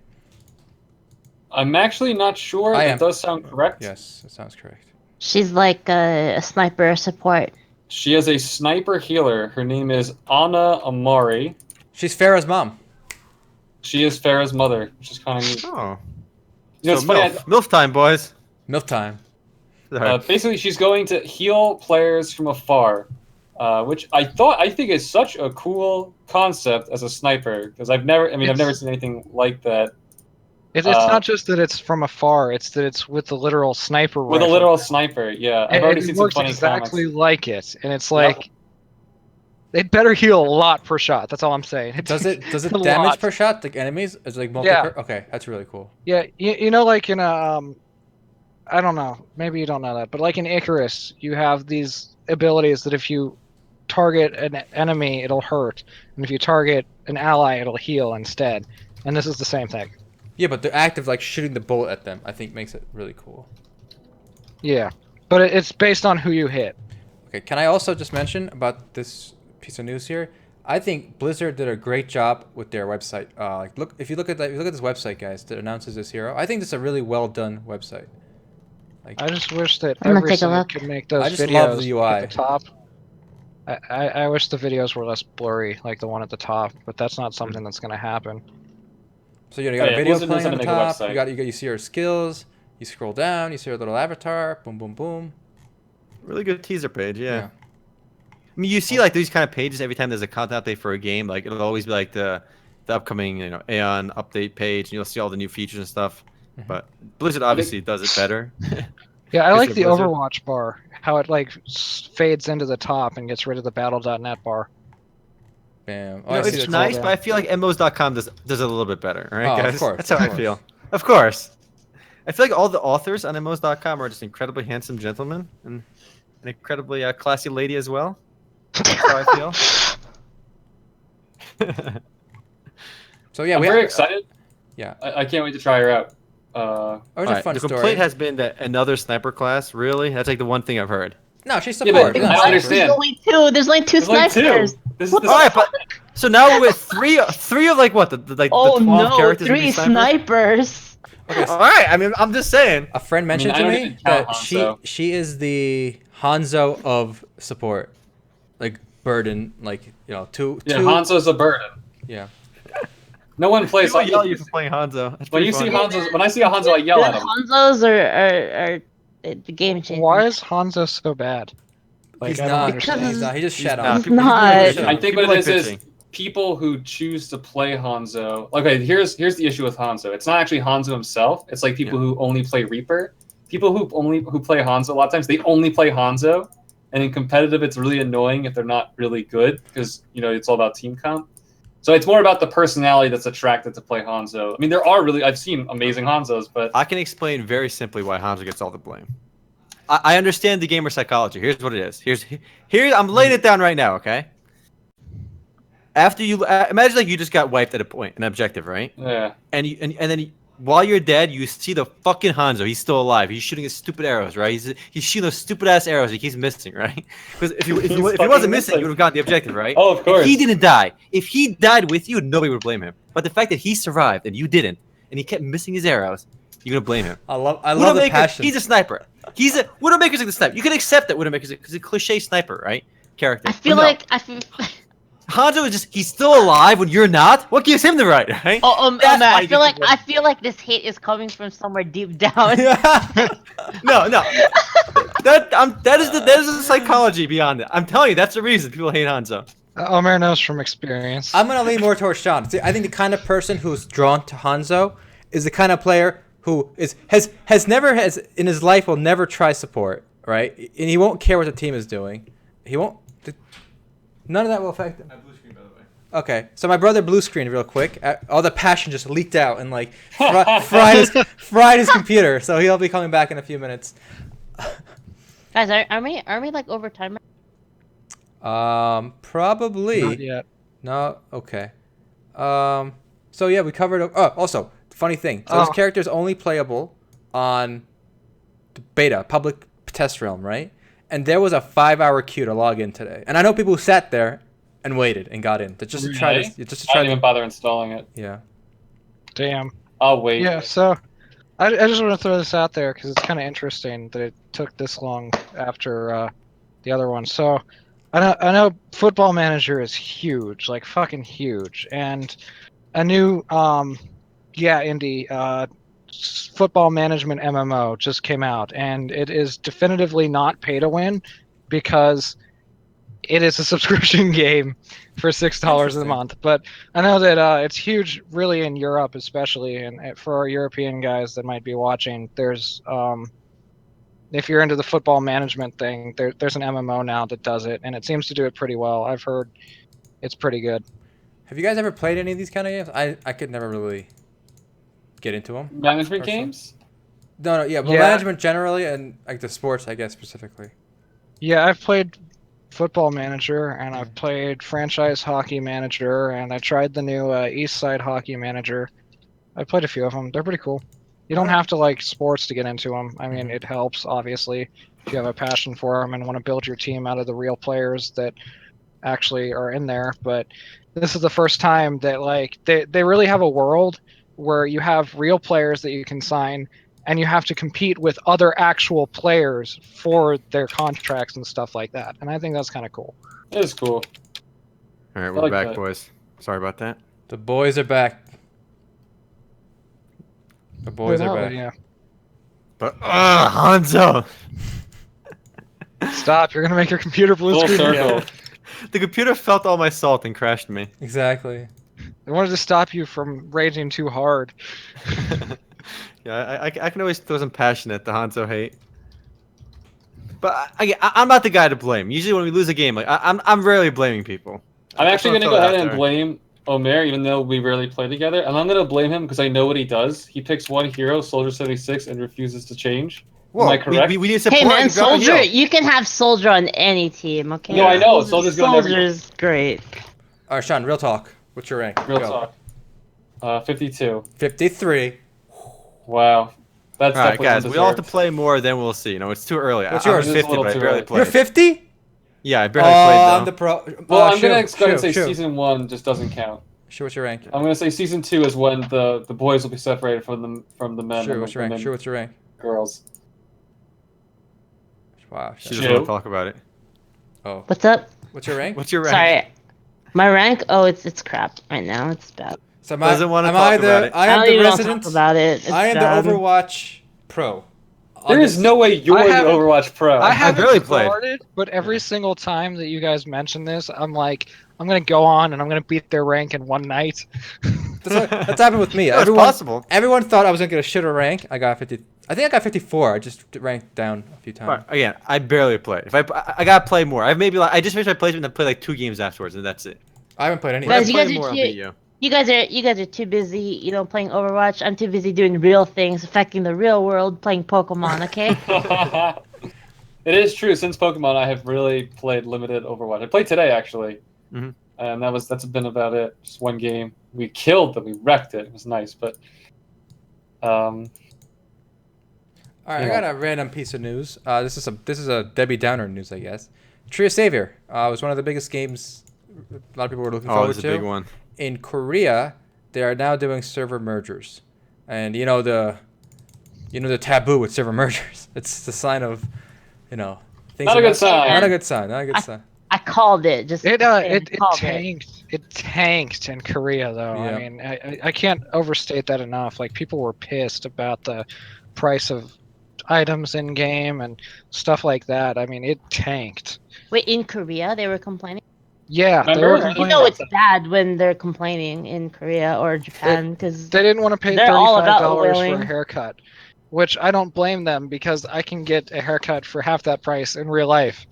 I'm actually not sure. I That am. does sound correct. Yes, that sounds correct. She's like a sniper support. She is a sniper healer. Her name is Anna Amari. She's Farah's mom. She is Farah's mother, which is kind of neat. Oh. You know, So it's funny. MILF time, boys. Milk time. Basically, she's going to heal players from afar, which I think is such a cool concept as a sniper because I've never seen anything like that. It's not just that it's from afar; it's that it's with the literal sniper With a rifle. literal sniper. Yeah, I've already seen It some works funny exactly comments. like it, and it's like it better heal a lot per shot. That's all I'm saying. Does it a damage lot. per shot like enemies? It's like multi. Yeah. Okay, that's really cool. Yeah, you know, like in a I don't know, maybe you don't know that, but like in Icarus, you have these abilities that if you target an enemy, it'll hurt, and if you target an ally, it'll heal instead. And this is the same thing. Yeah, but the act of like shooting the bullet at them, I think, makes it really cool. Yeah, but it's based on who you hit. Okay, can I also just mention about this piece of news here? I think Blizzard did a great job with their website. Like, look, if you look at this website, guys, that announces this hero, I think this is a really well done website. Like, I just wish that I'm gonna every take a site look. could make those I just videos love the UI. at the top. I wish the videos were less blurry, like the one at the top, but that's not something that's going to happen. so you got a Yeah, video Blizzard knows playing how on to the make a top. website. You see her skills. You scroll down. You see her little avatar. Boom, boom, boom. Really good teaser page, yeah. Yeah. I mean, you see like these kind of pages every time there's a content update for a game. Like it'll always be like the upcoming Aeon update page, and you'll see all the new features and stuff. Mhm. But Blizzard obviously does it better. Yeah, I like Blizzard, the Blizzard. Overwatch bar, how it like fades into the top and gets rid of the Battle.net bar. Bam. Oh, You know, I see it's the nice, cool- but I feel like MMOs.com does it a little bit better. All right, Oh, of guys? course, That's how of I course. feel. Of course. I feel like all the authors on MMOs.com are just incredibly handsome gentlemen and an incredibly classy lady as well. That's how I feel. So yeah, I'm we very have. excited. Yeah. I can't wait to try her out. It was a Alright, fun the story. complaint has been that another sniper class. Really, that's like the one thing I've heard. No, she's Yeah, support. but She's I not don't sniper. understand. There's only two. There's only two There's only snipers. two. This is the All right, but so now we're with three of like what the Oh 12 no, characters will be three snipers? snipers. Okay, All right, I mean, I'm just saying. a friend mentioned I to don't me even count that Hanzo. she is the Hanzo of support, like burden, like two. Yeah, Hanzo's a burden. Yeah. No one plays. People yell at you for playing Hanzo. That's When pretty you see funny. Hanzo, when I see a Hanzo, I yell at him. Hanzos are the game changer. Why is Hanzo so bad? Like, He's I don't not. understand. He's not. He just He's shat not. on. People- not. people I think people what like it is bitching. people who choose to play Hanzo. Okay, here's the issue with Hanzo. It's not actually Hanzo himself. It's like people who only play Reaper. People who play Hanzo, a lot of times they only play Hanzo, and in competitive, it's really annoying if they're not really good because it's all about team comp. So it's more about the personality that's attracted to play Hanzo. I mean, I've seen amazing Hanzos, but I can explain very simply why Hanzo gets all the blame. I understand the gamer psychology. Here's what it is. Here I'm laying it down right now. Okay. After you imagine like you just got wiped at an objective, right? yeah. And then while you're dead, you see the fucking Hanzo. He's still alive. He's shooting his stupid arrows, right? He's shooting those stupid ass arrows. He keeps missing, right? Because if he fucking wasn't missing, missing. you would have gotten the objective, right? Oh, of course. If he didn't die, if he died with you, nobody would blame him. But the fact that he survived and you didn't, and he kept missing his arrows, you're gonna blame him. I love the Widowmaker, passion. he's a sniper. Widowmaker's like the sniper. You can accept that Widowmaker's because he's a cliche sniper, right? Character. I feel But no, like Hanzo is just—he's still alive when you're not. What gives him the right? Right? man, That's why I he feel gets like the I feel like this hate is coming from somewhere deep down. No. That is the psychology beyond it. I'm telling you, that's the reason people hate Hanzo. Omer knows from experience. I'm gonna lean more towards Sean. See, I think the kind of person who's drawn to Hanzo is the kind of player who has never in his life will never try support, right? And he won't care what the team is doing. He won't. None of that will affect him. I blue screen, by the way. Okay, so my brother blue screened real quick. All the passion just leaked out and like fried his computer. So he'll be coming back in a few minutes. Guys, are we like over time? Probably. Not yet. No. Okay. So yeah, we covered. Oh, also, funny thing. So this character is only playable on the beta, public test realm, right? and there was a 5-hour queue to log in today. And I know people who sat there and waited and got in to just to try this. Just to I try. didn't even bother installing it. Yeah. Damn. I'll wait. Yeah, so I just want to throw this out there because it's kind of interesting that it took this long after the other one. So I know Football Manager is huge, like fucking huge, and a new indie football management MMO just came out, and it is definitively not pay to win because it is a subscription game for $6 a month. But I know that it's huge, really, in Europe, especially, and for our European guys that might be watching. There's if you're into the football management thing, there's an MMO now that does it, and it seems to do it pretty well. I've heard it's pretty good. Have you guys ever played any of these kind of games? I could never really get into them. Management games? No, yeah, but management generally, and like the sports, I guess, specifically. Yeah, I've played Football Manager, and I've played Franchise Hockey Manager, and I tried the new East Side Hockey Manager. I played a few of them. They're pretty cool. You don't have to like sports to get into them. I mean, it helps, obviously, if you have a passion for them and want to build your team out of the real players that actually are in there. But this is the first time that like they really have a world where you have real players that you can sign, and you have to compete with other actual players for their contracts and stuff like that. And I think that's kind of cool. It is cool. All right, we're back, boys. Sorry about that. The boys are back. The boys are back. Yeah. But Hanzo. Stop! You're gonna make your computer blue Full screen. circle. The computer felt all my salt and crashed me. Exactly. I wanted to stop you from raging too hard. Yeah, I can always throw some passion at the Hanzo hate. But I'm not the guy to blame. Usually when we lose a game, like I'm rarely blaming people. I'm actually Just going to wanna go throw it ahead out and there. blame Omer, even though we rarely play together. And I'm going to blame him because I know what he does. He picks one hero, Soldier 76, and refuses to change. Whoa, Am I correct? we need to support Hey man, and grab a Soldier, heel. you can have Soldier on any team, okay? No, I know, Soldier's good on every- Soldier's great. All right, Sean, real talk. What's your rank? Real Go. talk. 52. 53. Wow. That's All right, definitely guys, we all have to undeserved. play more. Then we'll see. You know, it's too early. What's I'm yours? Just a 50, little but I too barely early. played. You're 50? Yeah, I barely I'm played the though. pro. Well, I'm going to go Shu, and say Shu. Season 1 just doesn't count. Sure, what's your rank? I'm going to say Season 2 is when the boys will be separated from the men Sure, and what's the your rank? women Sure, what's your rank? girls. Wow. She Sean. doesn't want to talk about it. Oh. What's up? What's your rank? What's your rank? Sorry. My rank? Oh, it's crap right now. It's bad. So Doesn't wanna am talk I about it. I I am don't the even want to resident. talk about it. It's I am bad. the Overwatch Pro. There is no way you're I the haven't- Overwatch Pro. I haven't barely played. started, but every single time that you guys mention this, I'm like, I'm gonna go on and I'm gonna beat their rank in one night. That's happened with me. No, it's possible. Everyone thought I was gonna get a shitter rank. I got 50. I think I got 54. I just ranked down a few times. But again, I barely played. If I gotta play more. I maybe like I just finished my placement and I played like 2 games afterwards, and that's it. I haven't played any. When I Guys, you play guys are more, I'll too- beat you. You guys are too busy, playing Overwatch. I'm too busy doing real things, affecting the real world, playing Pokemon, okay? It is true. Since Pokemon, I have really played limited Overwatch. I played today actually, Mhm. and that's been about it. Just one game. We killed them. We wrecked it. It was nice, but All right, I Yeah. got a random piece of news. This is a Debbie Downer news, I guess. Tree of Savior was one of the biggest games a lot of people were looking Oh, forward it's a to. big one. In Korea, they are now doing server mergers, and the taboo with server mergers. It's the sign of, things. Not a good sign. Not a good sign. Not a good sign. I called it. Just It called tanked. It tanked in Korea though. Yeah. I mean, I can't overstate that enough. Like people were pissed about the price of items in game and stuff like that. I mean, it tanked. Wait, in Korea they were complaining. Yeah, they Remember? were You complaining. It's bad when they're complaining in Korea or Japan because They didn't want to pay They're all about $35 for a whaling. haircut, which I don't blame them because I can get a haircut for half that price in real life.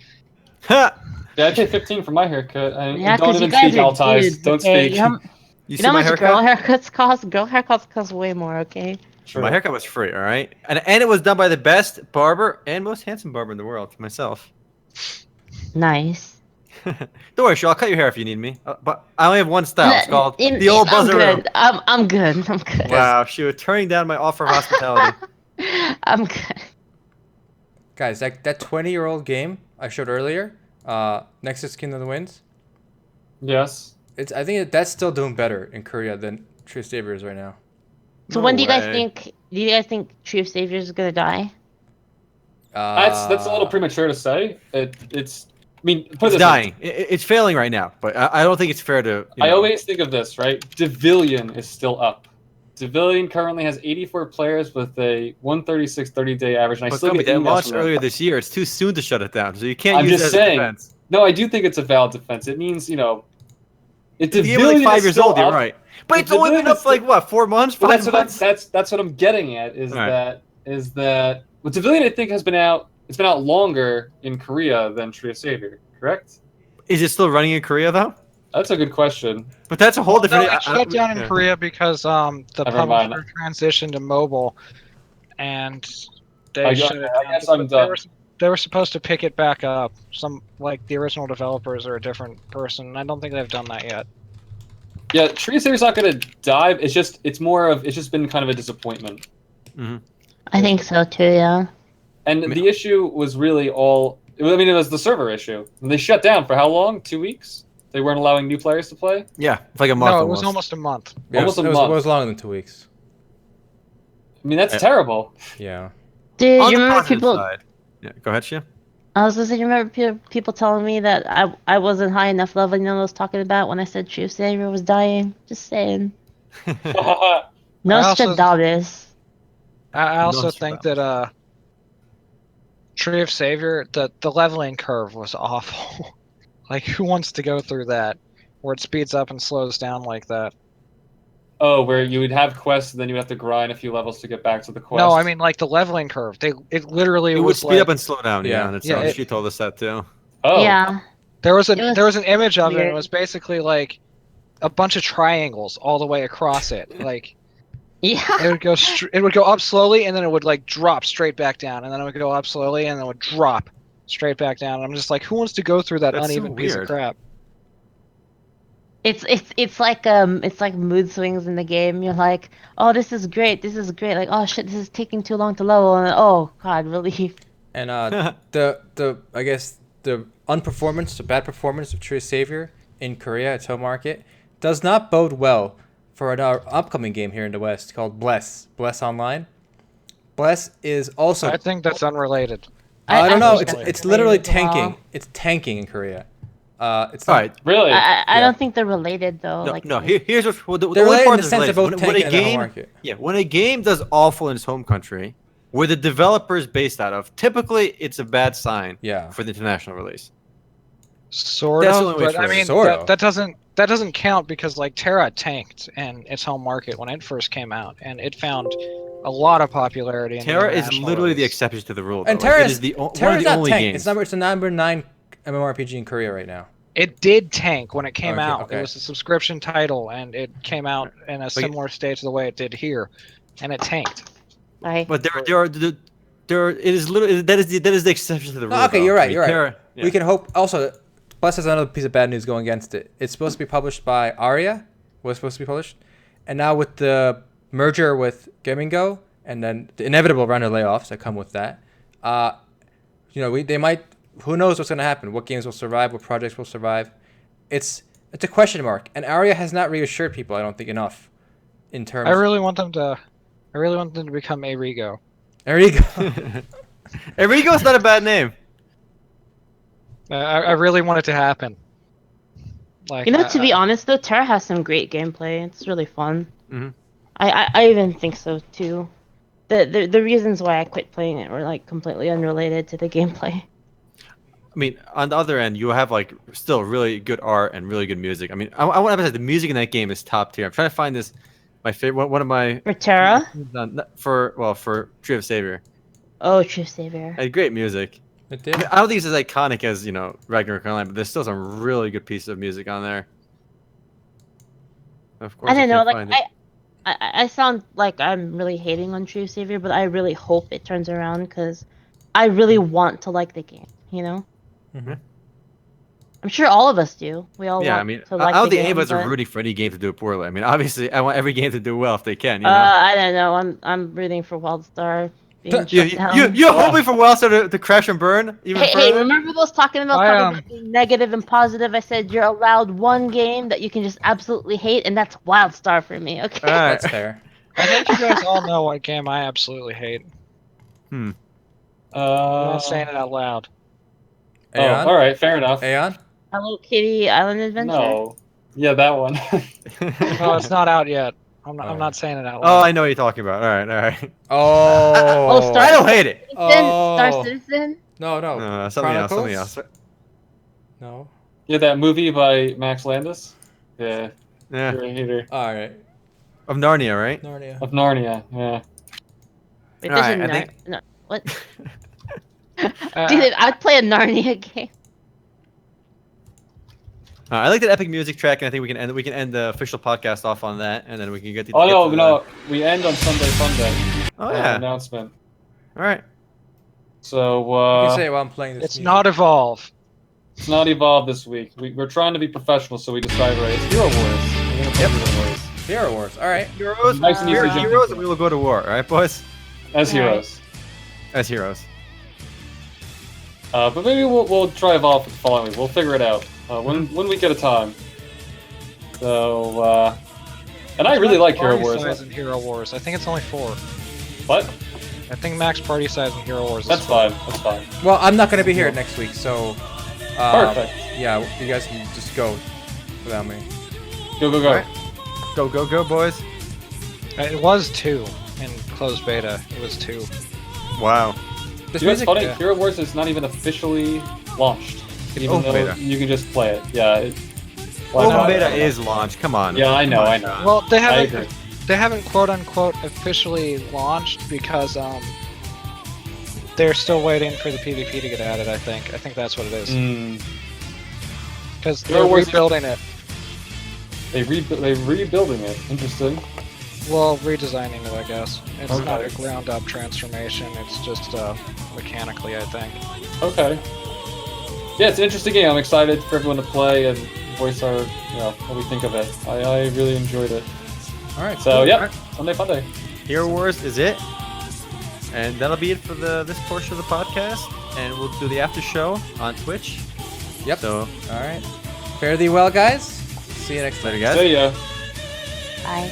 Ha! yeah, I paid 15 for my haircut. And yeah, don't because you even guys speak all are ties. dudes. Don't okay? speak. You know, You you see know how my much girl haircut? haircuts cost? Girl haircuts cost way more. Okay. True. My haircut was free, all right, and it was done by the best barber and most handsome barber in the world, myself. Nice. Don't worry, Shaw. I'll cut your hair if you need me. But I only have one style. It's called In- the old I'm buzzaroo. good. I'm good. I'm good. Wow, she was turning down my offer of hospitality. I'm good. Guys, that 20-year-old game I showed earlier, Nexus King of the Winds. Yes. I think that's still doing better in Korea than True Savior is right now. So No when do you guys way. think? Do you guys think True Saviors is gonna die? That's a little premature to say. It's. I mean, put it It's this way. dying. It's failing right now, but I don't think it's fair to. I always think of this, right? Devillion is still up. Devillion currently has 84 players with a 136 30-day average, and I But still Gummy, get that emails launched from them. earlier this year. It's too soon to shut it down, so you can't I'm use just it as saying. a defense. No, I do think it's a valid defense. It means, if The game was like Devillion 5 is years still old. You're up, right, but if it's only Devillion been up is for like what, 4 months, Well, 5 months. that's what I'm getting at. Is Right. that well, Devillion I think has been out. It's been out longer in Korea than True Savior. Correct? Is it still running in Korea though? That's a good question. But that's a whole different. No, it shut down in yeah. Korea because the Never mind. publisher transitioned to mobile, and they I shut it I down. guess I'm But done. They were supposed to pick it back up. Some like the original developers are a different person. I don't think they've done that yet. Yeah, True Savior's not going to dive. It's just been kind of a disappointment. I think so too. Yeah. And I mean- the issue was really all. I mean, it was the server issue. And they shut down for how long? 2 weeks. They weren't allowing new players to play. Yeah, it's like a month. No, it was almost a month. Yeah, almost a it month. was longer than 2 weeks. I mean, that's Yeah. terrible. Yeah. Dude, On you the remember positive people? side. Yeah, go ahead, Shia. I was gonna say, you remember people telling me that I wasn't high enough level. You know what I was talking about when I said True Savior was dying. Just saying. Nostradamus. I also think Nostradamus. that Tree of Savior, the leveling curve was awful. Like, who wants to go through that, where it speeds up and slows down like that? Oh, where you would have quests and then you would have to grind a few levels to get back to the quest. No, I mean like the leveling curve. It literally It would was speed like up and slow down. Yeah, Yeah. on its Yeah, own. it- She told us that too. Oh, Yeah. there was It was an image of it. And weird. it was basically like a bunch of triangles all the way across it. Like Yeah. it would go up slowly and then it would like drop straight back down, and then it would go up slowly and then it would drop straight back down. And I'm just like, who wants to go through that That's so uneven piece of weird. crap? It's like mood swings in the game. You're like, oh, this is great. Like, oh shit, this is taking too long to level. And oh god, relief. And the I guess the unperformance, the bad performance of True Savior in Korea, its home market, does not bode well for our upcoming game here in the West called Bless Online. Bless is also. I think that's unrelated. I don't know. think It's that's literally related as well. tanking. It's tanking in Korea. It's All not, right. really? I Yeah. don't think they're related though. No, like no. Here's what. Well, the They're only related part in the that's sense they're related. both When a tanking in the home game, market. yeah, when a game does awful in its home country, where the developer is based out of, typically it's a bad sign Yeah. for the international release. Sort That's the of, only way but to I phrase it. mean Sort of. that doesn't count because like Tera tanked in its home market when it first came out, and it found a lot of popularity. In the Terra is international literally the release. exception to the rule. And though. Like, Terra it is is the one of Terra's the not only tanked. games. It's the number 9 MMORPG in Korea right now. It did tank when it came Okay, out. okay. It was a subscription title, and it came out in a similar stage to the way it did here, and it tanked. Right. But there it is literally that is the exception to the rule. No, okay, though. you're right. I mean, You're right. Terra, yeah. We can hope. Also, Bless has another piece of bad news going against it. It's supposed to be published by Aria. Was supposed to be published, and now with the merger with Gamingo, and then the inevitable round of layoffs that come with that, they might. Who knows what's going to happen? What games will survive? What projects will survive? It's a question mark, and Aria has not reassured people. I don't think enough, in terms. I really want them to become Arigo. There you go. Enrico's not a bad name. I really want it to happen. Like, To be honest though, Tera has some great gameplay. It's really fun. Mhm. I even think so too. The reasons why I quit playing it were like completely unrelated to the gameplay. I mean, on the other end, you have like still really good art and really good music. I mean, I want to say the music in that game is top tier. I'm trying to find this. My favorite, one of my For Tera? for Tree of Savior. Oh, True Savior. Had great music. It I, did. mean, I don't think it's as iconic as Ragnarok Online, but there's still some really good pieces of music on there. Of course, I don't know, can't like find it. I sound like I'm really hating on True Savior, but I really hope it turns around because I really want to like the game. Mhm. I'm sure all of us do. We all Yeah, want I mean, to I like don't the think any game, of us are but, rooting for any game to do it poorly. I mean, obviously, I want every game to do well if they can. I don't know. I'm rooting for WildStar being You, shut down. you're hoping for Wildstar to crash and burn even Hey, further? remember those talking about being negative and positive? I said you're allowed one game that you can just absolutely hate, and that's WildStar for me. Okay. All right. That's fair. I think you guys all know what game I absolutely hate. I'm not saying it out loud. Oh, Aeon? all right, fair enough. Aeon? Hello Kitty Island Adventure. No. Yeah, that one. No, it's not out yet. I'm Alright. not saying it out Oh, loud. I know what you're talking about. All right. Oh. Star I don't hate it. Citizen? Oh. Star Citizen? No. No, something Chronicles? else. No. Yeah, that movie by Max Landis. Yeah, Yeah. you're a hater. All right. Of Narnia, right? Narnia. Of Narnia, yeah. Wait, Alright, there's a I think- No, what? Dude, I'd play a Narnia game. I like that epic music track, and I think we can end the official podcast off on that, and then we can get to. Oh get no, to the- no, we end on Sunday Funday. Oh yeah. Announcement. All right. So You can say it while I'm playing this. It's music. not Evolve. it's not Evolve this week. We're trying to be professional, so we decided right. It's Hero Wars. We're gonna play Yep. Hero Wars Hero Wars. All right. Heroes. Nice and easy We're to jump heroes, into. and we will go to war. All right, boys. as Alright. heroes. As heroes. But maybe we'll try Evolve for the following week. We'll figure it out. One week at a time. So and I really like Hero Party Wars. size in Hero Wars. I think it's only 4. What? I think max party size in Hero Wars is That's 4. fine. That's fine. Well, I'm not gonna be here next week, so. Perfect. Yeah, you guys can just go without me. Go. Alright. Go, boys. It was 2 in closed beta. It was 2. Wow. This You know what's music. funny? yeah. Hero Wars is not even officially launched. Even open though beta. you can just play it. Yeah. Why Open not? beta is launched. Come on. Yeah, I know, Come on, I know. John. Well, they I haven't agree. quote unquote officially launched because they're still waiting for the PvP to get added. I think that's what it is. Because they're Hero Wars- rebuilding it. They're rebuilding it. Interesting. Well, redesigning it, I guess. It's not a Okay. ground up transformation. It's just mechanically, I think. Okay. Yeah, it's an interesting game. I'm excited for everyone to play and voice our, what we think of it. I really enjoyed it. All right. So yeah, Sunday Funday. Hero Wars is it. And that'll be it for this portion of the podcast. And we'll do the after show on Twitch. Yep. So, All right. Fare thee well, guys. See you next time. later, guys. See ya. Bye.